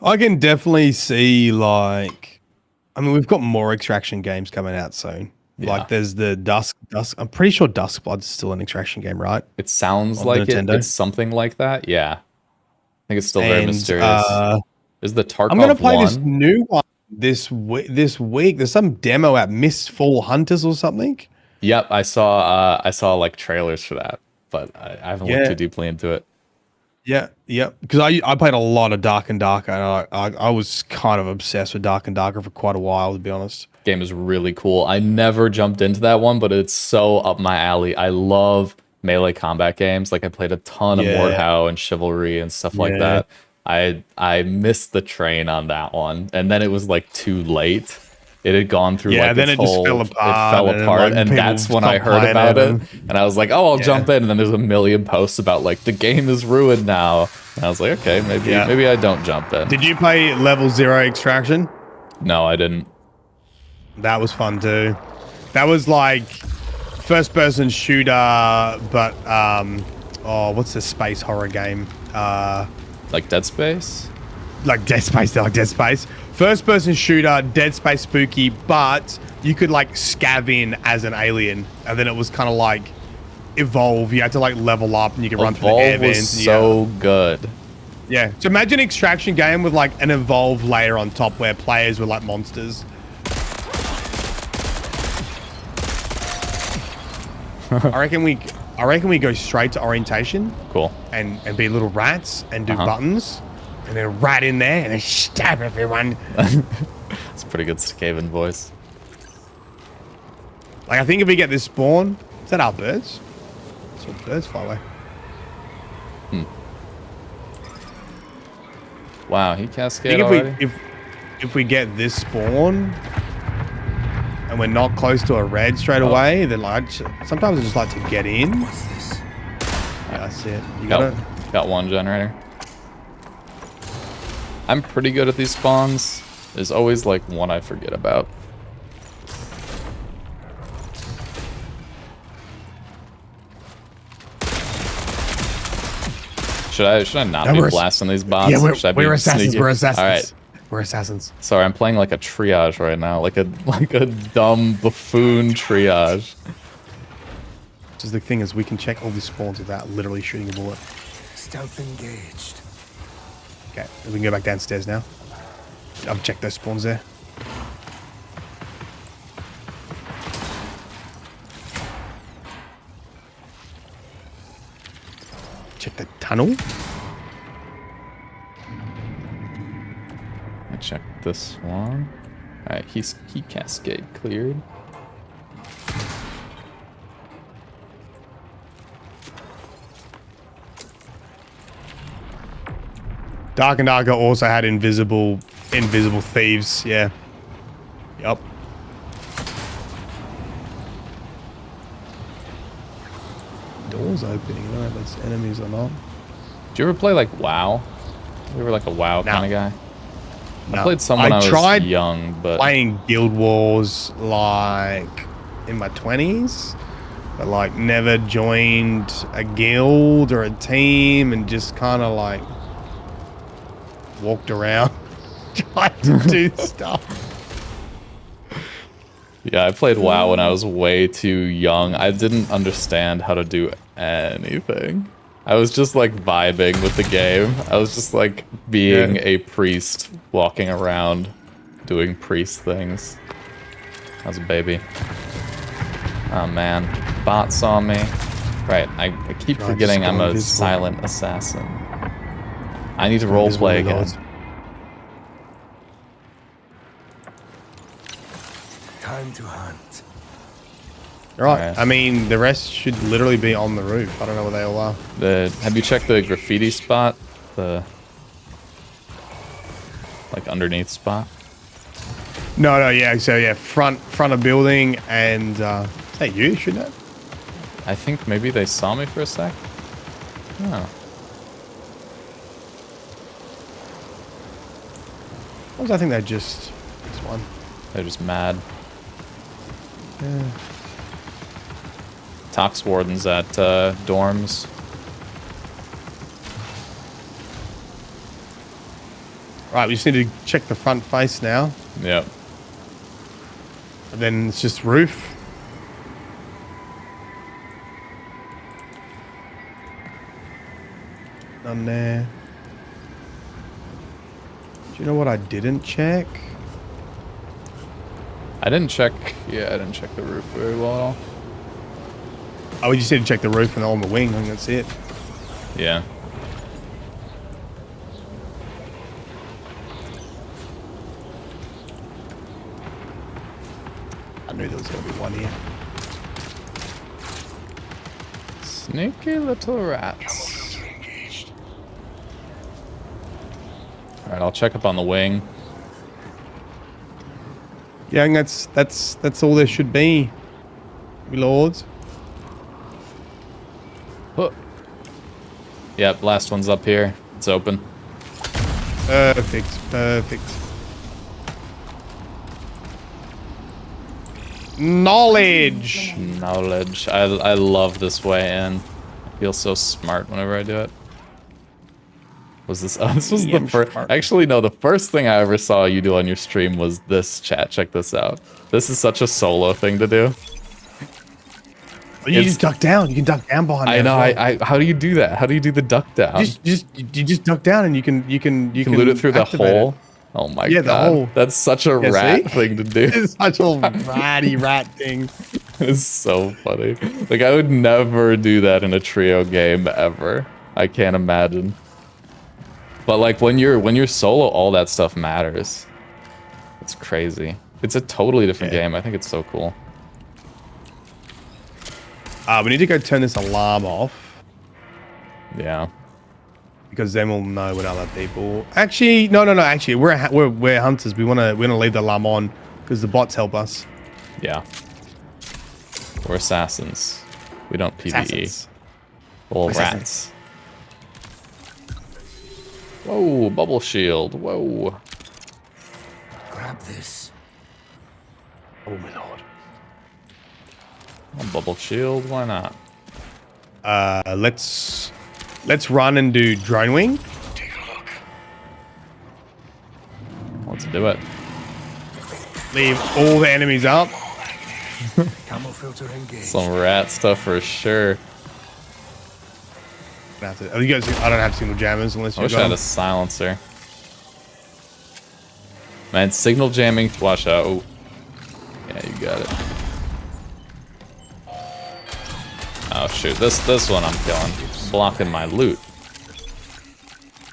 I can definitely see we've got more extraction games coming out soon. Yeah. Like there's the Dusk. I'm pretty sure Duskblood's still an extraction game, right? It sounds like it's something like that. Yeah, I think it's still very mysterious. Is the Tarkov I'm gonna play 1? this new one this week. There's some demo at Mistfall Hunters or something. Yep, I saw like trailers for that, but I haven't looked too deeply into it. Yeah, because I played a lot of Dark and Darker, and I was kind of obsessed with Dark and Darker for quite a while, to be honest. Game is really cool. I never jumped into that one, but it's so up my alley. I love melee combat games. Like I played a ton of Mordhau and Chivalry and stuff like that. I missed the train on that one, and then it was like too late. It had gone through then it just fell apart. And that's when I heard about it. And I was like, oh, I'll jump in. And then there's a million posts about like the game is ruined now. And I was like, okay, maybe I don't jump in. Did you play level 0 extraction? No, I didn't. That was fun too. That was like first person shooter, but what's the space horror game? Like Dead Space? like Dead Space. They're like Dead Space. First person shooter, Dead Space spooky, but you could like scav in as an alien, and then it was kind of like Evolve. You had to like level up, and you could run through the air Evolve vents. was and so good. yeah. So imagine an extraction game with like an Evolve layer on top, where players were like monsters. I reckon we go straight to orientation. Cool. And be little rats and do Uh-huh. buttons, and then rat in there and then stab everyone. It's a pretty good Skaven voice. Like I think if we get this spawn, is that our birds? So birds fly away. Wow, he I cascaded think already? if we get this spawn and we're not close to a red straight away, then like sometimes I just like to get in. What's this? Yeah, that's it. You got it. Got one generator. I'm pretty good at these spawns. There's always like one I forget about. Should I not No, be we're- blasting these bots? Yeah, Should I be we're assassins. sneaky? We're assassins. All right. We're assassins. Sorry, I'm playing like a triage right now, like a dumb buffoon triage. Just the thing is, we can check all these spawns without literally shooting a bullet. Stealth engaged. Okay, we can go back downstairs now. I've checked those spawns there. Check the tunnel. I checked this one. All right, he cascade cleared. Dark and Darker also had invisible thieves. Yeah. Yup. Doors opening. I don't know if it's enemies or not. Do you ever play like WoW? You were like a WoW No. kind of guy? I No. played some when I was tried young, but playing Guild Wars like in my 20s, but like never joined a guild or a team, and just kind of like walked around trying to do stuff. yeah, I played WoW when I was way too young. I didn't understand how to do anything. I was just like vibing with the game. I was just like being a priest walking around doing priest things. I was a baby. Oh man, bot saw me. Right, I keep God, forgetting just I'm go a invisible. silent assassin. I need to roleplay again. Lords. Time to hunt. Right. Alright. I mean, the rest should literally be on the roof. I don't know where they all are. Have you checked the graffiti spot? The like underneath spot? No, yeah. So yeah, front of building, and is that you? Shouldn't it? I think maybe they saw me for a sec. Oh. I think they just this one. They're just mad. Yeah. Tox wardens at dorms. Right, we just need to check the front face now, Yep. and then it's just roof. None there. Do you know what I didn't check? I didn't check. Yeah, I didn't check the roof very well at all. Oh, we just need to check the roof and on the wing. I think that's it. Yeah. I knew there was going to be one here. Sneaky little rats. Alright, I'll check up on the wing. Yeah, I think that's all there should be, my lords. Huh. Yep, last one's up here. It's open. Perfect. Knowledge. Knowledge. I love this way in. I feel so smart whenever I do it. Was this? Oh, this was the DM first. shark. Actually, no. The first thing I ever saw you do on your stream was this. Chat. Check this out. This is such a solo thing to do. You just duck down. You can duck down behind. I it know. as well. I. How do you do that? How do you do the duck down? You just duck down and you can loot it through the activate hole. it. Oh my Yeah, god. the hole. That's such a Yeah, rat see? thing to do. It's such a ratty rat thing. It's so funny. Like I would never do that in a trio game ever. I can't imagine. But like when you're solo, all that stuff matters. It's crazy. It's a totally different game. I think it's so cool. We need to go turn this alarm off Yeah. because then we'll know when other people. Actually, no. Actually, we're hunters. We wanna leave the alarm on because the bots help us. Yeah. We're assassins. We don't PvE. Assassins. Little Assassins. rats. Whoa, bubble shield. Whoa. Grab this. Oh my lord. A bubble shield, why not? Let's run and do drone wing. Take a look. Let's do it. Leave all the enemies up. Camo filter engaged. Some rat stuff for sure. I don't have single jammers unless I you wish I had a silencer. Man, signal jamming. Watch out. Oh. Yeah, you got it. Oh shoot, this one I'm killing. Blocking my loot.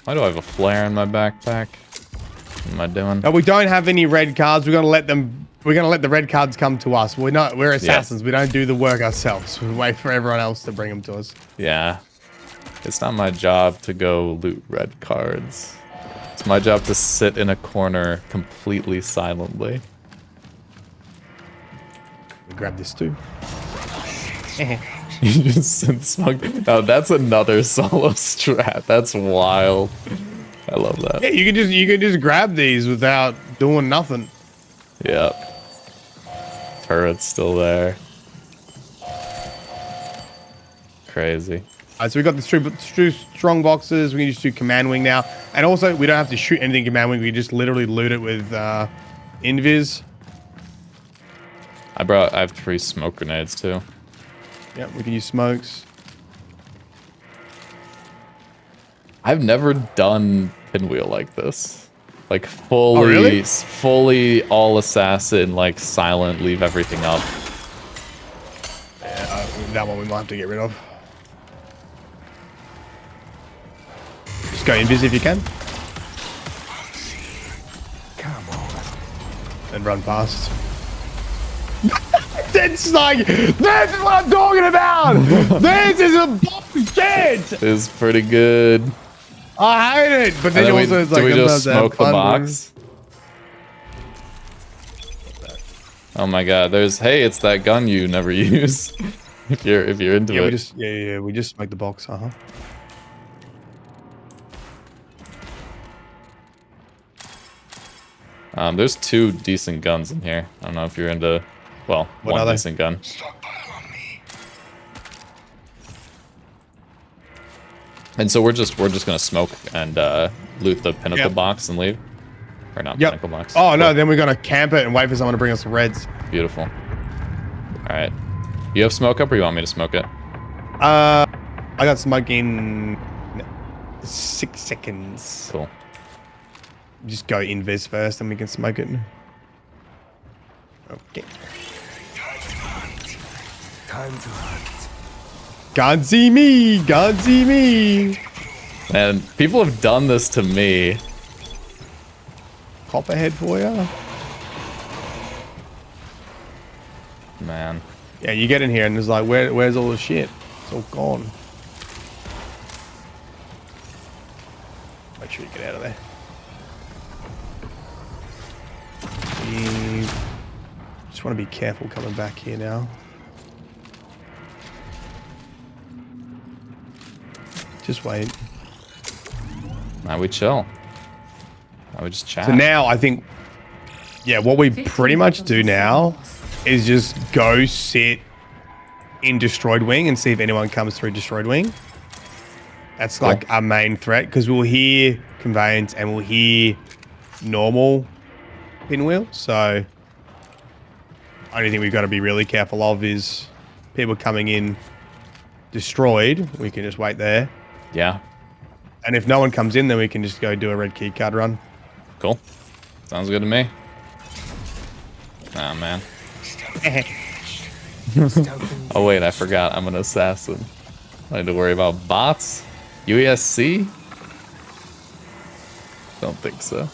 Why do I have a flare in my backpack? What am I doing? No, we don't have any red cards. We're gonna let the red cards come to us. We're assassins. Yeah. We don't do the work ourselves. We wait for everyone else to bring them to us. Yeah. It's not my job to go loot red cards. It's my job to sit in a corner completely silently. We grab this too. You just sit smug. Oh, that's another solo strat. That's wild. I love that. Yeah, you can just grab these without doing nothing. Yep. Turret's still there. Crazy. So we got the two strong boxes. We can just do command wing now, and also we don't have to shoot anything command wing. We just literally loot it with invis. I have 3 smoke grenades too. Yep, we can use smokes. I've never done pinwheel like this. Like fully, really? fully all assassin, like silent, leave everything up. Yeah, that one we might have to get rid of. Just go invis if you can, Come on. and run past. It's like, this is what I'm talking about! This is a bullshit! It's pretty good. I hate it! But then And then also it's like, do we just sometimes I have smoke the fun box? Oh my god, hey, it's that gun you never use. if you're into Yeah, it. we just smoke the box, There's 2 decent guns in here. I don't know if you're into, well, What one are they? decent gun. Stockpile on me. And so we're just gonna smoke and loot the pinnacle Yep. box and leave. Or not Yep. pinnacle box. Oh no, Cool. then we're gonna camp it and wait for someone to bring us the reds. Beautiful. All right. You have smoke up, or you want me to smoke it? I got smoke in 6 seconds. Cool. Just go invis first and we can smoke it. Okay. Time to hunt. Can't see me! Can't see me! And people have done this to me. Copperhead for ya. Man. Yeah, you get in here and it's like, where's all the shit? It's all gone. Make sure you get out of there. Just want to be careful coming back here now. Just wait. Now we chill. Now we just chat. So now I think, yeah, what we pretty much do now is just go sit in destroyed wing and see if anyone comes through destroyed wing. That's like our main threat because we'll hear conveyance and we'll hear normal pinwheel. So only thing we've got to be really careful of is people coming in destroyed. We can just wait there. Yeah. And if no one comes in, then we can just go do a red key card run. Cool. Sounds good to me. Ah, man. Oh, wait, I forgot. I'm an assassin. I need to worry about bots? UESC? Don't think so.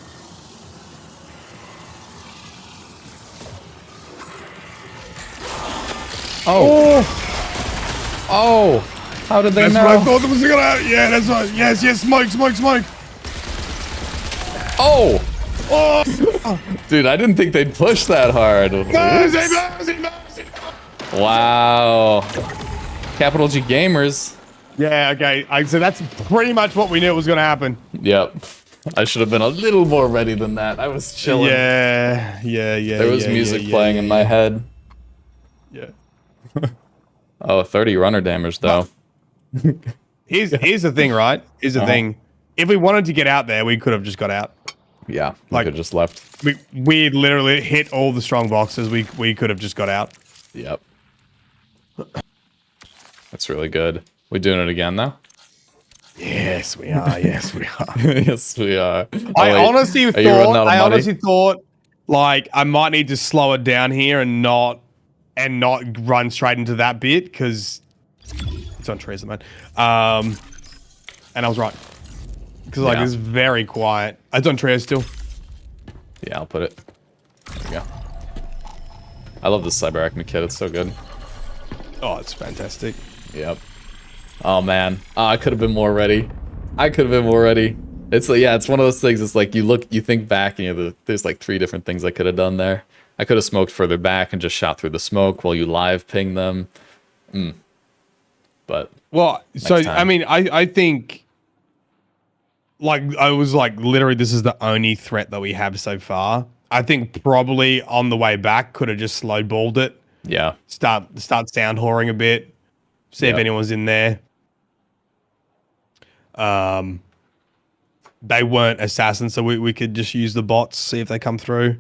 Oh! Oh! How did they That's know? what I thought that was gonna happen. Yeah, that's right. Yes, yes, smoke, smoke, smoke. Oh! Oh! Dude, I didn't think they'd push that hard. Mercy, mercy, mercy. Wow. Capital G Gamers. Yeah, okay. So that's pretty much what we knew was gonna happen. Yep. I should have been a little more ready than that. I was chilling. Yeah. There was music yeah, playing in my head. Yeah. Oh, 30 runner damage, though. Here's the thing, right? Here's the thing. If we wanted to get out there, we could have just got out. Yeah, we Like- could have just left. We literally hit all the strong boxes. We could have just got out. Yep. That's really good. We doing it again, though? Yes, we are. Yes, we are. Yes, we are. Oh, I wait. honestly Are you running out of money? thought like I might need to slow it down here and not run straight into that bit because it's on trees, man. And I was right because like Yeah. it's very quiet. It's on trees still. Yeah, I'll put it. There we go. I love this cyberarachne kit. It's so good. Oh, it's fantastic. Yep. Oh man, I could have been more ready. I could have been more ready. It's like, yeah, it's one of those things. It's like you think back, and there's like 3 different things I could have done there. I could have smoked further back and just shot through the smoke while you live ping them. But Well, so time. I mean, I think like I was like literally this is the only threat that we have so far. I think probably on the way back could have just slow balled it. yeah, Start sound whoring a bit. See if Yep. anyone's in there. They weren't assassins, so we could just use the bots, see if they come through.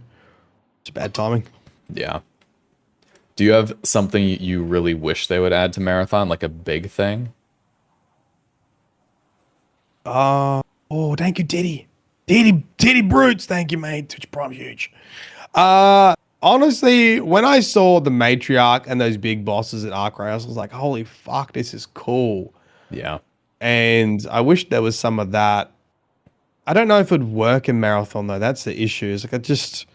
It's bad timing. yeah. Do you have something you really wish they would add to Marathon, like a big thing? Oh, thank you, Diddy. Diddy Brutes, thank you, mate. Twitch Prime huge. Honestly, when I saw the Matriarch and those big bosses at Archrace, I was like, holy fuck, this is cool. Yeah, And I wish there was some of that. I don't know if it'd work in Marathon though. That's the issue. It's like I just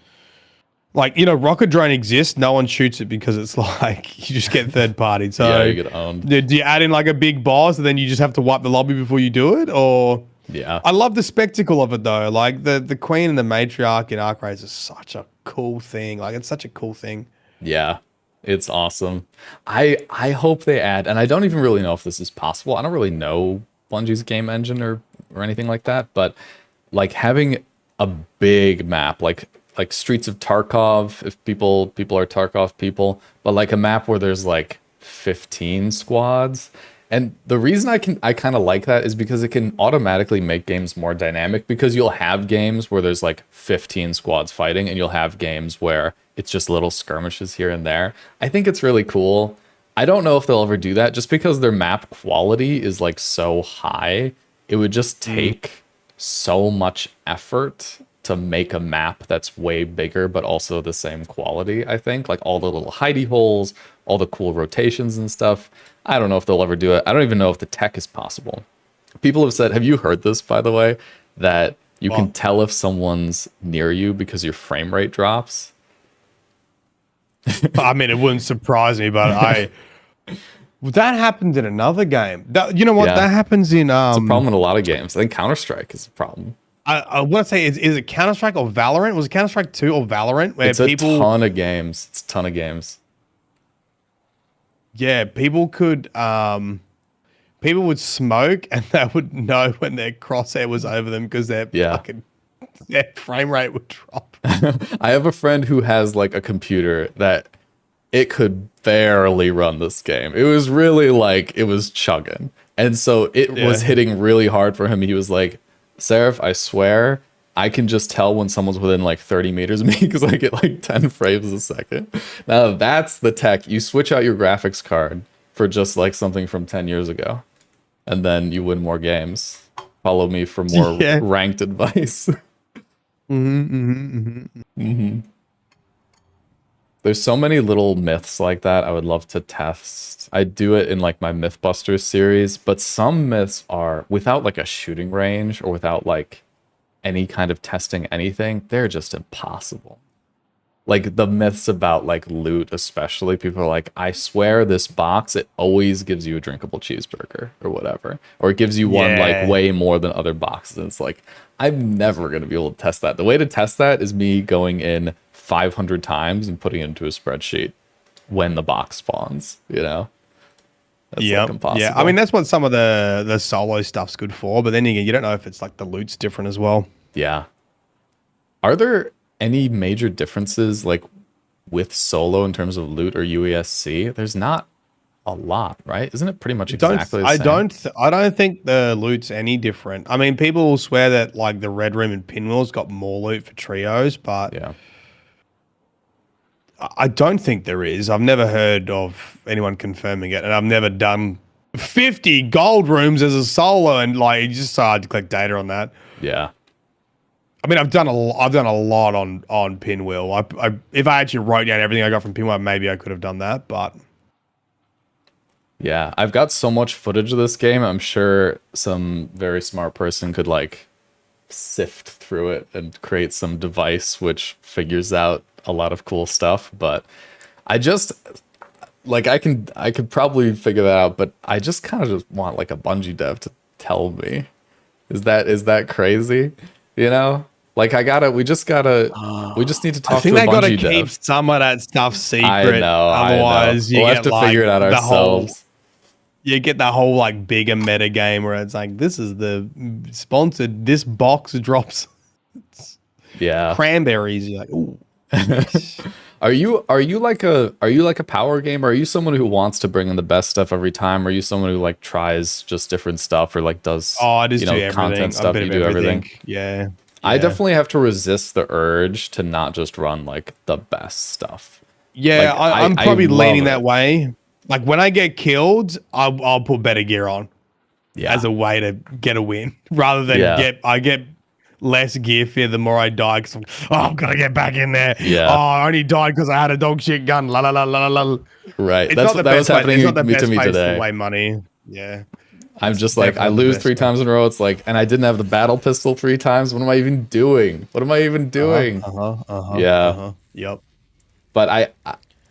like, you know, Rocket Drone exists. No one shoots it because it's like you just get third party. So yeah, you get owned. do you add in like a big boss and then you just have to wipe the lobby before you do it? Or Yeah, I love the spectacle of it though. Like the Queen and the Matriarch in Archrace is such a cool thing. Like it's such a cool thing. yeah, it's awesome. I hope they add, and I don't even really know if this is possible. I don't really know Bungie's game engine or anything like that, but like having a big map like Streets of Tarkov, if people are Tarkov people, but like a map where there's like 15 squads. And the reason I kind of like that is because it can automatically make games more dynamic, because you'll have games where there's like 15 squads fighting, and you'll have games where it's just little skirmishes here and there. I think it's really cool. I don't know if they'll ever do that just because their map quality is like so high. It would just take so much effort to make a map that's way bigger but also the same quality. I think like all the little hidey holes, all the cool rotations and stuff. I don't know if they'll ever do it. I don't even know if the tech is possible. People have said, have you heard this, by the way, that you can tell if someone's near you because your frame rate drops? I mean, it wouldn't surprise me, but that happened in another game. You know what? Yeah. That happens in It's a problem in a lot of games. I think Counter-Strike is a problem. I want to say is it Counter-Strike or Valorant? Was it Counter-Strike 2 or Valorant? Where It's a ton of games. It's a ton of games. Yeah, people would smoke and they would know when their crosshair was over them because their frame rate would drop. I have a friend who has like a computer that it could barely run this game. It was really like, it was chugging. And so it was hitting really hard for him. He was like, Seraph, I swear, I can just tell when someone's within like 30 meters of me because I get like 10 frames a second. Now that's the tech. You switch out your graphics card for just like something from 10 years ago. And then you win more games. Follow me for more ranked advice. There's so many little myths like that I would love to test. I do it in like my Mythbusters series, but some myths are without like a shooting range or without like any kind of testing anything, they're just impossible. Like the myths about like loot, especially, people are like, I swear this box, it always gives you a drinkable cheeseburger or whatever. Or it gives you one like way more than other boxes. And it's like, I'm never going to be able to test that. The way to test that is me going in 500 times and putting it into a spreadsheet when the box spawns, you know? That's like impossible. Yeah, I mean, that's what some of the solo stuff's good for. But then you don't know if it's like the loot's different as well. Yeah. Are there any major differences like with solo in terms of loot or UESC? There's not a lot, right? Isn't it pretty much exactly the same? I don't think the loot's any different. I mean, people will swear that like the Red Room and Pinwheel's got more loot for trios, but yeah, I don't think there is. I've never heard of anyone confirming it, and I've never done 50 gold rooms as a solo, and like it's just so hard to collect data on that. Yeah. I mean, I've done a lot on Pinwheel. If I actually wrote down everything I got from Pinwheel, maybe I could have done that, but yeah, I've got so much footage of this game. I'm sure some very smart person could like sift through it and create some device which figures out a lot of cool stuff. But I just like I could probably figure that out, but I just kind of just want like a Bungie dev to tell me. Is that crazy? You know? Like we just need to talk to a Bungie dev. I think they gotta keep some of that stuff secret. I know. Otherwise, we'll have to figure it out ourselves. You get the whole like bigger meta game where it's like, this is the sponsored, this box drops cranberries. You're like, ooh. Are you like a power gamer? Are you someone who wants to bring in the best stuff every time? Or are you someone who like tries just different stuff or like does I just do content stuff? You do everything. Yeah. I definitely have to resist the urge to not just run like the best stuff. Yeah, like, I'm probably leaning that way. Like when I get killed, I'll put better gear on as a way to get a win rather than I get less gear fear the more I die because I'm gonna get back in there. Yeah. Oh, I only died because I had a dog shit gun. La la la la la. Right. That was happening to me today. To way money. Yeah. I'm just like, I lose 3 times in a row. It's like, and I didn't have the battle pistol 3 times. What am I even doing? Yep. But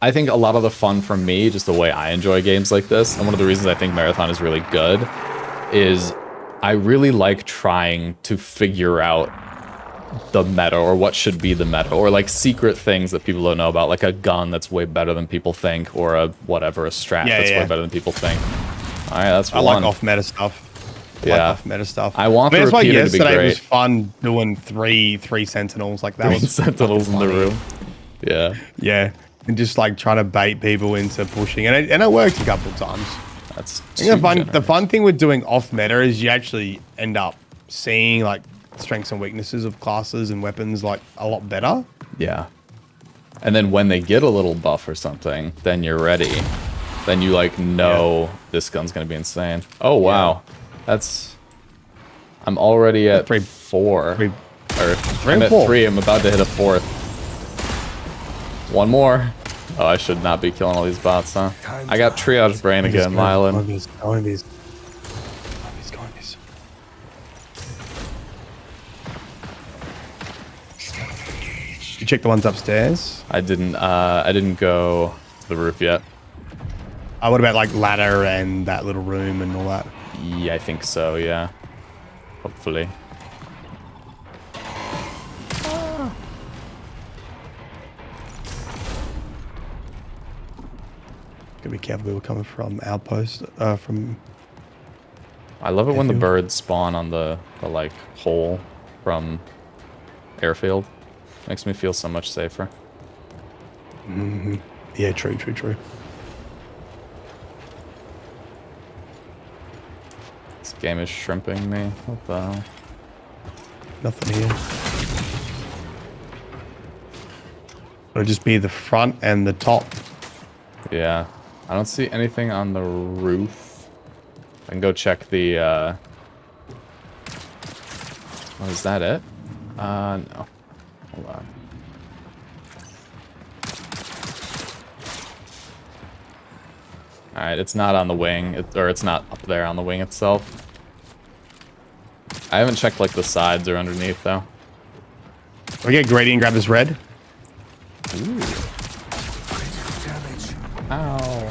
I think a lot of the fun for me, just the way I enjoy games like this, and one of the reasons I think Marathon is really good, is I really like trying to figure out the meta or what should be the meta or like secret things that people don't know about, like a gun that's way better than people think or a strat that's way better than people think. All right, that's one. I like off-meta stuff. I want the repeater to be great. Yesterday was fun doing three sentinels like that. Was sentinels in the room. Yeah, and just like trying to bait people into pushing, and it worked a couple of times. That's the fun thing with doing off-meta is you actually end up seeing like strengths and weaknesses of classes and weapons like a lot better. Yeah, and then when they get a little buff or something, then you're ready. Then you like know this gun's gonna be insane. Oh wow, I'm already at 4. I'm at 3. I'm about to hit a 4th. One more. Oh, I should not be killing all these bots, huh? I got triage brain again, Myelin. You check the ones upstairs? I didn't go to the roof yet. What about like ladder and that little room and all that? Yeah, I think so, yeah. Hopefully. Gotta be careful people coming from outpost, from... I love it when the birds spawn on the like hole from airfield. Makes me feel so much safer. Yeah, true, true, true. This game is shrimping me. What the hell? Nothing here. It'll just be the front and the top. Yeah. I don't see anything on the roof. I can go check the, Oh, is that it? No. Hold on. Alright, it's not on the wing, or it's not up there on the wing itself. I haven't checked, like, the sides or underneath, though. We get Grady and grab this red. Ooh. Damage. Ow.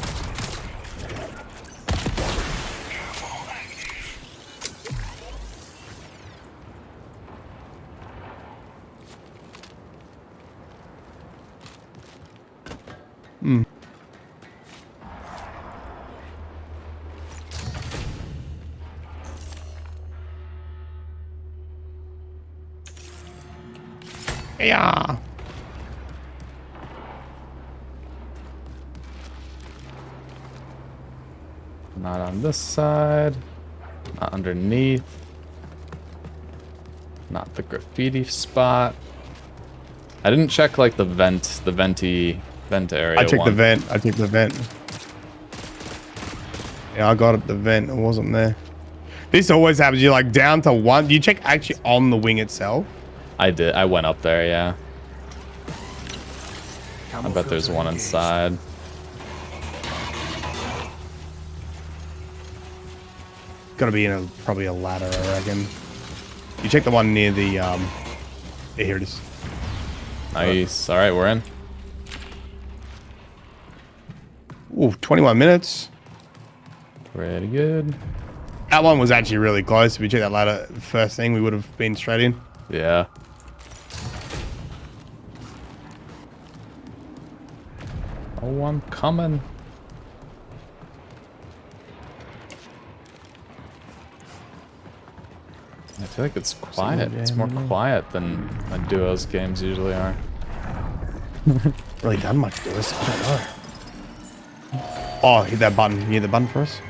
Yeah. Not on this side. Not underneath. Not the graffiti spot. I didn't check like the vent area. I checked one. the vent. I checked the vent. Yeah, I got it. The vent. It wasn't there. This always happens. You're like down to one. You check actually on the wing itself. I did. I went up there, yeah. I Camo bet there's filter one engaged. inside. Gotta be in probably a ladder, I reckon. You check the one near the yeah, here it is. Nice. All right, we're in. Ooh, 21 minutes. Pretty good. That one was actually really close. If you check that ladder first thing, we would have been straight in. Yeah. Oh, I'm coming. I feel like it's quiet. It's more quiet than my duos games usually are. Really done much to this? I don't know. Oh, hit that button. You hit the button for us?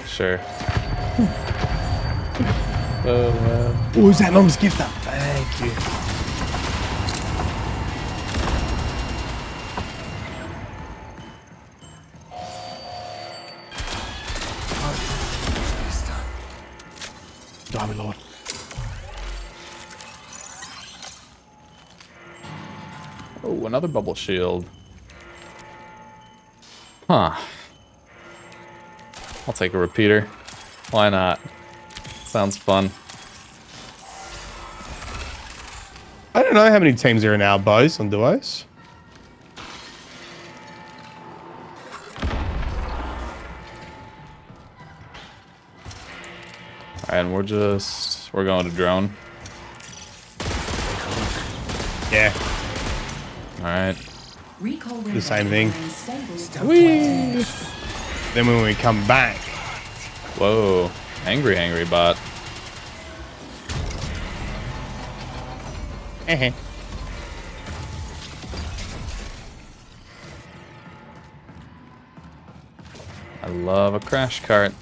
Sure. Oh, man. Oh, is that enormous gift up? Thank you. This time. Diamond Lord. Oh, another bubble shield. Huh. I'll take a repeater. Why not? Sounds fun. I don't know how many teams are in our bows and duos. Alright, and we're going to drone. Yeah. Alright. Recall The same thing. stable. Whee! Then when we come back, Whoa. Angry bot. I love a crash cart.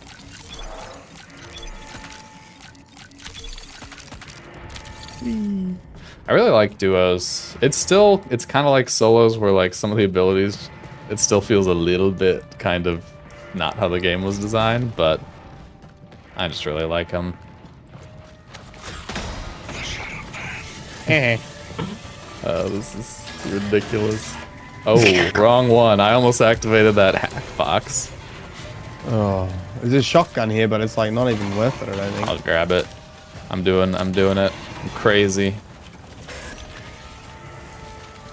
I really like duos. It's kind of like solos where like some of the abilities, it still feels a little bit kind of not how the game was designed, but I just really like them. Oh, this is ridiculous. Oh, wrong one. I almost activated that hack box. oh, there's a shotgun here, but it's like not even worth it, I don't think. I'll grab it. I'm doing it. I'm crazy.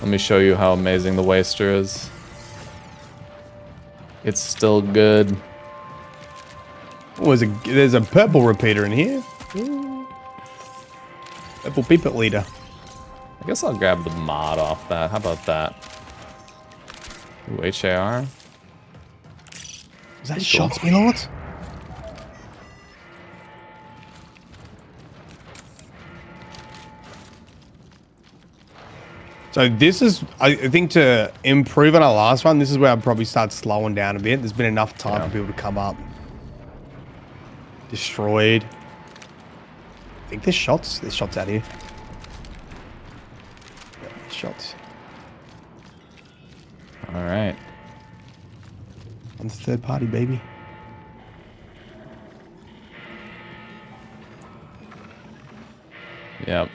Let me show you how amazing the Waster is. It's still good. Oh, there's a purple repeater in here. Purple peepit leader. I guess I'll grab the mod off that. How about that? Ooh, HAR. Is that shots, me lord? So this is, I think, to improve on our last one, this is where I'd probably start slowing down a bit. There's been enough time for people to come up. Destroyed. I think there's shots. There's shots out here. Yeah, there's shots. All right. On the third party, baby. Yep.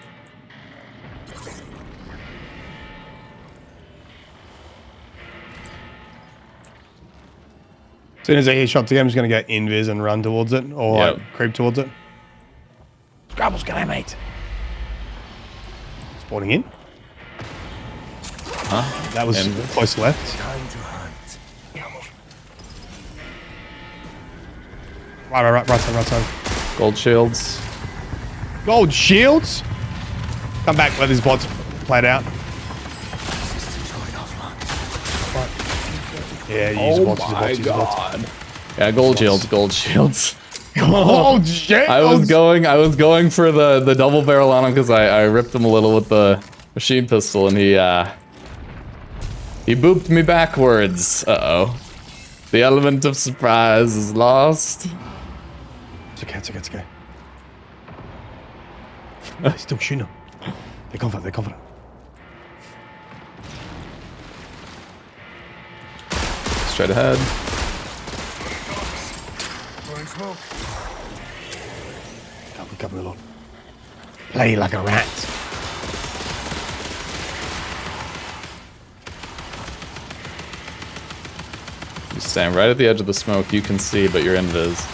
As soon as I hear shots again, I'm just going to go invis and run towards it, or Yep. like, creep towards it. Scrabble's going, mate. Spawning in. Huh? That was Invis. close left. Time to hunt. Right side. Gold shields. Gold shields. Come back, let these bots play it out. Systems going offline. Yeah, use bots, use bots. Yeah, gold shields, gold shields. Gold shields. I was going for the double barrel on him because I ripped him a little with the machine pistol, and he booped me backwards. Uh-oh. The element of surprise is lost. It's okay, it's okay, it's okay. They're still shooting them. They're confident, they're confident. Straight ahead. Throwing smoke. Cover me, Lord. Play like a rat. You stand right at the edge of the smoke. You can see, but you're invis.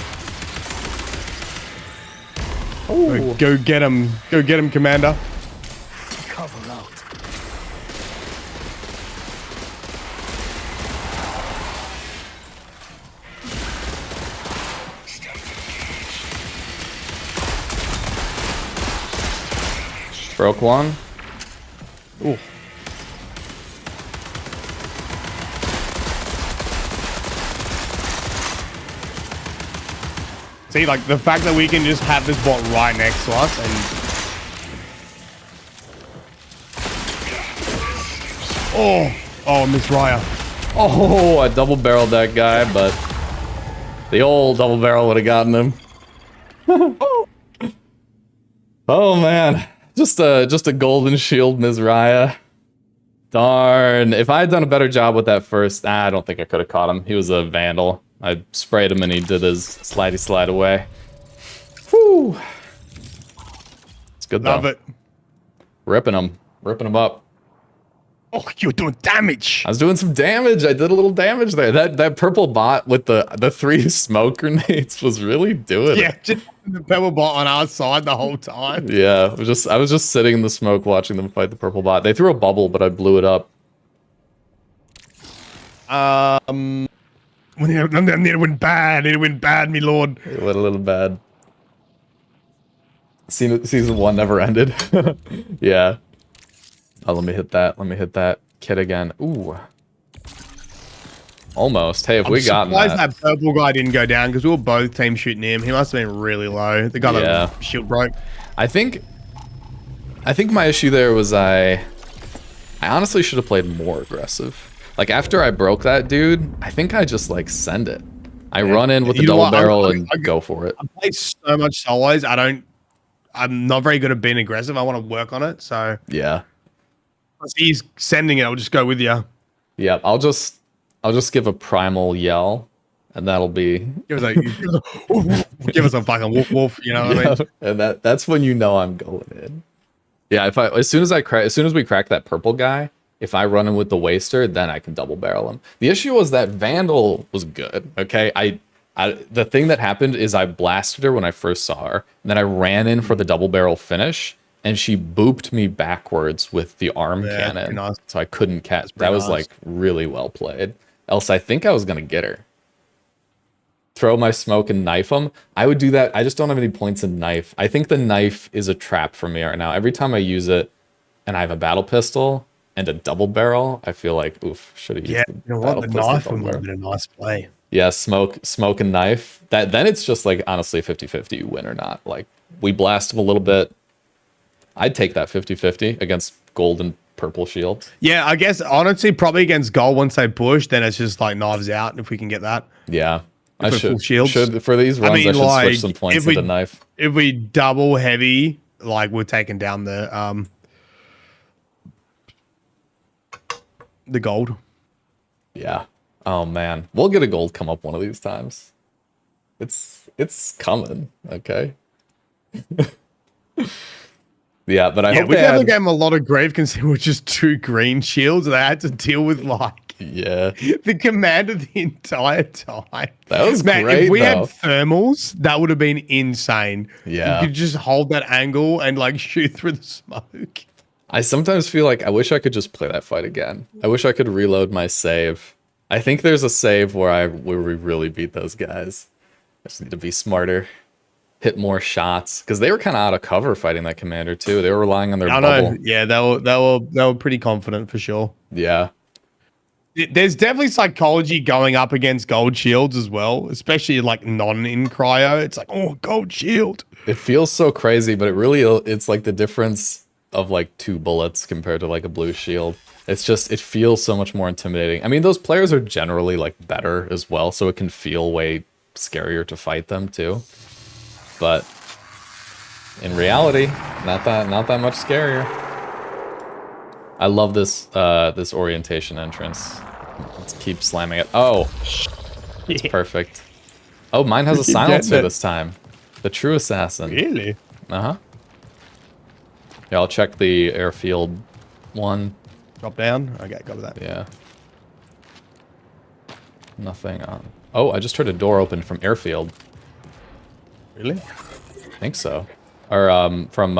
Go get him. Go get him, Commander. Cover out. Broke one. Ooh. See, like, the fact that we can just have this bot right next to us and... Oh, Miss Raya. Oh, I double barreled that guy, but the old double barrel would have gotten him. Oh man, just a golden shield, Mizraya. Darn, if I had done a better job with that first, I don't think I could have caught him. He was a vandal. I sprayed him and he did his slidey slide away. Whew. It's good though. Love it. Ripping him up. Oh, you're doing damage. I was doing some damage. I did a little damage there. That purple bot with the 3 smoke grenades was really doing Yeah, it. just the pebble bot on our side the whole time. Yeah, I was just sitting in the smoke watching them fight the purple bot. They threw a bubble, but I blew it up. It went bad. It went bad, me lord. It went a little bad. Season 1 never ended. Yeah. Oh, let me hit that. Let me hit that kid again. Ooh. Almost. Hey, if we got that purple guy didn't go down because we were both teams shooting him. He must have been really low. The guy that shield broke. I think my issue there was I honestly should have played more aggressive. Like after I broke that dude, I think I just like send it. I run in with the double barrel and go for it. I play so much solos. I'm not very good at being aggressive. I want to work on it. So yeah. If he's sending it, I'll just go with you. Yeah, I'll just give a primal yell, and that'll be give us a fucking woof woof. You know what I mean? And that's when you know I'm going in. Yeah, as soon as we crack that purple guy, if I run him with the waster, then I can double barrel him. The issue was that Vandal was good. Okay, the thing that happened is I blasted her when I first saw her, and then I ran in for the double barrel finish. And she booped me backwards with the arm cannon, nice. so I couldn't catch. That was like really well played. Else, I think I was gonna get her. Throw my smoke and knife him. I would do that. I just don't have any points in knife. I think the knife is a trap for me right now. Every time I use it, and I have a battle pistol and a double barrel, I feel like oof, should have used the battle the pistol. knife would have been a nice play. Yeah, smoke and knife. Then it's just like honestly 50-50 you win or not. Like we blast him a little bit. I'd take that 50-50 against gold and purple shield. Yeah, I guess honestly, probably against gold once they push, then it's just like knives out if we can get that. Yeah. I we're full shields. should for these runs. I should switch some points into knife. If we double heavy, like we're taking down the gold. Yeah. Oh man, we'll get a gold come up one of these times. It's coming. Okay. Yeah, but I hope we they definitely had, gave them a lot of grief considering we're just 2 green shields and they had to deal with like yeah. the commander the entire time. That was Man, great, if we had though. thermals, that would have been insane. Yeah. You could just hold that angle and like shoot through the smoke. I sometimes feel like I wish I could just play that fight again. I wish I could reload my save. I think there's a save where we really beat those guys. I just need to be smarter, hit more shots, because they were kind of out of cover fighting that commander too. They were relying on their bubble. Yeah, they were pretty confident for sure. Yeah, There's definitely psychology going up against gold shields as well, especially like non in cryo. It's like, oh, gold shield. it feels so crazy, but it's like the difference of like 2 bullets compared to like a blue shield. It's just, it feels so much more intimidating. I mean, those players are generally like better as well, so it can feel way scarier to fight them too. But in reality, not that much scarier. I love this this orientation entrance. Let's keep slamming it. Oh, it's perfect. Oh, mine has a silencer this time. The true assassin. Really? Uh-huh. Yeah, I'll check the airfield one. Drop down. Okay, got that. Yeah. Nothing on. Oh, I just heard a door open from airfield. Really? I think so. Or from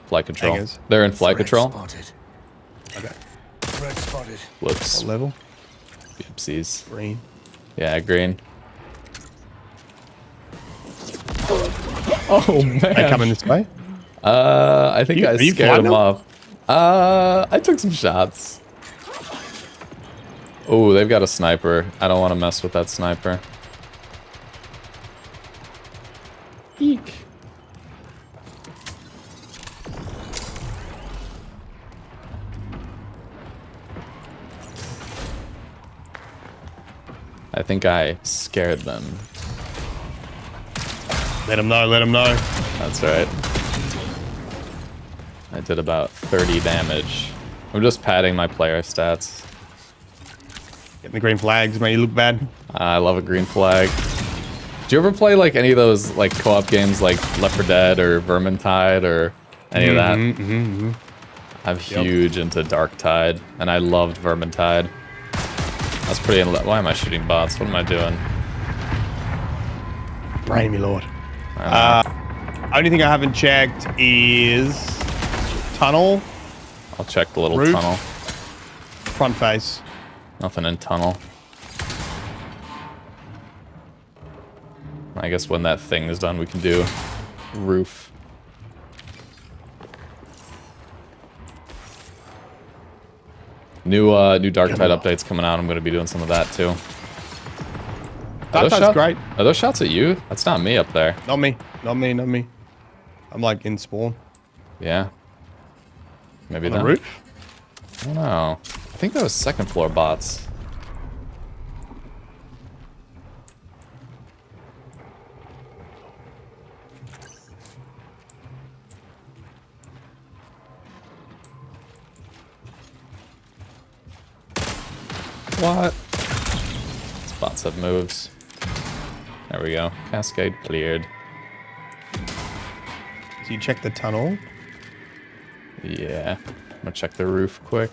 flight control. Hangers. They're in flight Threat control. Spotted. Okay. Threat spotted. Whoops. What level? Oopsies. Green. Yeah, green. Oh man. They coming this way? I think I Are you scared flying him off. I took some shots. Oh, they've got a sniper. I don't want to mess with that sniper. Eek. I think I scared them. Let them know, let them know. That's right. I did about 30 damage. I'm just padding my player stats. Getting the green flags, man, you look bad. I love a green flag. Do you ever play like any of those like co-op games like Left 4 Dead or Vermintide or any of that? I'm huge into Dark Tide, and I loved Vermintide. That's pretty. Why am I shooting bots? What am I doing? Brain me, Lord. Only thing I haven't checked is tunnel, I'll check the little Roof. tunnel. front face. Nothing in tunnel. I guess when that thing is done, we can do roof. New Dark Tide updates coming out. I'm going to be doing some of that too. That's great. Are those shots at you? That's not me up there. Not me. Not me. Not me. I'm like in spawn. Yeah. Maybe On the that. roof? I don't know. I think that was second floor bots. What? These bots have moves. There we go. Cascade cleared. So you check the tunnel. Yeah. I'm gonna check the roof quick.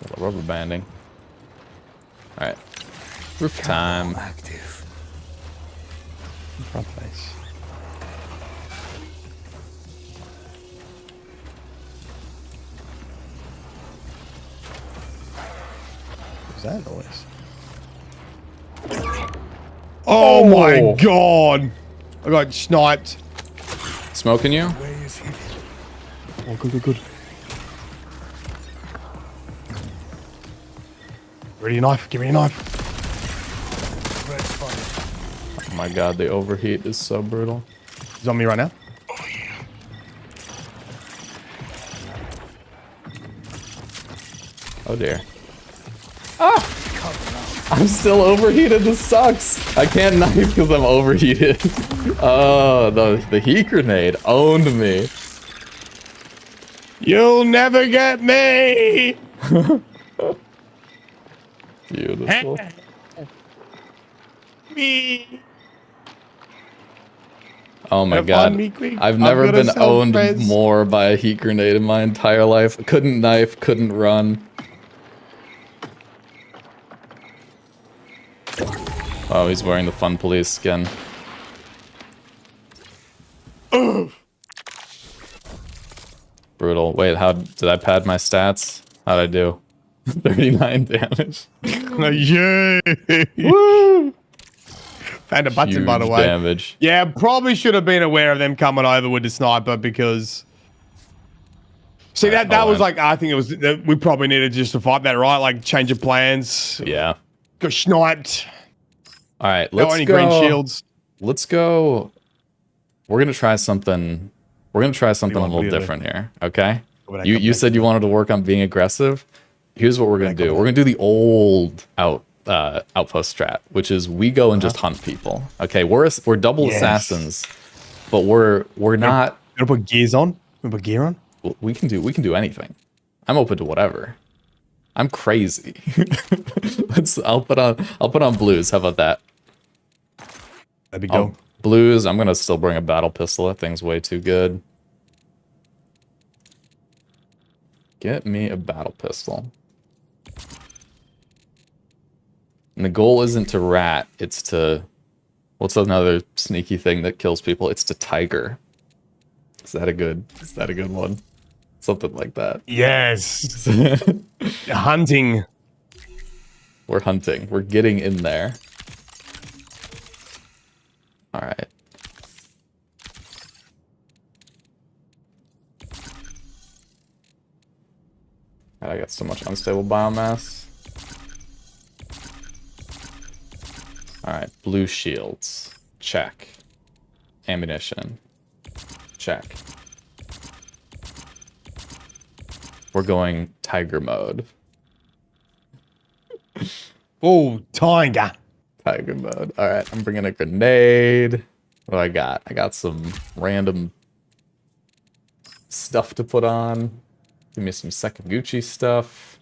Little rubber banding. Alright. Roof time. Active. Front face. What's that noise? Oh my god! I got sniped. Smoking you? Way is hidden. Oh, good, good, good. Ready a knife? Give me a knife. Threat spotted. Oh my god, the overheat is so brutal. He's on me right now. Oh dear. Ah! I'm still overheated. This sucks. I can't knife because I'm overheated. Oh, the heat grenade owned me. You'll never get me. Beautiful. Me. Oh my Have god. fun, me quick. I've I've never got a been owned self-res. more by a heat grenade in my entire life. Couldn't knife, couldn't run. Oh, he's wearing the fun police skin. Brutal. Wait, how did I pad my stats? How'd I do? 39 damage. Yay! Woo! Found a button, by the Huge way. damage. Yeah, probably should have been aware of them coming over with the sniper because. See, Alright, that I'll was land. like, I think it was, we probably needed just to fight that, right? Like, change of plans. Yeah. Got sniped. All right, No let's any go. green shields. Let's go. We're gonna try something. We're gonna try something a want little me to do? different here. Okay. What would I You come you back said to? you wanted to work on being aggressive. Here's what we're gonna do. We're gonna do the old outpost strat, which is we go and just hunt people. Okay, we're double Yes. assassins, but we're not. Gonna put gears on? Gonna put gear on? We can do anything. I'm open to whatever. I'm crazy. I'll put on blues. How about that? That'd be Oh, cool. blues. I'm gonna still bring a battle pistol. That thing's way too good. Get me a battle pistol. And the goal isn't to rat, it's to... What's another sneaky thing that kills people? It's to tiger. Is that a good one? Something like that. Yes. Hunting. We're hunting. We're getting in there. Alright. God, I got so much unstable biomass. Alright, blue shields. Check. Ammunition. Check. We're going tiger mode. Oh, tiger. Tiger mode. Alright, I'm bringing a grenade. What do I got? I got some random stuff to put on. Give me some Sakaguchi stuff.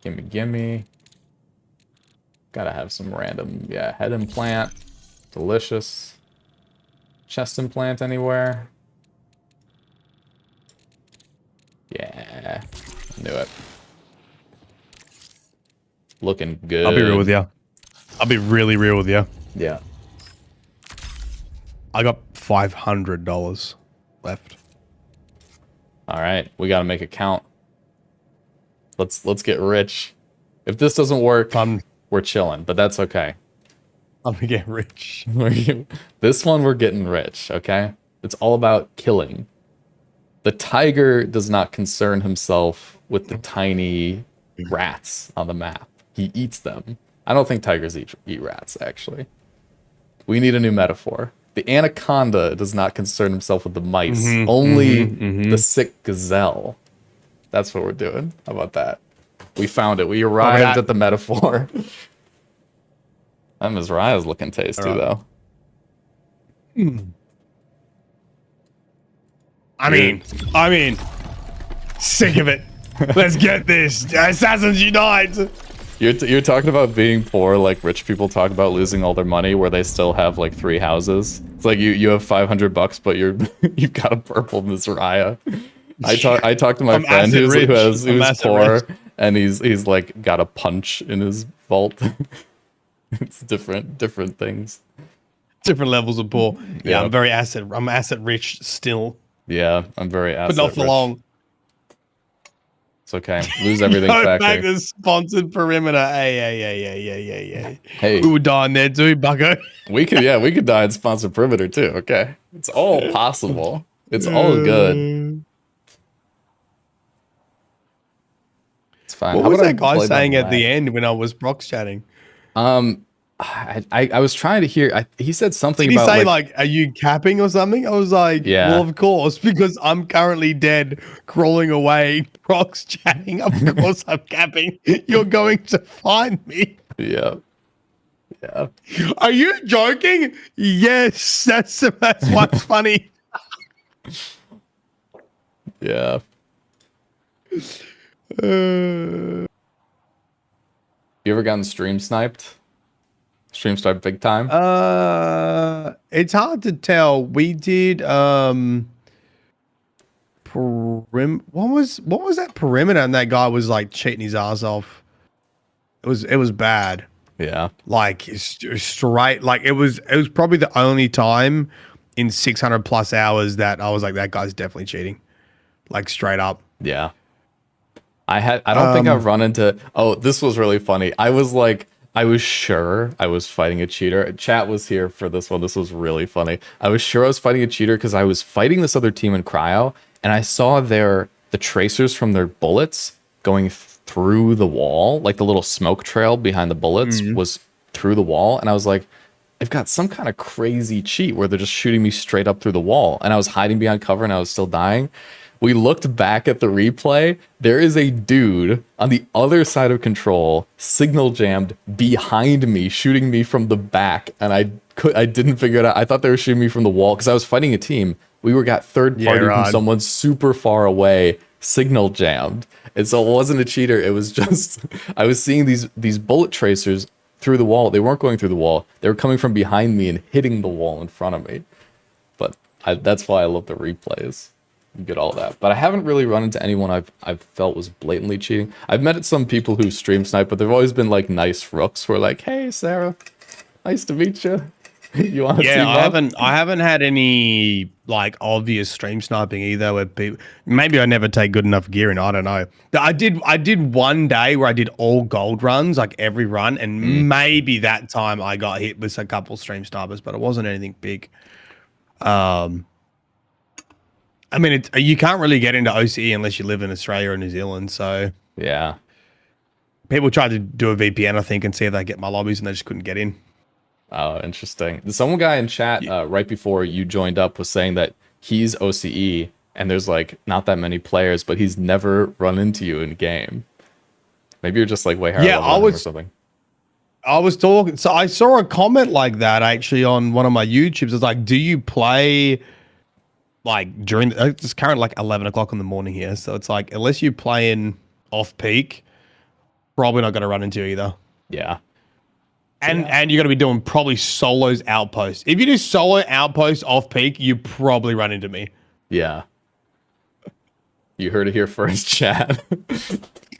Gimme. Gotta have some random, yeah, head implant. Delicious. Chest implant anywhere? Yeah, I knew it. Looking good. I'll be real with you. I'll be really real with you. Yeah. I got $500 left. All right, we gotta make it count. Let's get rich. If this doesn't work, we're chilling, but that's okay. I'm gonna get rich. This one we're getting rich, okay? It's all about killing. The tiger does not concern himself with the tiny rats on the map. He eats them. I don't think tigers eat rats, actually. We need a new metaphor. The anaconda does not concern himself with the mice. Only the sick gazelle. That's what we're doing. How about that? We found it. We arrived at the metaphor. That Mizraya's looking tasty, though. I mean, sick of it. Let's get this. Assassins Unite. You're talking about being poor like rich people talk about losing all their money where they still have like 3 houses. It's like you have $500, but you've got a purple Mizraya. I talked to my friend who's poor, rich. and he's like got a punch in his vault. It's different things. Different levels of poor. Yeah, Yeah. I'm asset rich still, Yeah, I'm very but not for rich. long. It's okay. Lose everything Go back factor. to sponsored perimeter. Hey. Hey, We would die in there too, bucko. we could die in sponsored perimeter too. Okay, it's all possible. It's all good. It's fine. What How was about I that guy play saying by at the lag? end when I was prox chatting? I I was trying to hear. He said something Did he about say like, "Are you capping or something?" I was like, Yeah. "Well, of course, because I'm currently dead, crawling away." Prox chatting. Of course, I'm capping. You're going to find me. yeah, yeah, Are you joking? Yes, that's what's funny. yeah. You ever gotten stream sniped? Stream sniped big time? It's hard to tell. We did what was that perimeter, and that guy was like cheating his ass off. It was bad. Yeah, Like straight, like it was probably the only time in 600 plus hours that I was like, that guy's definitely cheating. Like straight up. yeah. I don't think I've run into. Oh, this was really funny. I was sure I was fighting a cheater. Chat was here for this one. This was really funny. I was sure I was fighting a cheater because I was fighting this other team in cryo, and I saw the tracers from their bullets going through the wall, like the little smoke trail behind the bullets was through the wall, and I was like, I've got some kind of crazy cheat where they're just shooting me straight up through the wall, and I was hiding behind cover and I was still dying. We looked back at the replay. There is a dude on the other side of control, signal jammed behind me, shooting me from the back, and I didn't figure it out. I thought they were shooting me from the wall because I was fighting a team. We got third party from someone super far away, signal jammed, and so it wasn't a cheater. It was just I was seeing these bullet tracers through the wall. They weren't going through the wall. They were coming from behind me and hitting the wall in front of me. But that's why I love the replays. You get all that. But I haven't really run into anyone I've felt was blatantly cheating. I've met some people who stream snipe, but they've always been like nice rooks who are like, "Hey, Sarah, nice to meet you. You want to team up?" I haven't had any like obvious stream sniping either where people, maybe I never take good enough gear in, I don't know. I did one day where I did all gold runs, like every run, and maybe that time I got hit with a couple stream snipers, but it wasn't anything big. I mean, you can't really get into OCE unless you live in Australia or New Zealand. So Yeah. people tried to do a VPN, I think, and see if they get my lobbies, and they just couldn't get in. Oh, interesting. Some guy in chat right before you joined up was saying that he's OCE and there's like not that many players, but he's never run into you in game. Maybe you're just like way higher level than him or something. I was talking, so I saw a comment like that actually on one of my YouTubes. It's like, do you play like during it's currently like 11 o'clock in the morning here, so it's like unless you play in off peak, probably not going to run into you either. Yeah. And you're going to be doing probably solos outposts. If you do solo outposts off peak, you probably run into me. Yeah. You heard it here first, chat.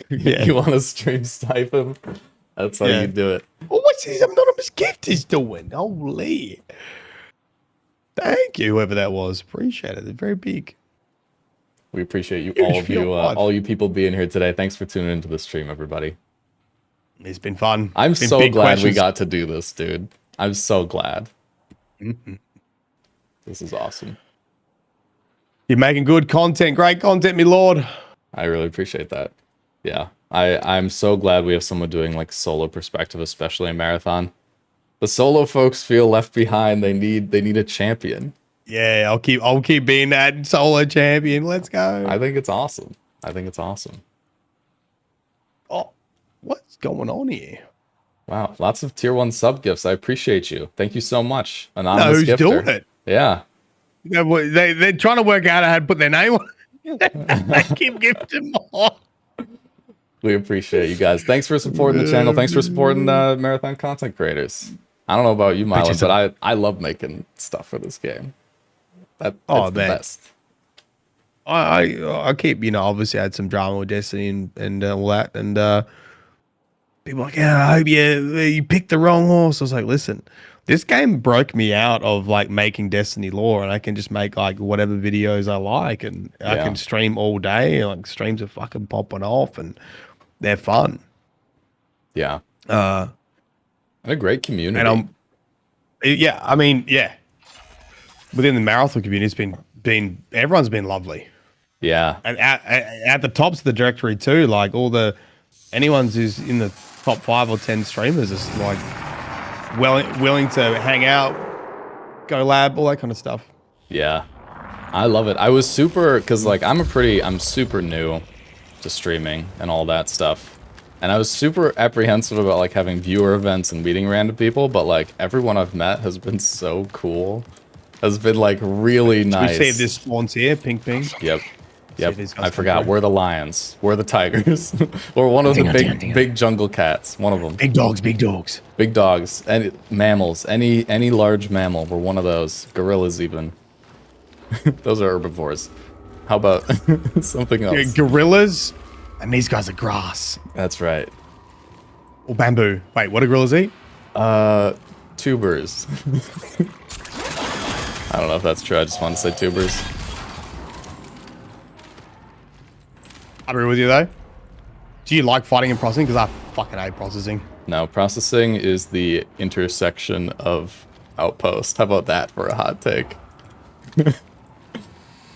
Yeah. You want to stream snipe him? That's how you do it. Oh, what's his anonymous gift is doing? Holy. Thank you, whoever that was. Appreciate it. They're very big. We appreciate you, Huge all you people being here today. Thanks for tuning into the stream, everybody. It's been fun. I'm Been so big glad we questions. got to do this, dude. I'm so glad. This is awesome. You're making good content, great content, me lord. I really appreciate that. Yeah. I'm so glad we have someone doing like solo perspective, especially in marathon. The solo folks feel left behind. They need a champion. Yeah, I'll keep being that solo champion. Let's go. I think it's awesome. Oh, what's going on here? Wow, lots of tier 1 sub gifts. I appreciate you. Thank you so much. Anonymous Who's gifter. doing it? Yeah. They're trying to work out how to put their name on it. They keep gifting more. We appreciate you guys. Thanks for supporting the channel. Thanks for supporting the marathon content creators. I don't know about you, Myelin, but I love making stuff for this game. That's the best. I keep, obviously I had some drama with Destiny and all that, and people are like, yeah, I hope you picked the wrong horse. I was like, listen, this game broke me out of like making Destiny lore, and I can just make like whatever videos I like, and I can stream all day, and like streams are fucking popping off, and they're fun. Yeah. And a great community. And within the marathon community, it's been everyone's been lovely. Yeah. And at the tops of the directory too, like anyone's who's in the top 5 or 10 streamers is like willing to hang out, go lab, all that kind of stuff. Yeah, I love it. I was super, because like I'm super new to streaming and all that stuff. And I was super apprehensive about like having viewer events and meeting random people, but like everyone I've met has been so cool. Has been like really nice. We see this spawns here, pink ping. Yep. Yep. these guys I come forgot. through. We're the lions. We're the tigers. Or one of the big jungle cats. One of them. Big dogs, big dogs. Big dogs. And mammals. Any large mammal. We're one of those. Gorillas even. Those are herbivores. How about something else? Yeah, gorillas, and these guys are grass. That's right. Or bamboo. Wait, what do gorillas eat? Tubers. I don't know if that's true. I just want to say tubers. I agree with you though. Do you like fighting and processing? Because I fucking hate processing. No, processing is the intersection of Outpost. How about that for a hot take?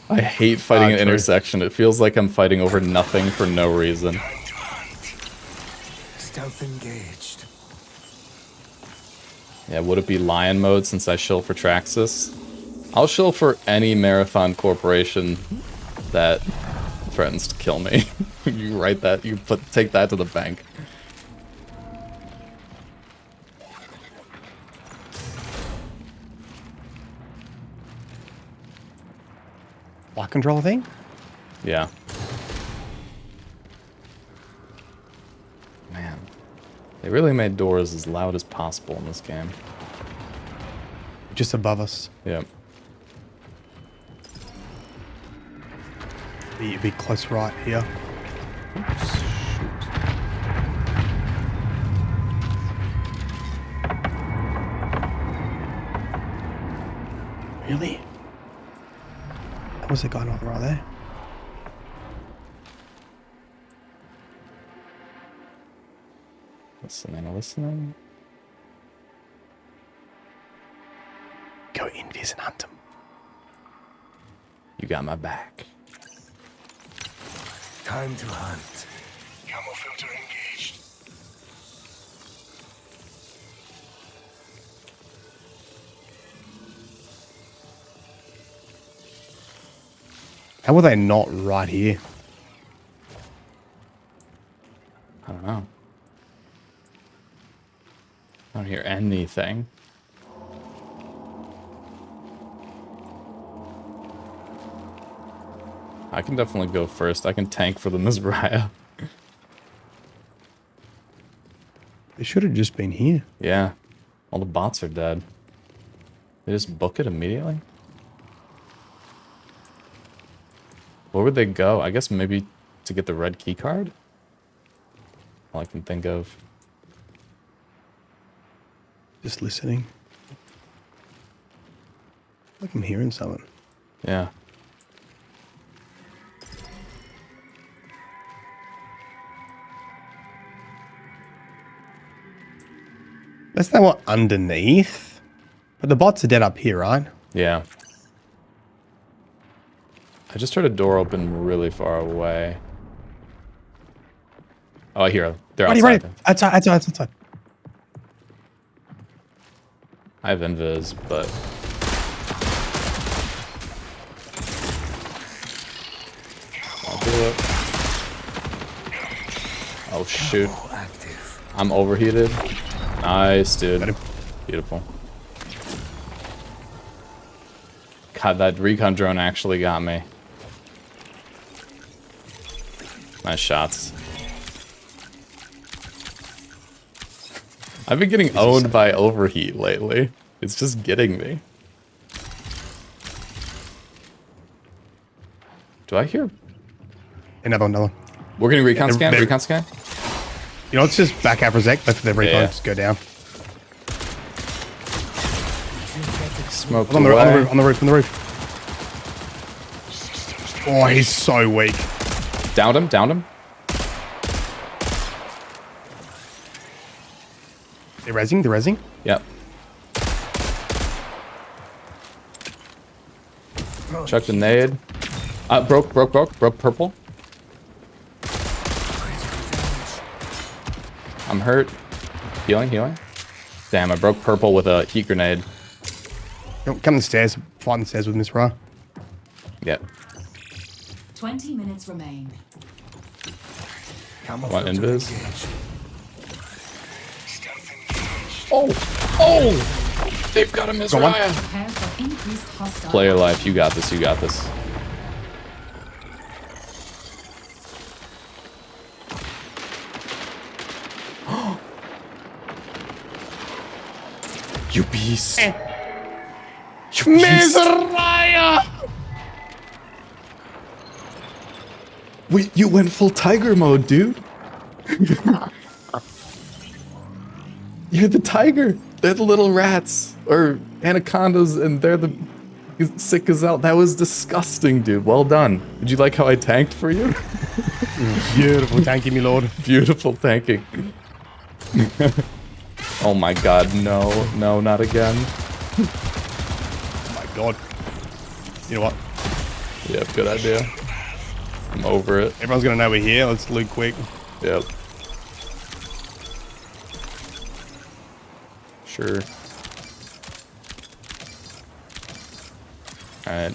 I hate fighting an true. intersection. It feels like I'm fighting over nothing for no reason. Stealth engaged. Yeah, would it be lion mode since I shill for Traxxas? I'll shill for any marathon corporation that threatens to kill me. You write that, take that to the bank. Block control thing? Yeah. Man. They really made doors as loud as possible in this game. Just above us. Yep. Be close right here. Really? That was the guy not right there. Listening. Go in this and hunt him. You got my back. Time to hunt. Camo filter engaged. How were they not right here? I don't know. I don't hear anything. I can definitely go first. I can tank for the Mizraya. They should have just been here. Yeah. All the bots are dead. They just book it immediately? Where would they go? I guess maybe to get the red key card? All I can think of. Just listening. Like I'm hearing someone. Yeah. That's not what underneath. But the bots are dead up here, right? Yeah. I just heard a door open really far away. Oh, I hear them. They're outside. Ready. Outside. I have invis, but... I'll do it. Oh, shoot. Active. I'm overheated. Nice, dude. Beautiful. God, that recon drone actually got me. Nice shots. I've been getting owned by overheat lately. It's just getting me. Do I hear? Another one. We're getting recon Yeah, scan? they're- Recon scan? You know, it's just back out for Zek. Let the recon Yeah. just go down. Smoked On the away. roof. Oh, he's so weak. Downed him. They're rezzing. Yep. Chuck the nade. Broke purple. I'm hurt. Healing. Damn, I broke purple with a heat grenade. Come the stairs. Find the stairs with Miss Ra. Yep. 20 minutes remain. Camo What, filter invis? engaged. Stealth engaged. Oh! They've got a Mizraya! Prepare for increased hostile. Player life, you got this, you got this. You beast. You beast. Mizraya! Wait, you went full tiger mode, dude. You're the tiger. They're the little rats or anacondas, and they're the sick gazelle. That was disgusting, dude. Well done. Did you like how I tanked for you? Beautiful, thank you, my lord. Beautiful tanking. Oh my god, no, no, not again. Oh my god. You know what? Yep, good idea. I'm over it. Everyone's gonna know we're here. Let's loot quick. Yep. Sure. Alright,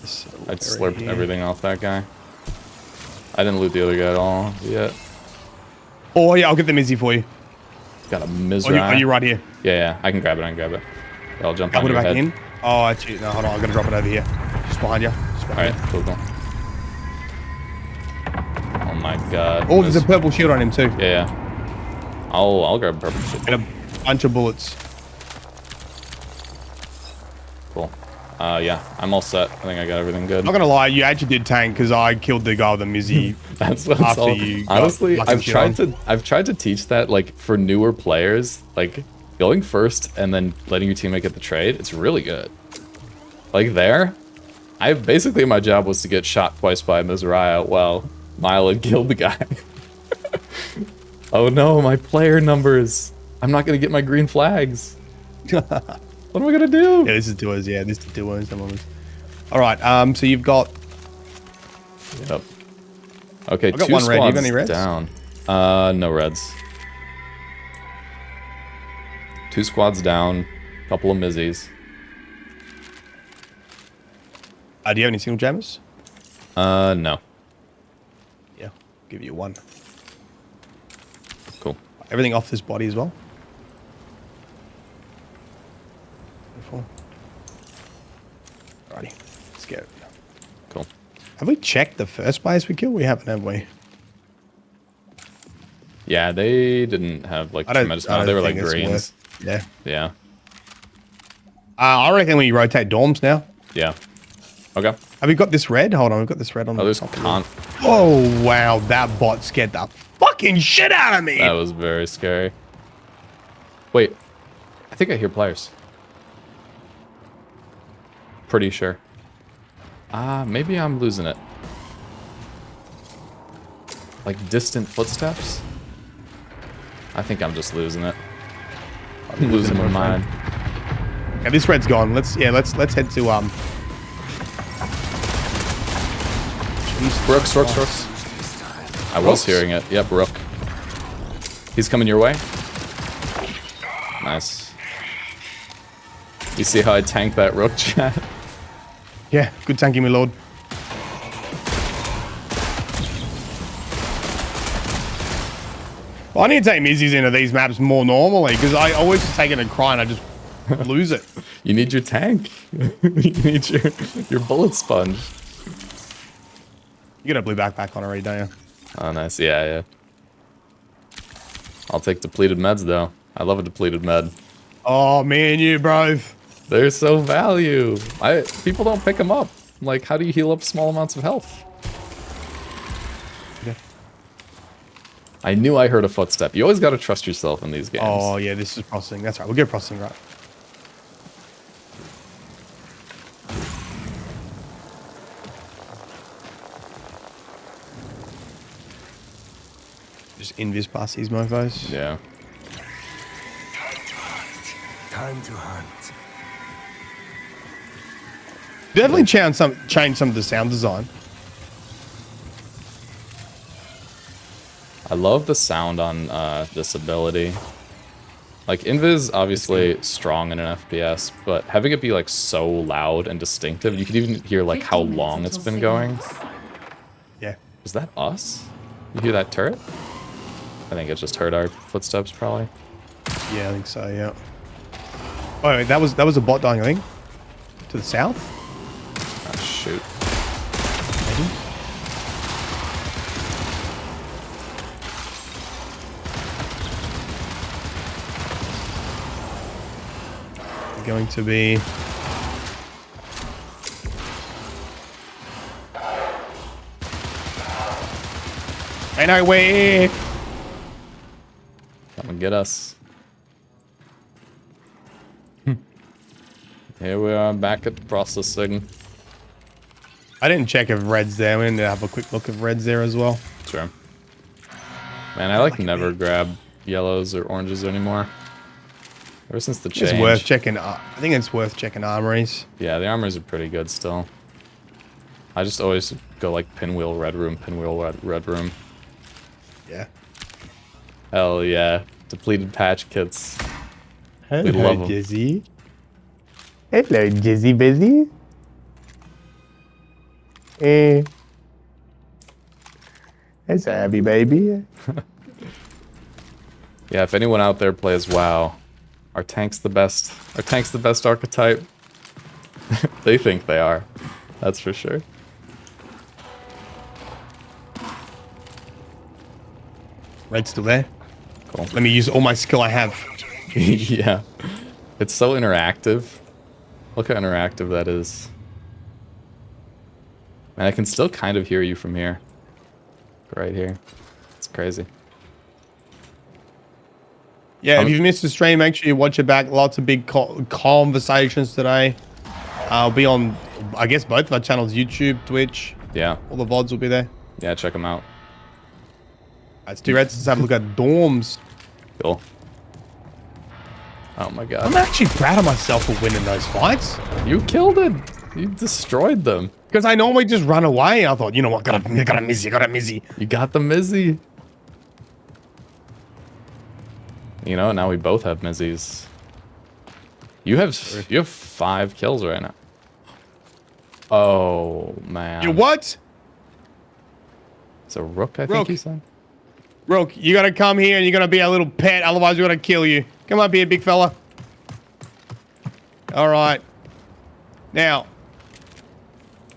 I'd slurp here. everything off that guy. I didn't loot the other guy at all yet. Oh yeah, I'll get the Mizzy for you. Got a Are Mizraya. you right here? Yeah, yeah, I can grab it, I can grab it. I'll jump I on put it your back head. in. Oh, actually, no, hold on. I'm gonna drop it over here. Just behind you. Just behind Alright, cool, cool. Oh my god. you. Oh, there's a purple shield on him too. Yeah, yeah. I'll grab purple shit. And a bunch of bullets. Cool. Yeah, I'm all set. I think I got everything good. I'm not gonna lie, you actually did tank because I killed the guy with the Mizzy. That's what it's After all. you got Honestly, fucking I've shit tried to teach that like for newer players, like going first and then letting your teammate get the trade. It's really good. Like there, I basically my job was to get shot twice by Mizraya while Myelin killed the guy. Oh no, my player numbers. I'm not gonna get my green flags. What am I gonna do? Yeah, this is duos. Yeah, this is duos. All right. So you've got. Yep. Okay, I got two one red. You squads got any reds? down. No reds. 2 squads down. Couple of Mizzies. Do you have any single jammers? No. Yeah, give you one. Cool. Everything off this body as well. Beautiful. Alrighty, let's go. Cool. Have we checked the first players we killed? We haven't, have we? Yeah, they didn't have like tremendous amount. They were like think it's greens. worth- Yeah. Yeah. I reckon we rotate dorms now. Yeah. Okay. Have we got this red? Hold on, we've got this red on. Oh, there's top. con. Oh wow, that bot scared the fucking shit out of me. That was very scary. Wait, I think I hear players. Pretty sure. Maybe I'm losing it. Like distant footsteps? I think I'm just losing it. I'm losing my mind. Okay, this red's gone. Let's head to Rooks. I was hearing it. Yep, Rook. He's coming your way. Nice. You see how I tanked that Rook, chat? Yeah, good tanking, my lord. Well, I need to take Mizzies into these maps more normally because I always take it and cry and I just lose it. You need your tank. You need your bullet sponge. You got a blue backpack on already, don't you? Oh, nice. Yeah, yeah. I'll take depleted meds, though. I love a depleted med. Oh, me and you, bro. They're so value. People don't pick them up. Like, how do you heal up small amounts of health? Yeah. I knew I heard a footstep. You always got to trust yourself in these games. Oh, yeah, this is processing. That's right. We'll get processing right. Just invis past these mofos. Yeah. Time to hunt. Definitely change some of the sound design. I love the sound on this ability. Like, invis, obviously strong in an FPS, but having it be, like, so loud and distinctive, you could even hear, like, how 15 minutes long it's until been going. signals. Yeah. Is that us? You hear that turret? I think it just heard our footsteps, probably. Yeah, I think so, yeah. Oh, wait, that was a bot dying, I think. To the south? Oh, shoot. Maybe? Going to be... Ain't no way! Come and get us. Here we are, back at processing. I didn't check if red's there. We need to have a quick look if red's there as well. Sure. Man, I like never grab yellows or oranges anymore. Ever since the change. It's worth checking. I think it's worth checking armories. Yeah, the armors are pretty good still. I just always go like pinwheel red room, pinwheel red room. Yeah. Hell yeah. Depleted patch kits. Hello, love 'em. Jizzy. Hello, Jizzy Busy. Eh. It's Abby, baby. Yeah, if anyone out there plays WoW, our tank's the best. Our tank's the best archetype. They think they are. That's for sure. Red's still there. Cool. Let me use all my skill I have. Yeah. It's so interactive. Look how interactive that is. And I can still kind of hear you from here. Right here. It's crazy. Yeah, if you've missed the stream, make sure you watch it back. Lots of big conversations today. I'll be on, I guess, both of our channels, YouTube, Twitch. Yeah. All the VODs will be there. Yeah, check them out. Let's do Let's have a look at dorms. Cool. Oh my I'm god. actually proud of myself for winning those fights. You killed it. You destroyed them. Because I normally just run away. I thought, you know what, gotta miss you. You got the Mizzy. You know, now we both have Mizzies. You have 5 kills right now. Oh man. You what? It's a rook, I think Rook. you said. Rook, you gotta come here and you're gonna be a little pet, otherwise we're gonna kill you. Come up here, big fella. Alright. Now,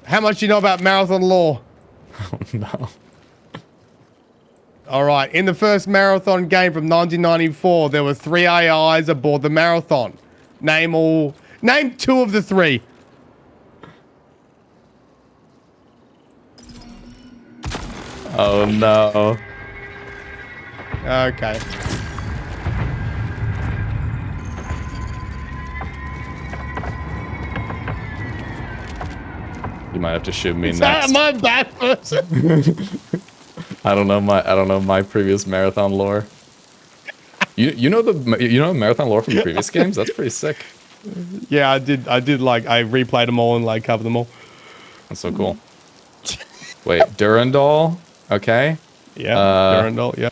how much do you know about marathon law? Oh no. Alright, in the first marathon game from 1994, there were 3 AIs aboard the marathon. Name 2 of the 3. Oh no. Okay. You might have to shoot me Is next. that my bad person? I don't know my previous marathon lore. You know marathon lore from previous games? That's pretty sick. Yeah, I did like I replayed them all and like covered them all. That's so cool. Wait, Durandal? Okay. Yeah, Durandal, yeah.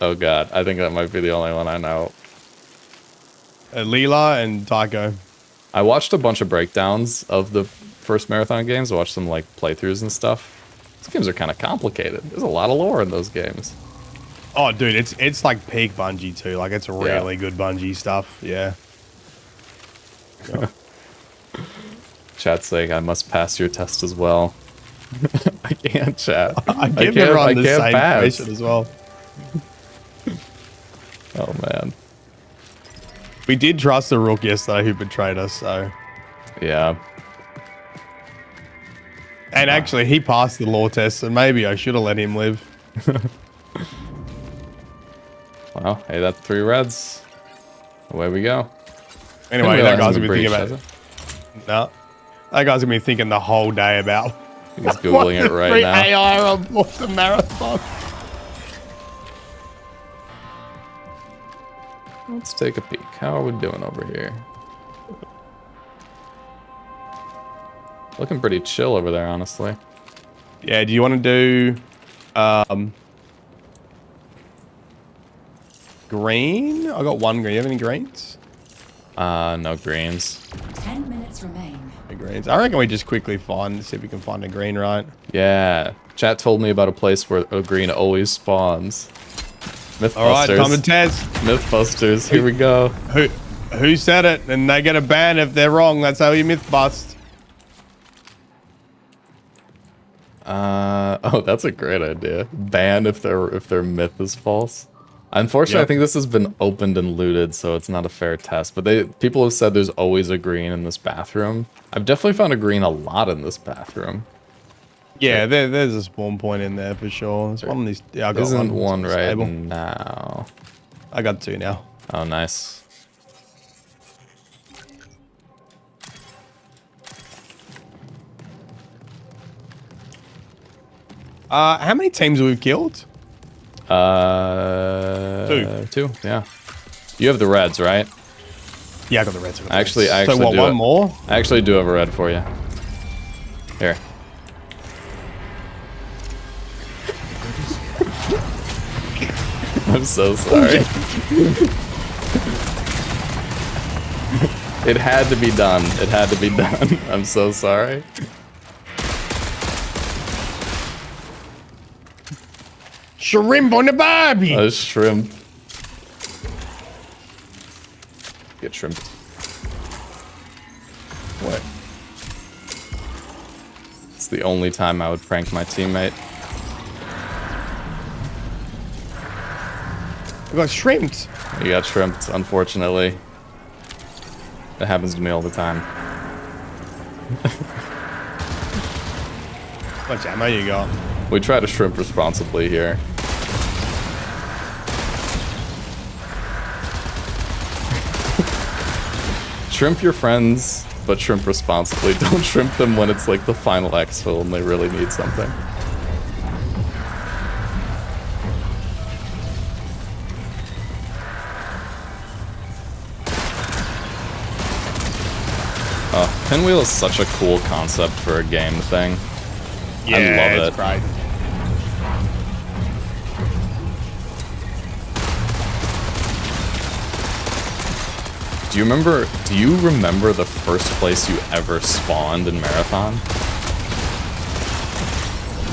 Oh god, I think that might be the only one I know. Leela and Tycho. I watched a bunch of breakdowns of the first marathon games. I watched some like playthroughs and stuff. These games are kind of complicated. There's a lot of lore in those games. Oh, dude, it's like peak Bungie too. Like it's really good Bungie stuff. Yeah. Chat's saying I must pass your test as well. I can't, chat. I give everyone the same question as well. Oh man. We did trust the Rook yesterday who betrayed us, so. Yeah. And actually, he passed the law test, so maybe I should have let him live. Well, hey, that's 3 reds. Away we go. Anyway, that guy's gonna be thinking breach, about it. No. That guy's gonna be thinking the whole day about He's Googling it right now. AI on board the marathon. Let's take a peek. How are we doing over here? Looking pretty chill over there, honestly. Yeah, do you want to do green. I got one green. You have any greens? No greens. 10 minutes remain. No greens. I reckon we just quickly see if we can find a green, right? Yeah. Chat told me about a place where a green always spawns. Mythbusters. All right, time to test. Mythbusters. Here we go. Who said it? And they get a ban if they're wrong. That's how you myth bust. Oh, that's a great idea. Ban if their myth is false. Unfortunately, Yep. I think this has been opened and looted, so it's not a fair test. But people have said there's always a green in this bathroom. I've definitely found a green a lot in this bathroom. Yeah, there's a spawn point in there for sure. There's one of these. Yeah, I got Isn't one right stable. now? I got two now. Oh, nice. How many teams have we killed? Two. Yeah. You have the reds, right? Yeah, I got the reds. Actually, so what? do One it. more? I actually do have a red for you. Here. I'm so sorry. It had to be done. It had to be done. I'm so sorry. Shrimp on the barbie. A shrimp. Get shrimped. What? It's the only time I would prank my teammate. I got shrimped. You got shrimped, unfortunately. That happens to me all the time. How much ammo you got? We try to shrimp responsibly here. Shrimp your friends, but shrimp responsibly. Don't shrimp them when it's like the final exfil and they really need something. Oh, Pinwheel is such a cool concept for a game thing. Yeah, I love it's it. great. Do you remember the first place you ever spawned in Marathon?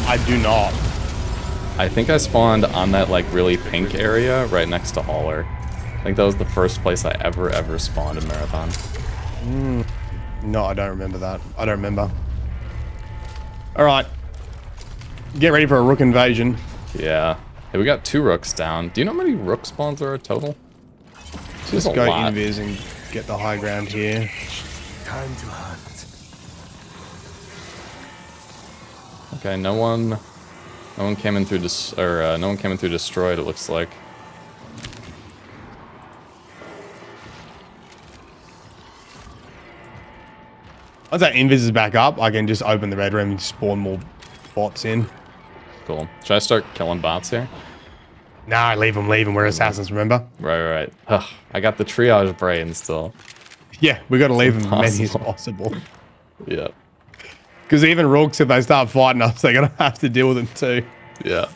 I do not. I think I spawned on that like really pink area right next to Hauler. I think that was the first place I ever spawned in Marathon. No, I don't remember that. I don't remember. All right. Get ready for a rook invasion. Yeah. Hey, we got 2 rooks down. Do you know how many rook spawns there are total? Just a go lot. invis and get the high ground here. Time to hunt. Okay, no one came in through no one came in through destroyed, it looks like. Once that invis is back up, I can just open the red room and spawn more bots in. Cool. Should I start killing bots here? Nah, leave them. We're assassins, remember? Right. Ugh, I got the triage brain still. Yeah, we got to leave them as many as impossible. possible. Yeah. Because even rooks, if they start fighting us, they're going to have to deal with them too. Yeah.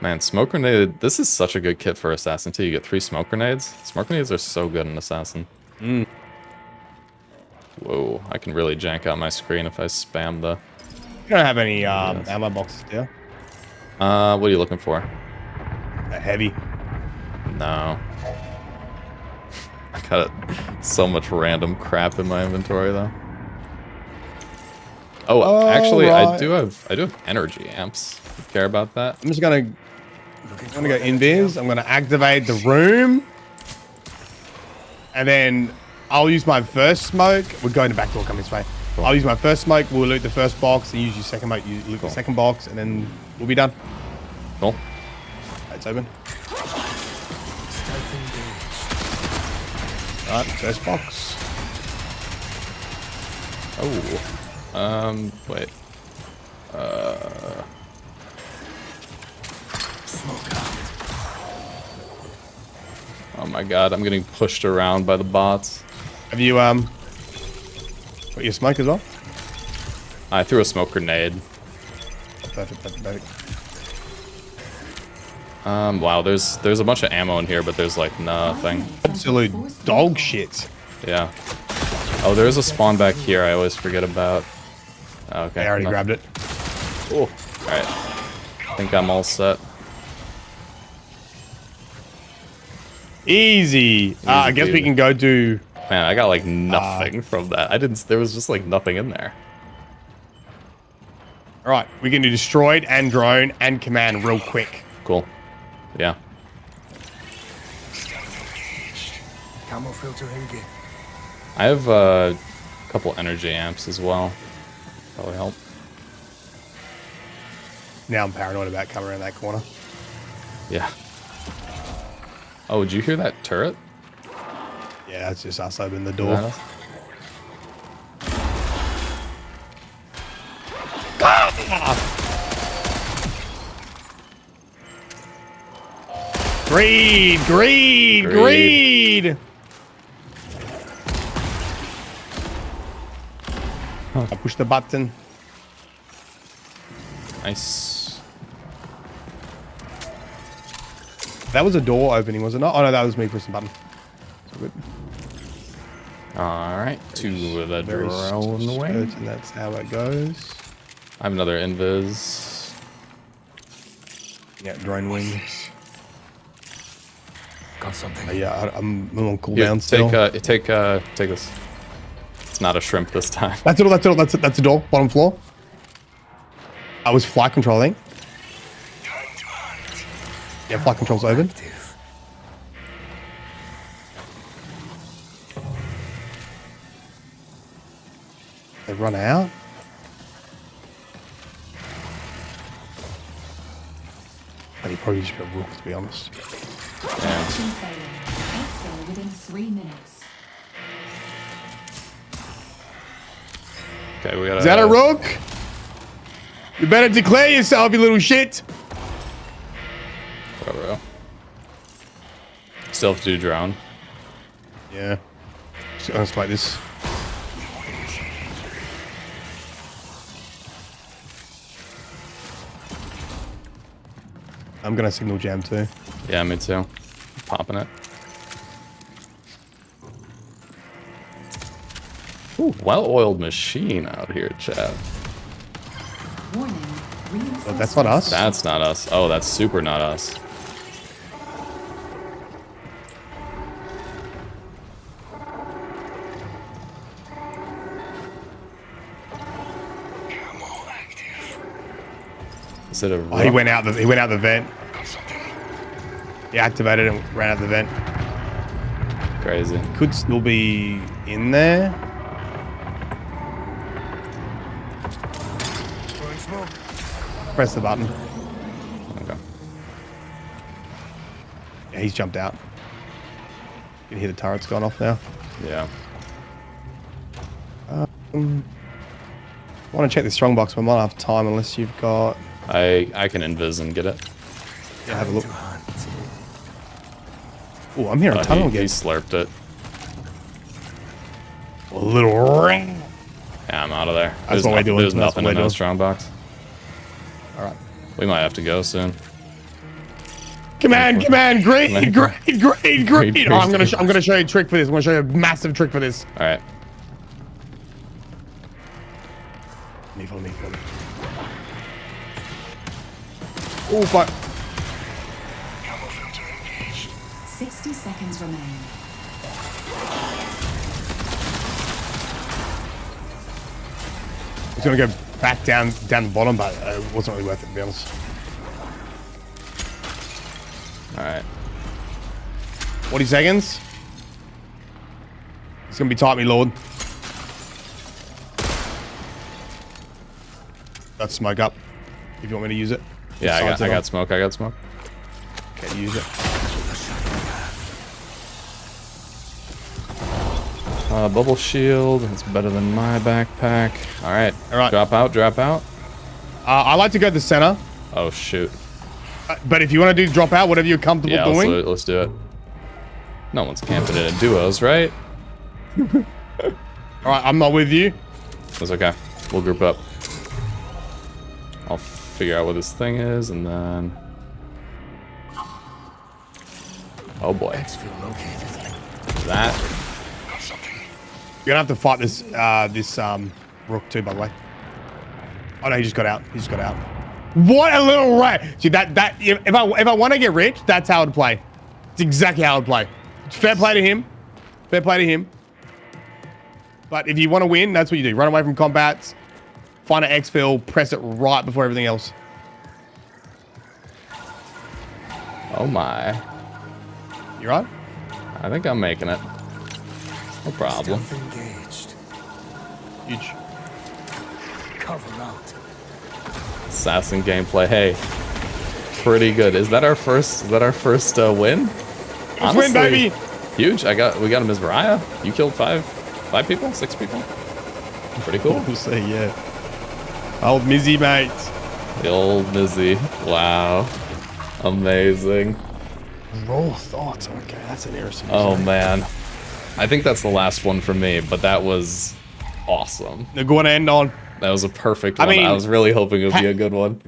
Man, smoke grenade. This is such a good kit for assassin too. You get 3 smoke grenades. Smoke grenades are so good in assassin. Whoa, I can really jank out my screen if I spam the. You don't have any ammo boxes, do you? What are you looking for? A heavy. No. I got so much random crap in my inventory though. Oh, actually, I right. do have energy amps. You care about that? I'm gonna go invis. I'm gonna activate the room, and then I'll use my first smoke. We're going to back door. Come this way. Cool. I'll use my first smoke. We'll loot the first box, and use your second smoke. You loot the second box, and then we'll be done. Cool. It's open. Alright, first box. Oh. Wait. Oh my god, I'm getting pushed around by the bots. Have you got your smoke as well? I threw a smoke grenade. Perfect. Wow, there's a bunch of ammo in here, but there's like nothing. Absolute dog shit. Yeah. Oh, there is a spawn back here I always forget about. Okay. I already grabbed it. Oh, alright. I think I'm all set. Easy. I guess we dude. can go do... Man, I got like nothing from that. There was just like nothing in there. All right, we can do destroyed and drone and command real quick. Cool. Yeah. Camo filter engaged. I have a couple energy amps as well. Probably help. Now I'm paranoid about coming around that corner. Yeah. Oh, did you hear that turret? Yeah, that's just us opening the Is door. that us? Greed, greed, Greed. greed. I push the button. Nice. That was a door opening, was it not? Oh no, that was me pushing the button. So good. Alright, to the Very drone wing. certain that's how it goes. I have another invis. Yeah, drone wing. Got something. Yeah, I'm on Here, cooldown still. take this. It's not a shrimp this time. That's it. That's it. That's the door. Bottom floor. I was flight controlling. Time to hunt. Yeah, flight control's open. Active. They've run out. And he probably just got rooked, to be honest. Yeah. Action failure. Exfil within 3 minutes. Okay, we gotta. Is that a rook? You better declare yourself, you little shit. Whatever. Still have to do drone. Yeah. So let's fight this. I'm gonna signal jam too. Yeah, me too. Popping it. Ooh, well-oiled machine out here, Chad. Warning. Oh, that's not us. That's not us. Oh, that's super not us. Camo active. Is it a Oh, he went out the vent. Got something. He activated and ran out the vent. crazy? Could still be in there. Throwing smoke. Press the button. Okay. Yeah, he's jumped out. You can hear the turret's gone off now. Yeah. I want to check the strongbox, but I might not have time unless you've got... I can invis and get it. Yeah, have a look. To hunt. Oh, I'm hearing a tunnel He again. slurped it. A little ring. Yeah, I'm out of there. That's what we're doing. There's That's nothing what in we're that doing. strong box. All right. We might have to go soon. Command, greed, Command. greed. Greed, Oh, I'm greed. gonna show you a trick for this. I'm gonna show you a massive trick for this. All right. Follow me. Oh, fuck. Camo filter engaged. 60 seconds remain. I was gonna go back down the bottom, but it wasn't really worth it, to be honest. All right. 40 seconds. It's gonna be tight, me lord. Got smoke up. If you want me to use it. Yeah, Sides I it got on. smoke. I got smoke. Okay, use it. Bubble shield. It's better than my backpack. All right. All right. Drop out. Drop out. I like to go to the center, Oh shoot. but if you want to do drop out, whatever you're comfortable Yeah, doing. let's do it. No one's camping in duos, right? All right, I'm not with you. That's okay. We'll group up. I'll figure out what this thing is, and then Oh boy. Exfil located. That. Got something. You're gonna have to fight this rook too, by the way. Oh no, he just got out. He just got out. What a little rat! See that if I want to get rich, that's how I'd play. It's exactly how I'd play. Fair play to him. Fair play to him. But if you want to win, that's what you do. Run away from combats. Find an exfil, press it right before everything else. Oh my. You right? I think I'm making it. No problem. Stealth engaged. Huge. Cover out. Assassin gameplay. Hey, pretty good. Is that our first? Is that our first win? Let's win, baby. Huge. We got a Ms. Mariah. You killed five people, 6 people. Pretty cool. We'll see. Yeah. Old Mizzy, mate. The old Mizzy. Wow. Amazing. Raw thoughts. Okay, that's an interesting. Oh man. I think that's the last one for me, but that was awesome. They're going to end on. That was a perfect I one. mean, I was really hoping it would be a good one.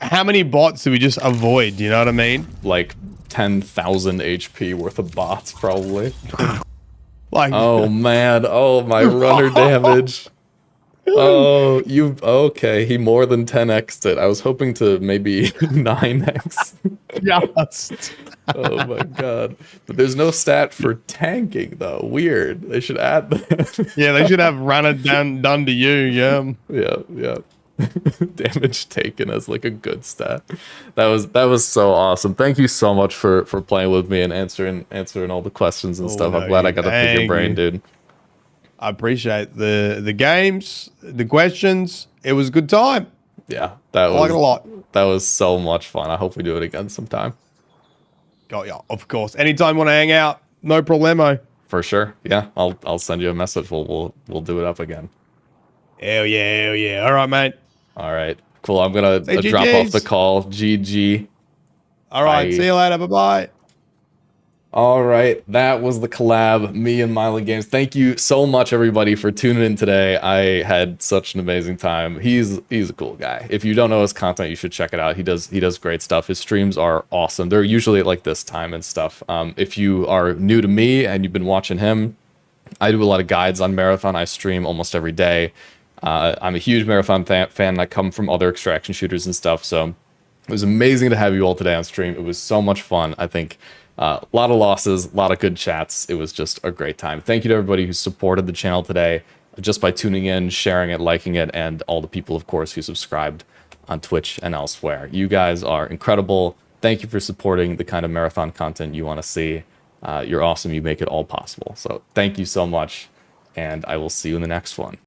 How many bots do we just avoid? You know what I mean? Like 10,000 HP worth of bots, probably. Like, Oh man, oh my runner damage. Oh, okay, he more than 10x'd it. I was hoping to maybe 9x. just. Oh my god. But there's no stat for tanking though. Weird. They should add that. Yeah, they should have run it done to you. Yeah. Yeah. Damage taken as like a good stat. That was so awesome. Thank you so much for playing with me and answering all the questions and stuff. I'm glad I got to pick your brain, dude. I appreciate the games, the questions. It was a good time. Yeah, that I like it a lot. That was so much fun. I hope we do it again sometime. Got ya, of course. Anytime you want to hang out, no problemo. For sure. Yeah, I'll send you a message. We'll do it up again. Hell yeah. All right, mate. All right, cool. I'm gonna Say drop off the GGs. call. GG. All right, Bye. see you later. Bye-bye. All right, that was the collab, me and Myelin Games. Thank you so much, everybody, for tuning in today. I had such an amazing time. He's a cool guy. If you don't know his content, you should check it out. He does great stuff. His streams are awesome. They're usually at like this time and stuff. If you are new to me and you've been watching him, I do a lot of guides on Marathon. I stream almost every day. I'm a huge Marathon fan. I come from other extraction shooters and stuff, so it was amazing to have you all today on stream. It was so much fun. I think a lot of losses, a lot of good chats. It was just a great time. Thank you to everybody who supported the channel today just by tuning in, sharing it, liking it, and all the people, of course, who subscribed on Twitch and elsewhere. You guys are incredible. Thank you for supporting the kind of Marathon content you want to see. You're awesome. You make it all possible. So thank you so much, and I will see you in the next one.